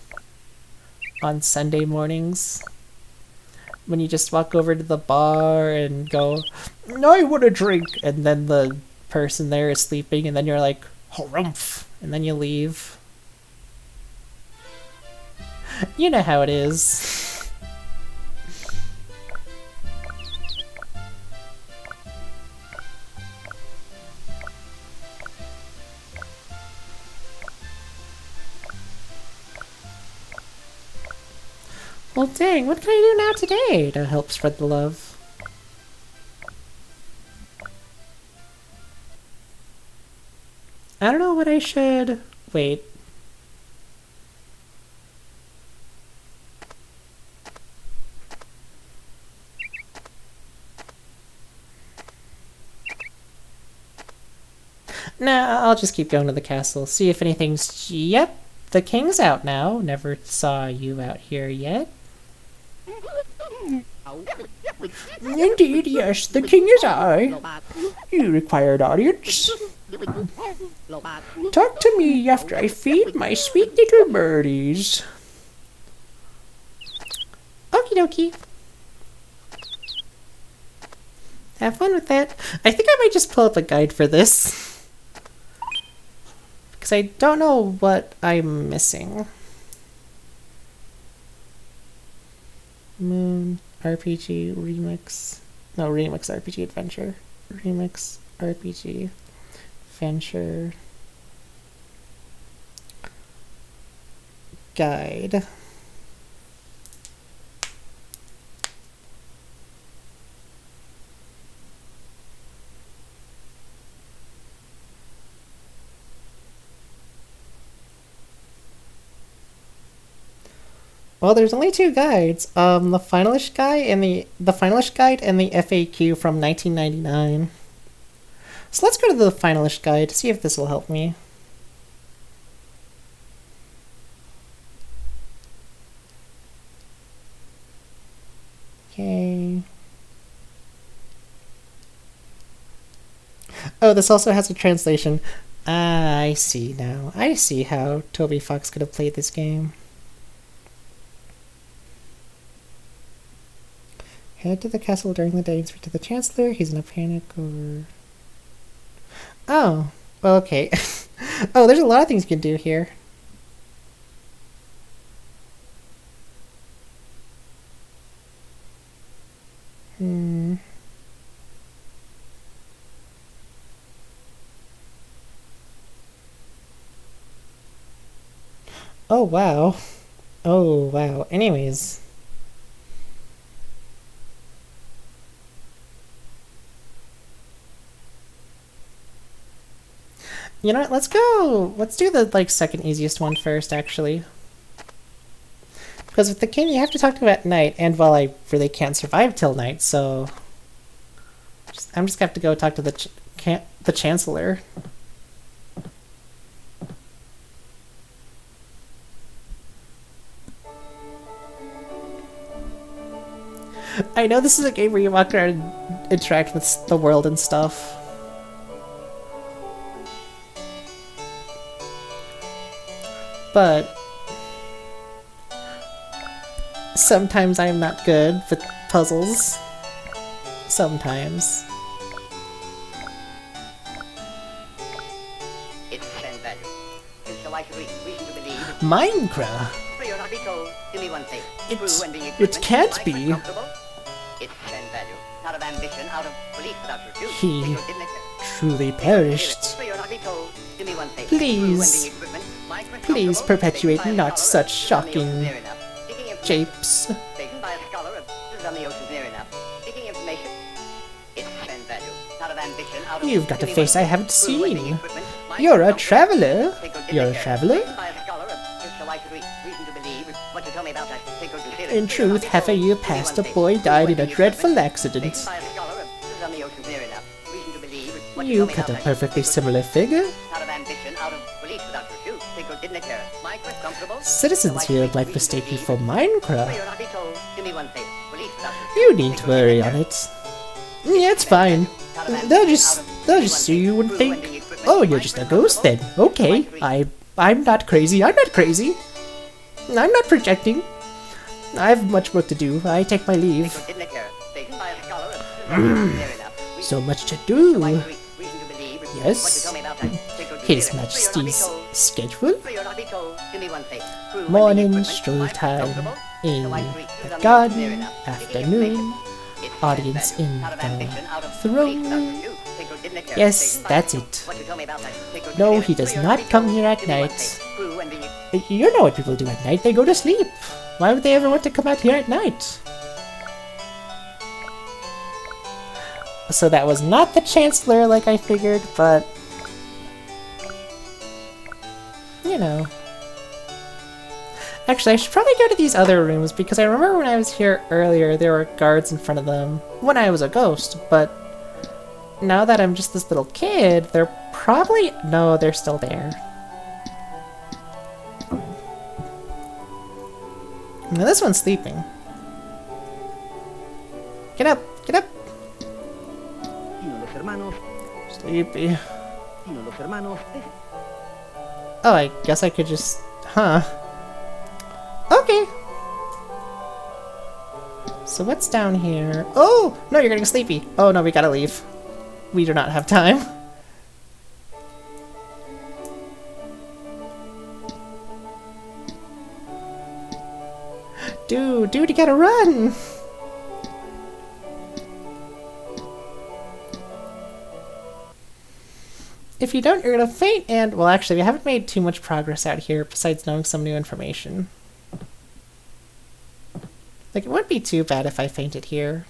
On Sunday mornings? When you just walk over to the bar and go, I want a drink, and then the person there is sleeping, and then you're like, harumph, and then you leave. You know how it is. Well, dang, what can I do now today to help spread the love? I don't know what I should... Wait. Nah, I'll just keep going to the castle. See if anything's... Yep, the king's out now. Never saw you out here yet. Indeed, yes, the king is I. You require an audience. Talk to me after I feed my sweet little birdies. Okie dokie. Have fun with that. I think I might just pull up a guide for this. Because I don't know what I'm missing. Moon RPG Remix. No, Remix RPG Adventure. Remix RPG Adventure Guide. Well, there's only two guides. The finalist guide and the finalist guide and the FAQ from 1999. So let's go to the finalist guide to see if this will help me. Yay. Oh, this also has a translation. Ah, I see now. I see how Toby Fox could have played this game. Head to the castle during the day and speak to the Chancellor. He's in a panic over... Oh, well, okay. Oh, there's a lot of things you can do here. Oh, wow. Oh, wow. Anyways. You know what? Let's go. Let's do the, like, second easiest one first, actually. Because with the king, you have to talk to him at night, and, well, I really can't survive till night, so... I'm just gonna have to go talk to the Chancellor. I know this is a game where you walk around and interact with the world and stuff. But sometimes I'm not good with puzzles. Sometimes. It's sand value. And so I should reason to believe. Minecraft. But you're not be told. Do me one favor. It can't be. It's sand value. Out of ambition, out of belief without your due. He truly perished. But you're not be told. Do me one favor. Please. Please perpetuate not such shocking japes. Taken by a scholar of on the ocean near enough. Seeking information. It's sand value. Out of ambition, out of You've got a face I haven't seen. You're a traveler. You're a traveler? In truth, half a year past, a boy died in a dreadful accident. You cut a perfectly similar figure. Citizens here might mistake you for Minecraft. You needn't worry on it. Yeah, it's fine. They'll just see you and think, oh, you're just a ghost then. Okay, I'm not crazy. I'm not crazy. I'm not projecting. I have much work to do. I take my leave. So much to do. Yes. His Majesty's schedule. Morning stroll time in the garden. Afternoon. Audience in the throne room. Yes, that's it. No, he does not come here at night. You know what people do at night. They go to sleep. Why would they ever want to come out here at night? So that was not the Chancellor like I figured, but... you know. Actually, I should probably go to these other rooms, because I remember when I was here earlier, there were guards in front of them when I was a ghost, but now that I'm just this little kid, they're probably... no, they're still there. Now this one's sleeping. Get up! Get up! Sleepy. Oh, I guess I could just... huh. Okay. So what's down here? Oh! No, you're getting sleepy. Oh no, we gotta leave. We do not have time. Dude, you gotta run! If you don't, you're gonna faint, and... well, actually, we haven't made too much progress out here, besides knowing some new information. Like, it wouldn't be too bad if I fainted here.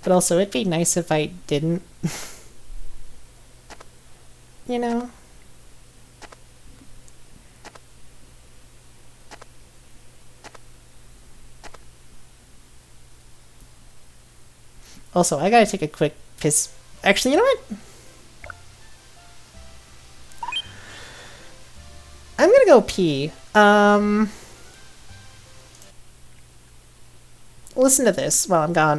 But also, it'd be nice if I didn't. You know? Also, I gotta take a quick piss. Actually, you know what? I'm gonna go pee. Listen to this while I'm gone.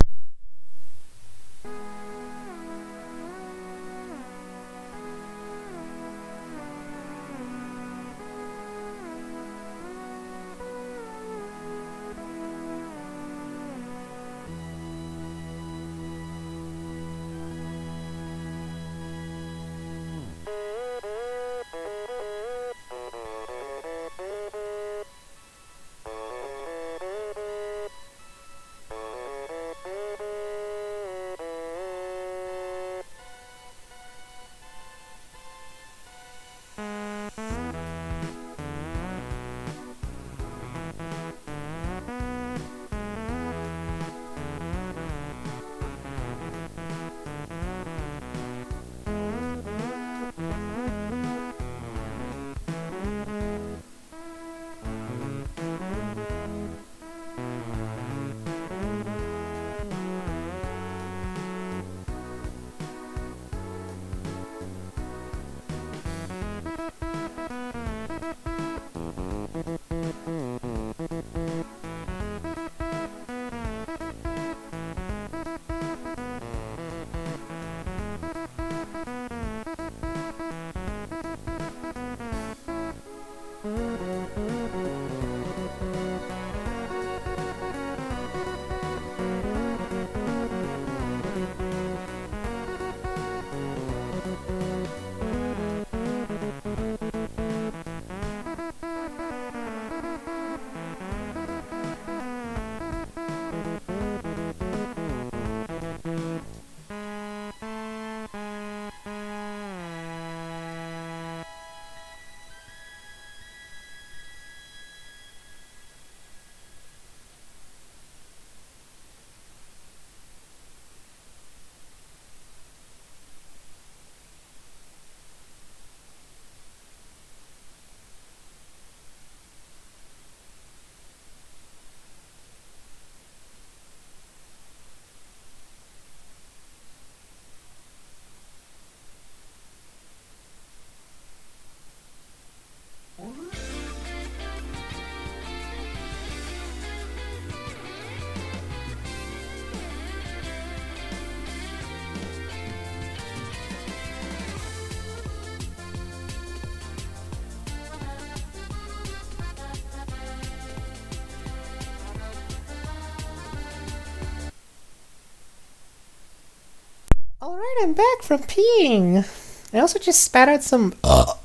Alright, I'm back from peeing. I also just spat out some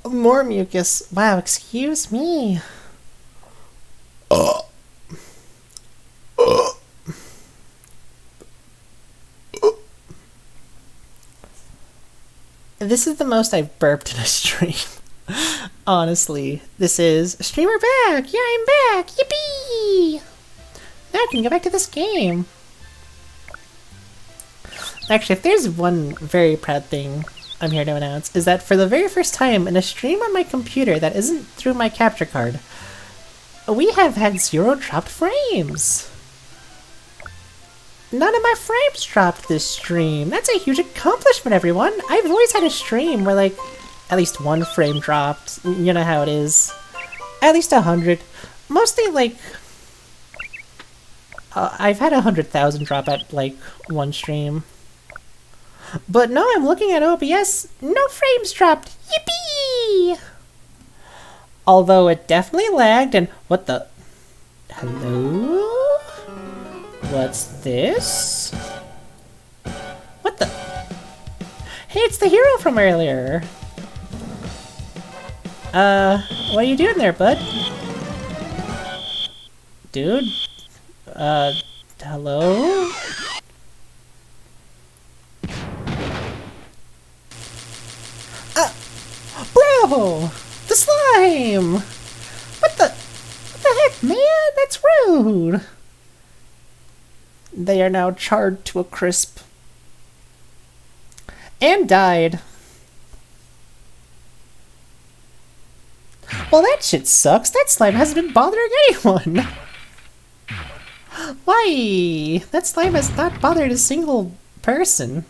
more mucus. Wow, excuse me. This is the most I've burped in a stream. Honestly, this is streamer back. Yeah, I'm back. Yippee! Now I can go back to this game. Actually, if there's one very proud thing I'm here to announce, is that for the very first time in a stream on my computer that isn't through my capture card, we have had 0 dropped frames. None of my frames dropped this stream. That's a huge accomplishment, everyone. I've always had a stream where, like, at least 1 frame dropped. You know how it is. At least 100. Mostly, like, I've had 100,000 drop at, like, 1 stream. But no, I'm looking at OBS. No frames dropped. Yippee! Although it definitely lagged and... What the... Hello? What's this? What the... Hey, it's the hero from earlier. What are you doing there, bud? Dude? Hello? Bro! The slime! What the heck, man? That's rude! They are now charred to a crisp. And died. Well, that shit sucks. That slime hasn't been bothering anyone. Why? That slime has not bothered a single person.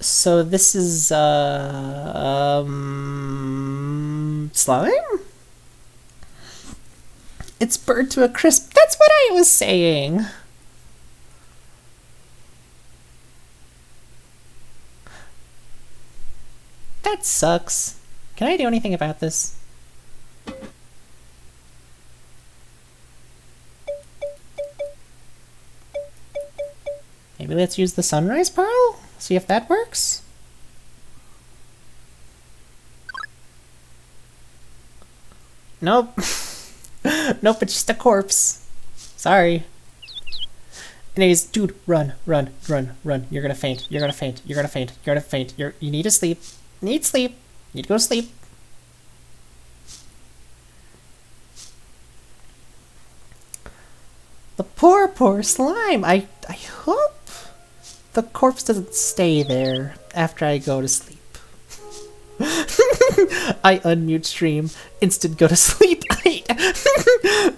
So this is slime? It's burnt to a crisp. That's what I was saying. That sucks. Can I do anything about this? Maybe let's use the sunrise pearl? See if that works? Nope. Nope, it's just a corpse. Sorry. Anyways, dude, run, run, run, run. You're gonna faint. You're gonna faint. You're gonna faint. You're gonna faint. You need to sleep. Need sleep. Need to go to sleep. The poor, poor slime. I hope the corpse doesn't stay there after I go to sleep. I unmute stream. Instant go to sleep.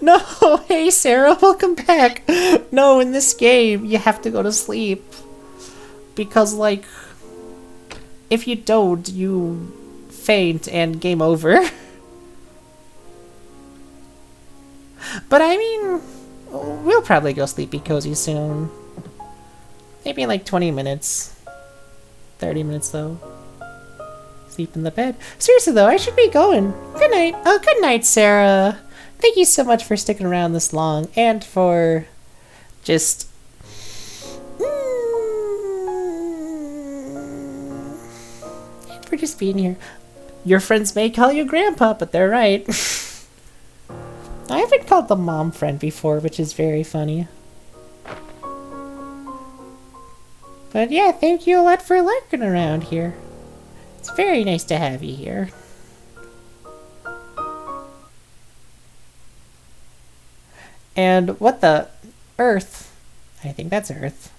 No, hey Sarah, welcome back. No, in this game, you have to go to sleep. Because, like, if you don't, you faint and game over. But I mean, we'll probably go sleepy cozy soon. Maybe in like 20 minutes. 30 minutes though. Sleep in the bed. Seriously though, I should be going. Good night. Oh, good night, Sarah. Thank you so much for sticking around this long and for just... and for just being here. Your friends may call you Grandpa, but they're right. I haven't called the mom friend before, which is very funny. But yeah, thank you a lot for lurking around here. It's very nice to have you here. And what the... Earth. I think that's Earth.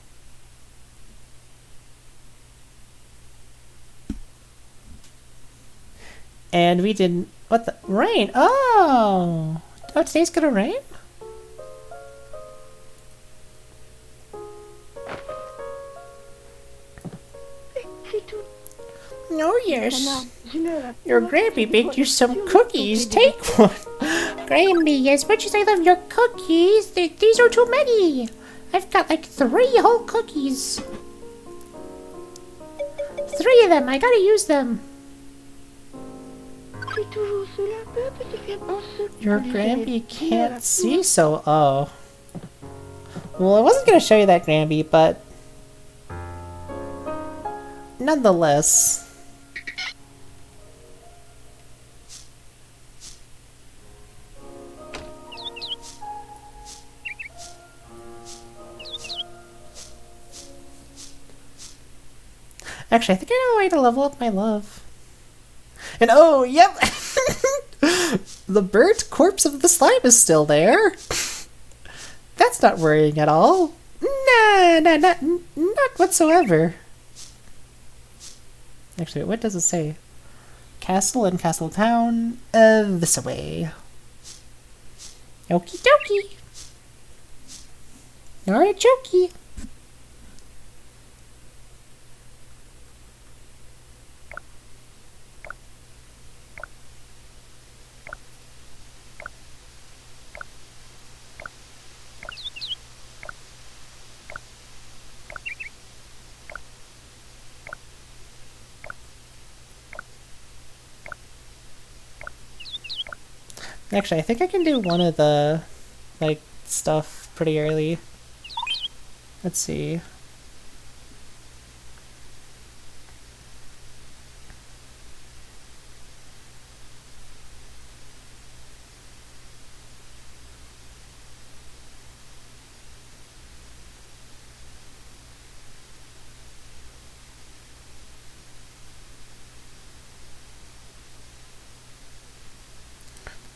And we didn't... What the... Rain! Oh! Oh, today's gonna rain? Oh yes. Your Grampy baked you some cookies. Take one. Grampy, as much as I love your cookies, these are too many. I've got like 3 whole cookies. 3 of them. I gotta use them. Your Grampy can't see, so... Oh. Well, I wasn't gonna show you that, Grampy, but... nonetheless... Actually, I think I know a way to level up my love. And oh, yep! The burnt corpse of the slime is still there. That's not worrying at all. Nah, not whatsoever. Actually, what does it say? Castle and Castle Town, this away. Okie dokie. Alright, jokey. Actually, I think I can do one of the, like, stuff pretty early. Let's see.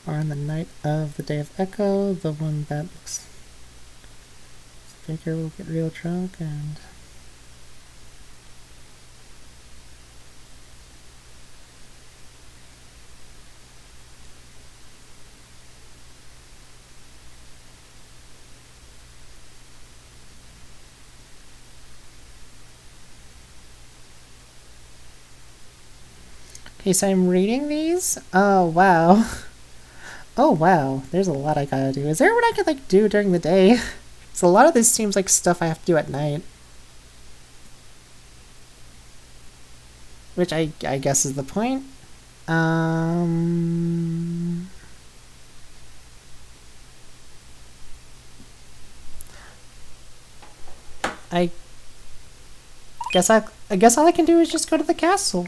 Or on the night of the Day of Echo, the one that looks... Faker will get real drunk and... Okay, so I'm reading these? Oh, wow. Oh, wow. There's a lot I gotta do. Is there what I could, like, do during the day? So a lot of this seems like stuff I have to do at night. Which I guess is the point. I guess all I can do is just go to the castle.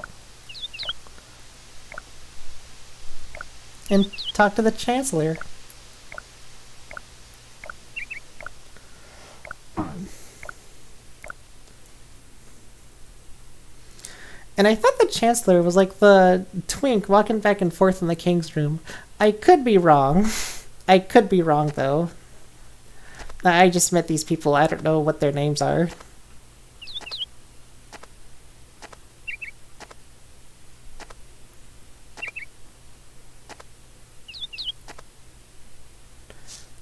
And talk to the Chancellor. And I thought the Chancellor was like the twink walking back and forth in the king's room. I could be wrong. I could be wrong, though. I just met these people. I don't know what their names are.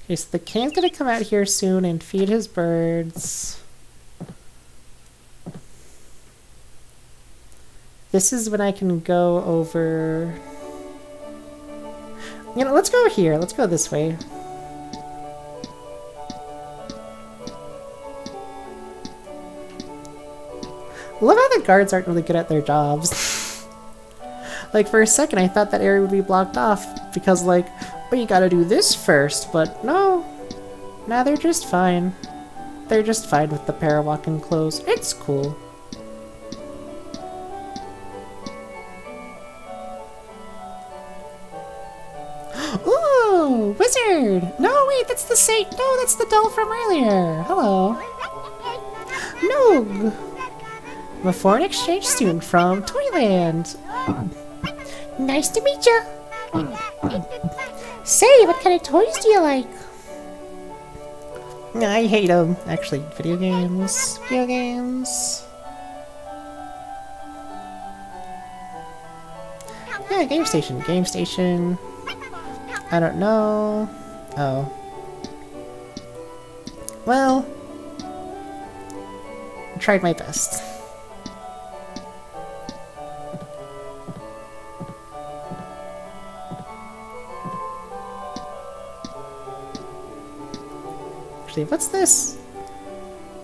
Okay, so the king's gonna come out here soon and feed his birds. This is when I can go over... You know, let's go here. Let's go this way. Love how the guards aren't really good at their jobs. Like, for a second, I thought that area would be blocked off because, like, well, you gotta do this first, but no. Nah, they're just fine. They're just fine with the parawalking clothes. It's cool. Ooh, wizard! No, wait, that's the saint. No, that's the doll from earlier. Hello. No. I'm a foreign exchange student from Toyland. Nice to meet you. Say, what kind of toys do you like? I hate them. Actually, video games. Video games. Yeah, game station. Game station. I don't know. Oh. Well, I tried my best. Actually, what's this?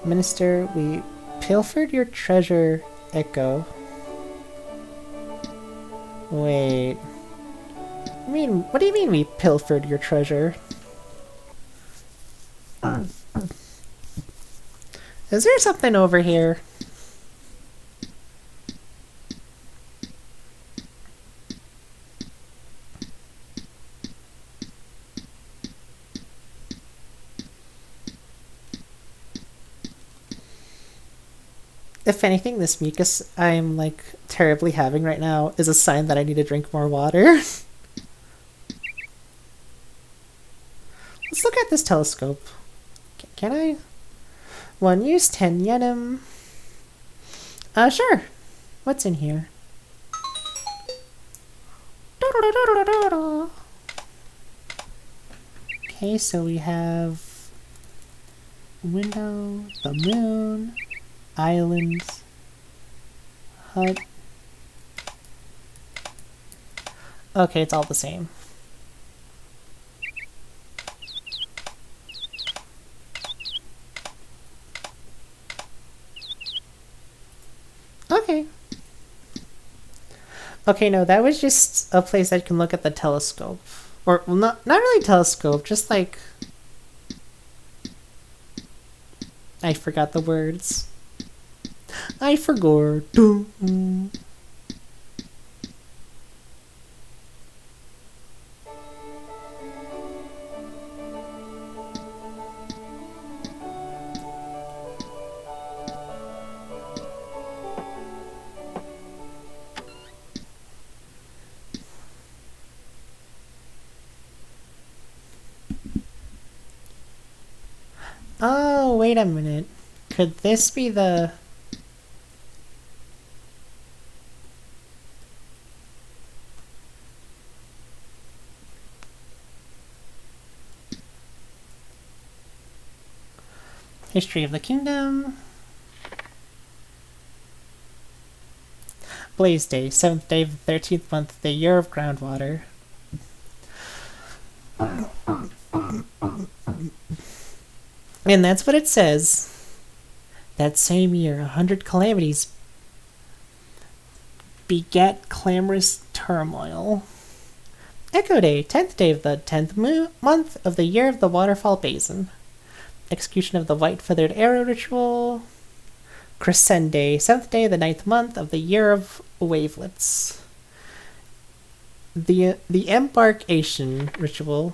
Minister, we pilfered your treasure, Echo. Wait. What do you mean we pilfered your treasure? Is there something over here? If anything, this mucus I'm like terribly having right now is a sign that I need to drink more water. Let's look at this telescope. Can I? One use, 10 yenim. Sure. What's in here? Okay, so we have window, the moon, island, hut. Okay, it's all the same. Okay. Okay, no, that was just a place I can look at the telescope. Or, well, not really telescope, just like... I forgot the words. I forgot. Oh, wait a minute. Could this be the... History of the Kingdom. Blaze Day, 7th day of the 13th month of the year of groundwater. And that's what it says. That same year, 100 calamities begat clamorous turmoil. Echo Day, 10th day of the 10th month of the year of the waterfall basin. Execution of the white feathered arrow ritual. Crescend Day, 7th day of the 9th month of the year of wavelets. The embarkation ritual.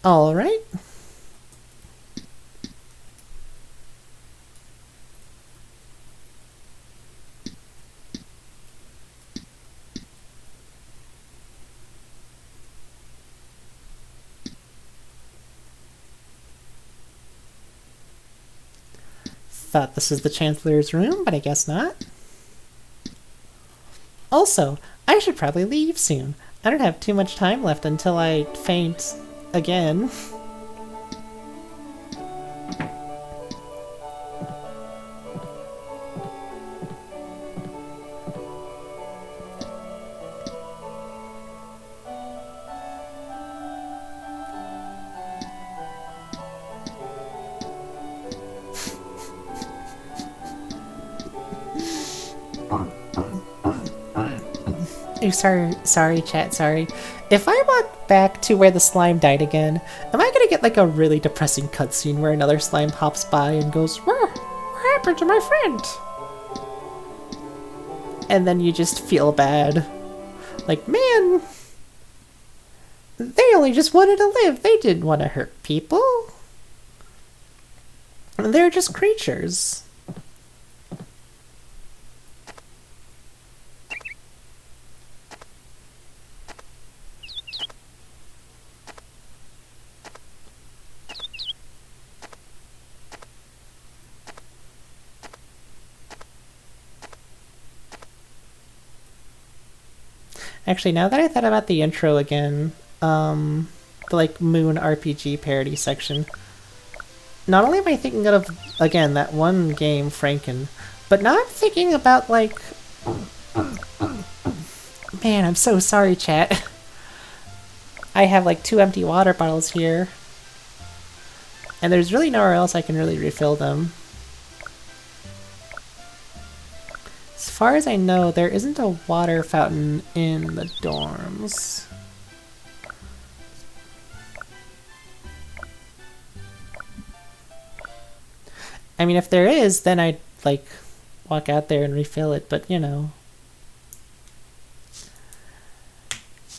All right. Thought this was the Chancellor's room, but I guess not. Also, I should probably leave soon. I don't have too much time left until I faint again. Sorry, chat, sorry. If I walk back to where the slime died again, am I gonna get like a really depressing cutscene where another slime hops by and goes, what happened to my friend? And then you just feel bad. Like, man, they only just wanted to live. They didn't want to hurt people. They're just creatures. Actually, now that I thought about the intro again, the like Moon RPG parody section, not only am I thinking of, again, that one game, Franken, but now I'm thinking about like, man, I'm so sorry, chat. I have like 2 empty water bottles here, and there's really nowhere else I can really refill them. As far as I know, there isn't a water fountain in the dorms. I mean, if there is, then I'd, like, walk out there and refill it, but, you know.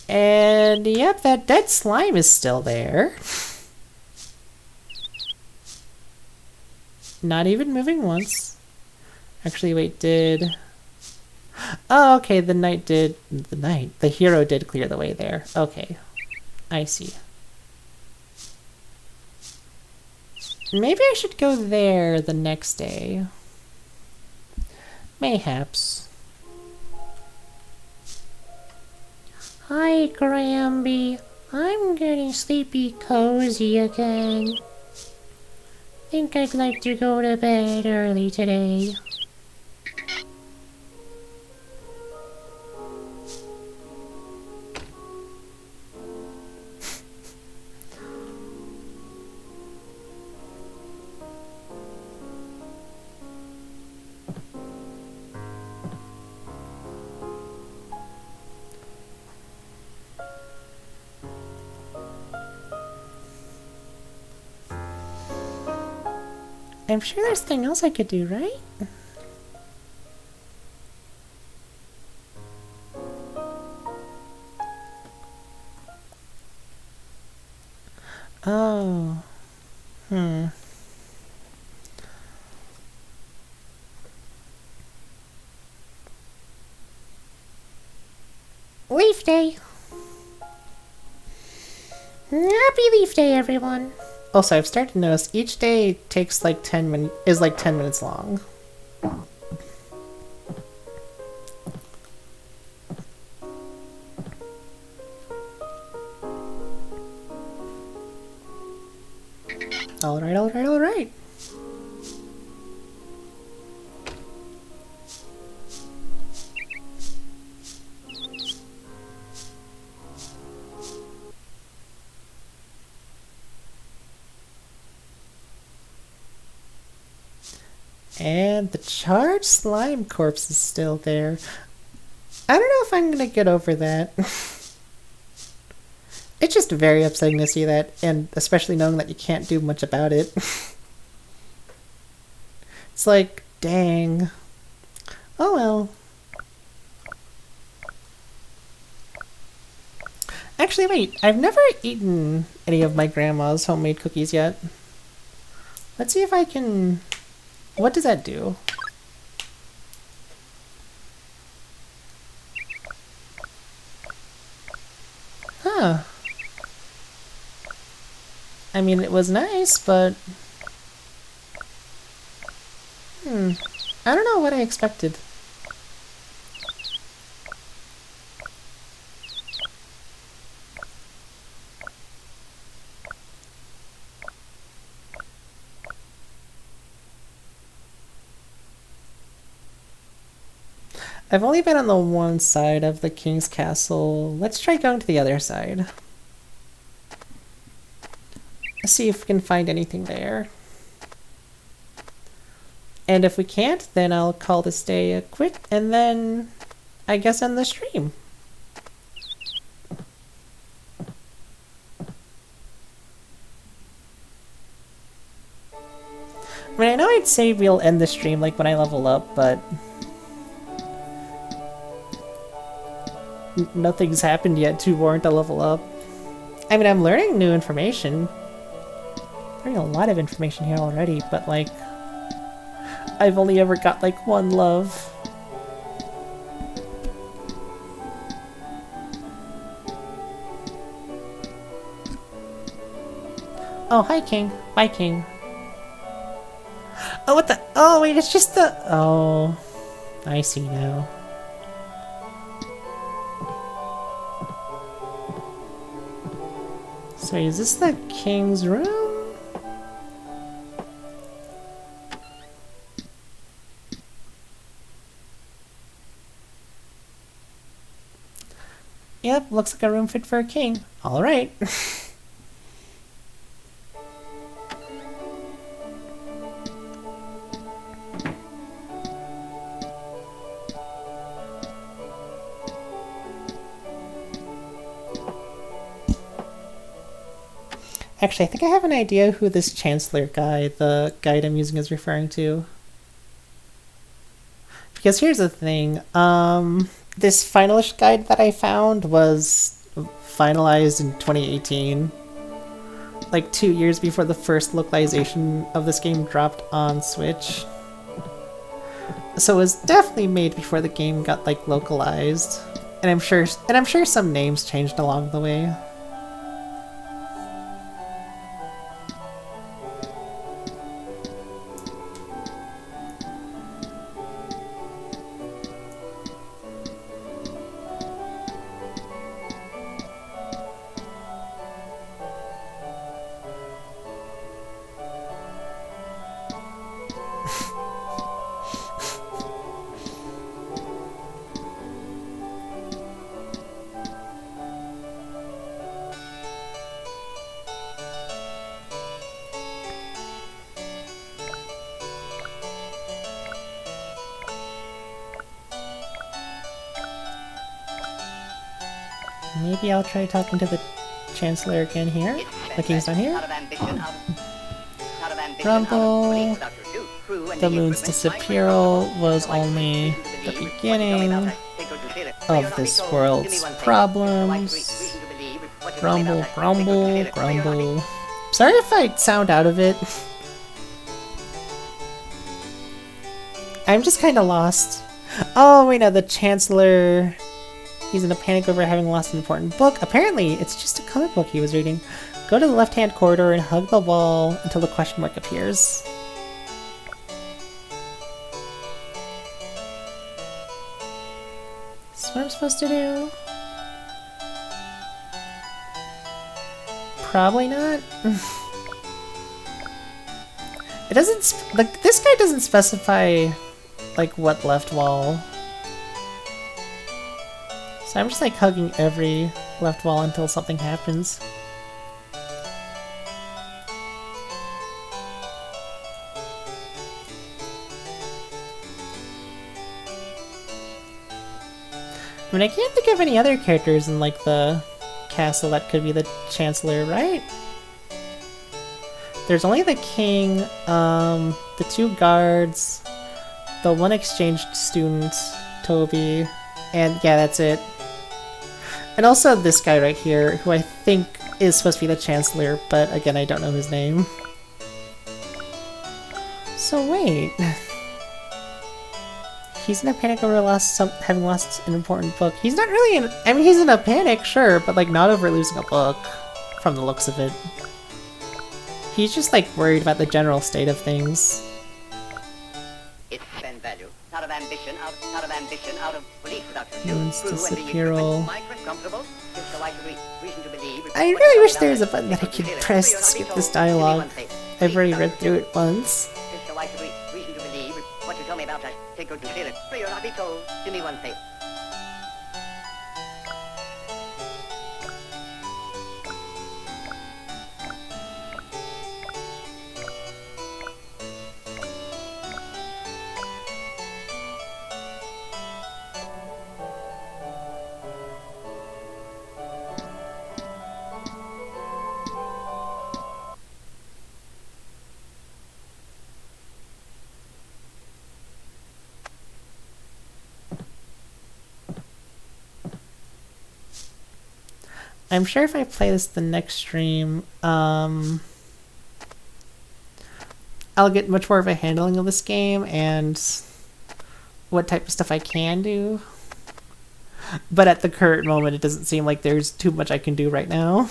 And, yep, that dead slime is still there. Not even moving once. Actually, wait, did... Oh, okay, the hero did clear the way there. Okay, I see. Maybe I should go there the next day. Mayhaps. Hi, Gramby. I'm getting sleepy cozy again. Think I'd like to go to bed early today. I'm sure there's something else I could do, right? Oh. Leaf Day! Happy Leaf Day, everyone! Also, I've started to notice each day takes like 10 minutes, is like 10 minutes long. Alright. And the charred slime corpse is still there. I don't know if I'm gonna get over that. It's just very upsetting to see that, and especially knowing that you can't do much about it. It's like, dang. Oh well. Actually, wait, I've never eaten any of my grandma's homemade cookies yet. Let's see if I can... What does that do? Huh. I mean, it was nice, but... I don't know what I expected. I've only been on the one side of the king's castle. Let's try going to the other side. Let's see if we can find anything there. And if we can't, then I'll call this day a quit, and then I guess end the stream. I mean, I know I'd say we'll end the stream like when I level up, but nothing's happened yet to warrant a level up. I mean, I'm learning new information. Learning a lot of information here already, but like, I've only ever got like one love. Oh, hi, King. Bye, King. Oh, what the? Oh, wait, it's just the... Oh, I see now. So is this the king's room? Yep, looks like a room fit for a king. Alright. Actually, I think I have an idea who this Chancellor guy, the guide I'm using, is referring to. Because here's the thing, this finalist guide that I found was finalized in 2018. Like 2 years before the first localization of this game dropped on Switch. So it was definitely made before the game got like localized. And I'm sure some names changed along the way. Maybe I'll try talking to the Chancellor again here. The king's not here. Rumble. The moon's disappearal was only the beginning of this world's problems. Grumble, grumble, grumble. Sorry if I sound out of it. I'm just kind of lost. Oh, wait, no, the Chancellor... He's in a panic over having lost an important book. Apparently, it's just a comic book he was reading. Go to the left-hand corridor and hug the wall until the question mark appears. Is this what I'm supposed to do? Probably not. It doesn't... Like, this guy doesn't specify, like, what left wall. So I'm just like hugging every left wall until something happens. I mean, I can't think of any other characters in, like, the castle that could be the Chancellor, right? There's only the king, the 2 guards, the 1 exchange student, Toby, and yeah, that's it. And also this guy right here, who I think is supposed to be the Chancellor, but again, I don't know his name. So wait... He's in a panic over having lost an important book. He's not really in... I mean, he's in a panic, sure, but like not over losing a book, from the looks of it. He's just like worried about the general state of things. It's spend value, not of ambition, out of belief without Moon's disappearal. I I really wish there was a button that I could press to skip this dialogue. I've already read through it once. Reason to believe what you told me about that. Take good consider. Free or not be told. Do me one favor. I'm sure if I play this the next stream, I'll get much more of a handling of this game and what type of stuff I can do. But at the current moment, it doesn't seem like there's too much I can do right now.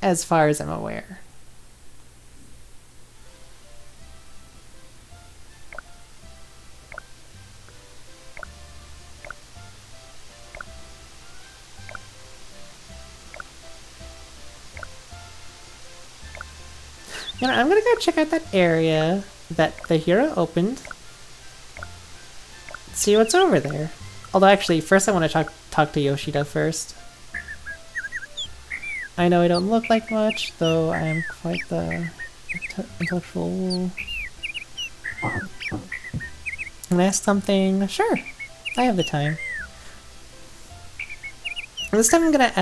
As far as I'm aware. You know, I'm gonna go check out that area that the hero opened. See what's over there. Although actually, first I want to talk to Yoshida first. I know I don't look like much, though I am quite the intellectual. Can I ask something? Sure, I have the time. This time I'm gonna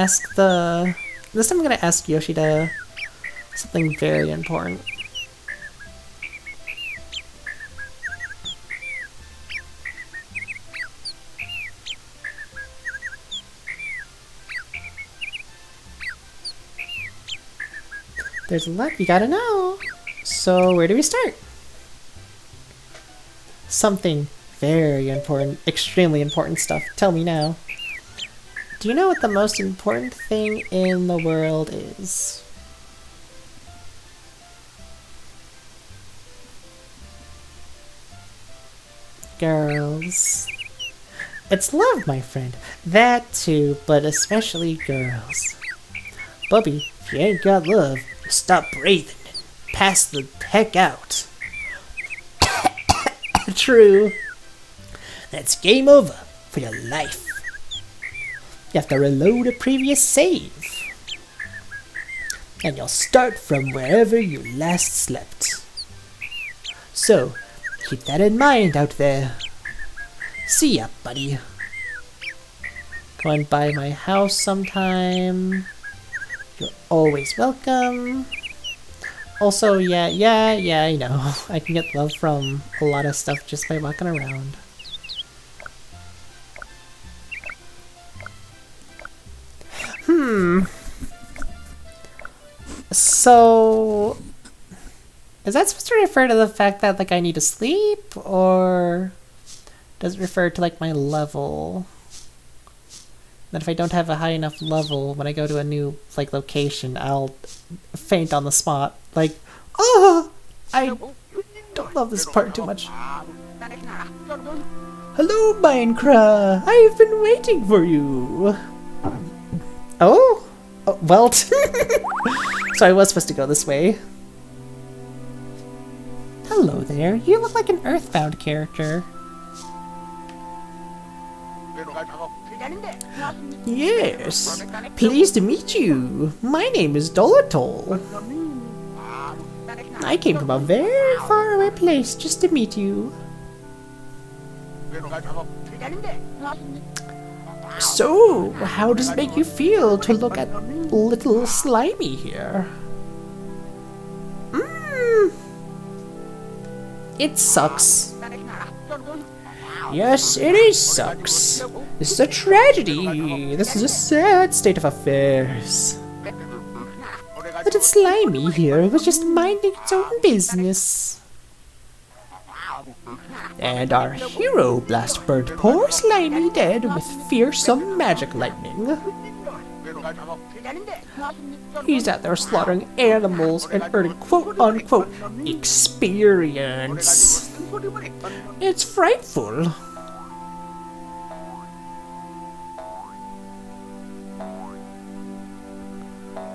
ask Yoshida something very important. There's a lot you gotta know. So where do we start? Something very important, extremely important stuff. Tell me now. Do you know what the most important thing in the world is? Girls. It's love, my friend. That too, but especially girls. Bubby, if you ain't got love, you stop breathing and pass the heck out. True. That's game over for your life. You have to reload a previous save. And you'll start from wherever you last slept. So, keep that in mind out there. See ya, buddy. Go and by my house sometime. You're always welcome. Also, yeah, I know. I can get love from a lot of stuff just by walking around. So... is that supposed to refer to the fact that, like, I need to sleep? Or does it refer to, like, my level? That if I don't have a high enough level when I go to a new, like, location, I'll faint on the spot. Like, oh! I don't love this part too much. Hello, Minecraft! I've been waiting for you! Oh? Oh, well... So I was supposed to go this way. Hello there, you look like an Earthbound character. Yes, pleased to meet you. My name is Dolittle. I came from a very faraway place just to meet you. So, how does it make you feel to look at little Slimy here? It sucks. Yes, it is sucks. This is a tragedy. This is a sad state of affairs. Little Slimy here was just minding its own business. And our hero blast burnt poor Slimy dead with fearsome magic lightning. He's out there slaughtering animals and earning quote-unquote experience. It's frightful.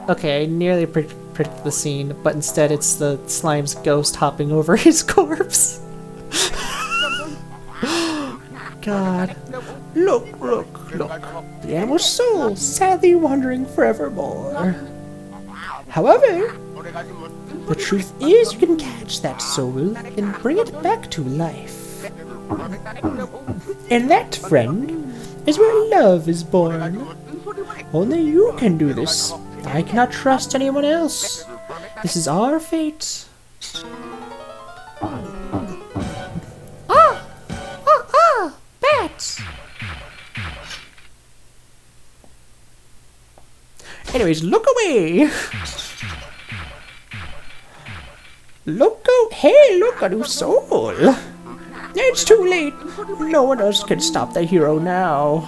Okay, I nearly predicted the scene, but instead it's the slime's ghost hopping over his corpse. God. Look. The animal's soul, sadly wandering forevermore. However, the truth is you can catch that soul and bring it back to life. And that, friend, is where love is born. Only you can do this. I cannot trust anyone else. This is our fate. Bats! Anyways, look away! Hey, look, a new soul! It's too late! No one else can stop the hero now.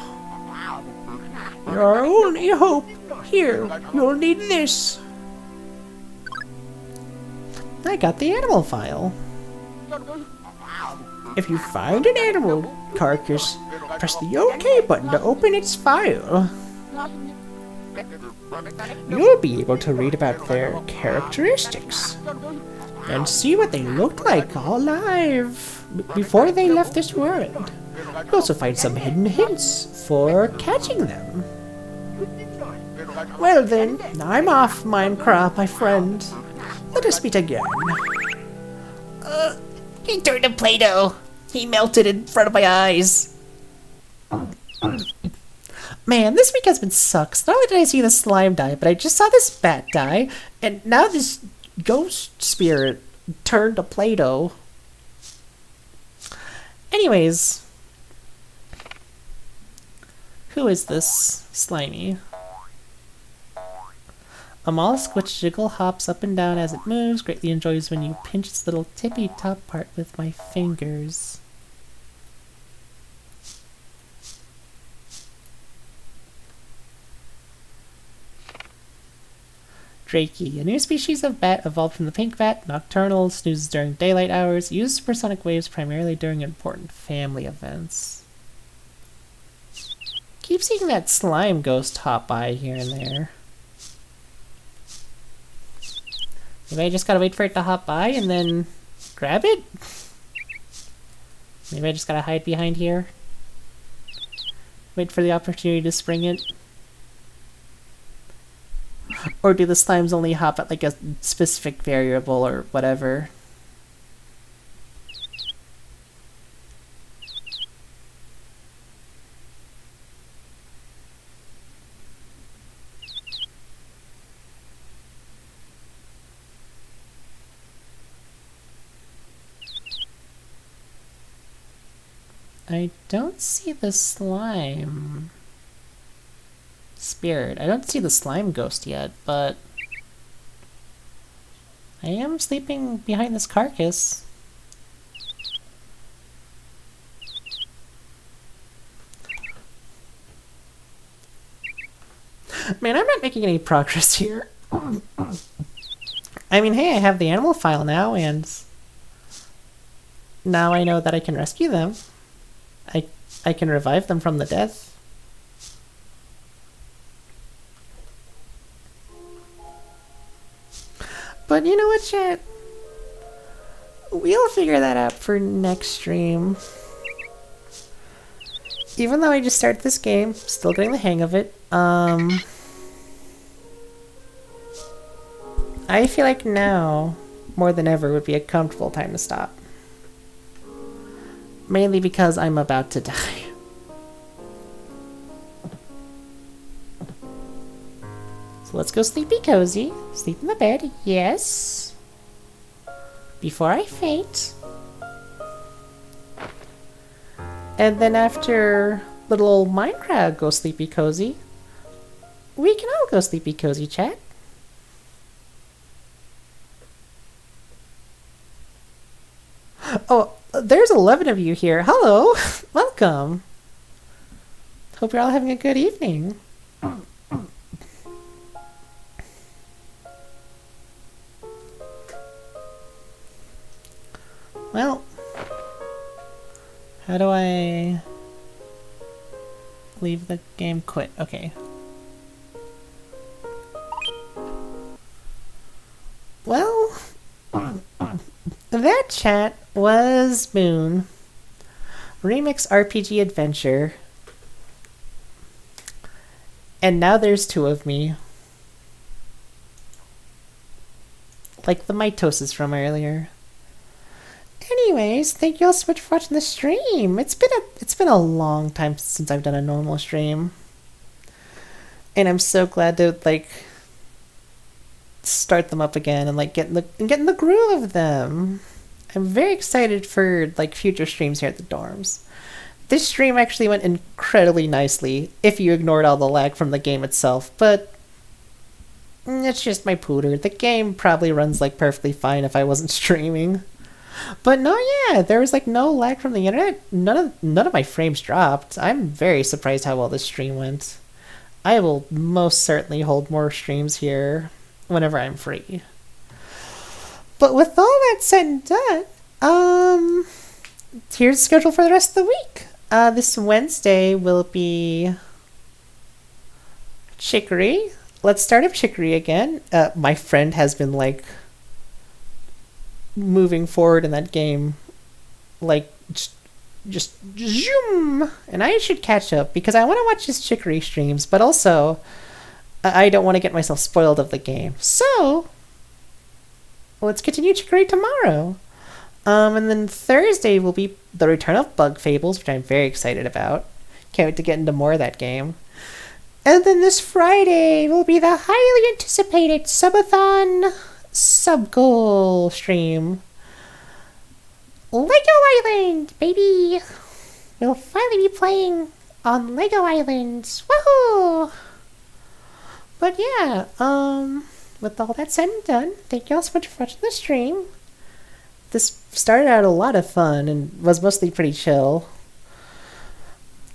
You're our only hope. Here, you'll need this. I got the animal file. If you find an animal carcass, press the OK button to open its file. You'll be able to read about their characteristics and see what they looked like all alive before they left this world. You'll also find some hidden hints for catching them. Well then, I'm off, Minecraft, my friend. Let us meet again. He turned to Play-Doh. He melted in front of my eyes. Man, this week has been sucks. Not only did I see the slime die, but I just saw this bat die, and now this ghost spirit turned to Play-Doh. Anyways. Who is this Slimy? A mollusk which jiggle hops up and down as it moves, greatly enjoys when you pinch its little tippy top part with my fingers. Drakey, a new species of bat evolved from the pink bat, nocturnal, snoozes during daylight hours, uses supersonic waves primarily during important family events. Keep seeing that slime ghost hop by here and there. Maybe I just gotta wait for it to hop by and then grab it? Maybe I just gotta hide behind here? Wait for the opportunity to spring it? Or do the slimes only hop at like a specific variable or whatever? I don't see the slime spirit. I don't see the slime ghost yet, but I am sleeping behind this carcass. Man, I'm not making any progress here. I mean, hey, I have the animal file now, and now I know that I can rescue them. I can revive them from the death. But you know what, chat? We'll figure that out for next stream. Even though I just started this game, still getting the hang of it, I feel like now, more than ever, would be a comfortable time to stop. Mainly because I'm about to die. So let's go sleepy cozy. Sleep in the bed, yes. Before I faint. And then after little old Minecraft go sleepy cozy, we can all go sleepy cozy, chat. Oh, there's 11 of you here. Hello, welcome. Hope you're all having a good evening. Well, how do I leave the game? Quit. Okay. Well, that chat was Moon Remix RPG Adventure. And now there's two of me. Like the mitosis from earlier. Anyways, thank you all so much for watching the stream. It's been a long time since I've done a normal stream. And I'm so glad to like start them up again and like get in the groove of them. I'm very excited for like future streams here at the dorms. This stream actually went incredibly nicely if you ignored all the lag from the game itself, but it's just my pooter. The game probably runs like perfectly fine if I wasn't streaming. But no, yeah, there was like no lag from the internet. None of my frames dropped. I'm very surprised how well this stream went. I will most certainly hold more streams here whenever I'm free. But with all that said and done, here's the schedule for the rest of the week. This Wednesday will be Chicory. Let's start up Chicory again. My friend has been like moving forward in that game like just zoom, and I should catch up because I want to watch his Chicory streams, but also I don't want to get myself spoiled of the game. So let's continue Chicory tomorrow. And then Thursday will be the return of Bug Fables, which I'm very excited about. Can't wait to get into more of that game. And then this Friday will be the highly anticipated Subathon sub-goal stream. Lego Island, baby! We'll finally be playing on Lego Island. Woohoo! But yeah, with all that said and done, thank you all so much for watching the stream. This started out a lot of fun and was mostly pretty chill.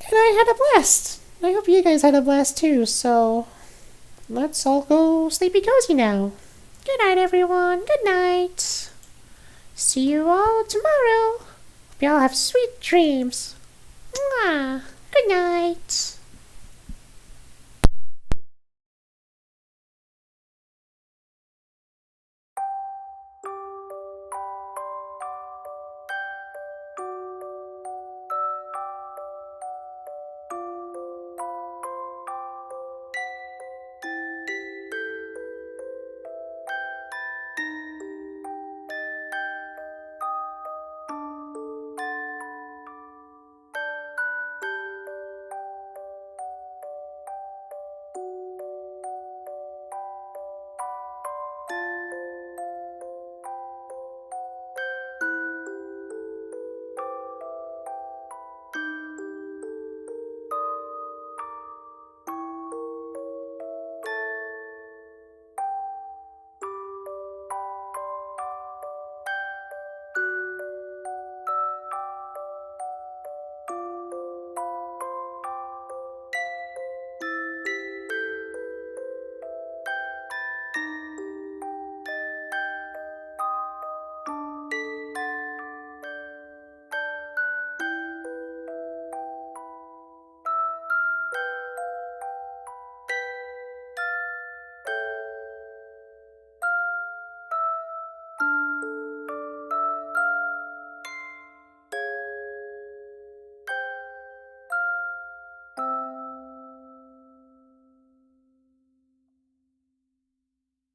And I had a blast. I hope you guys had a blast too, so let's all go sleepy cozy now. Good night, everyone. Good night. See you all tomorrow. Hope you all have sweet dreams. Mwah. Good night.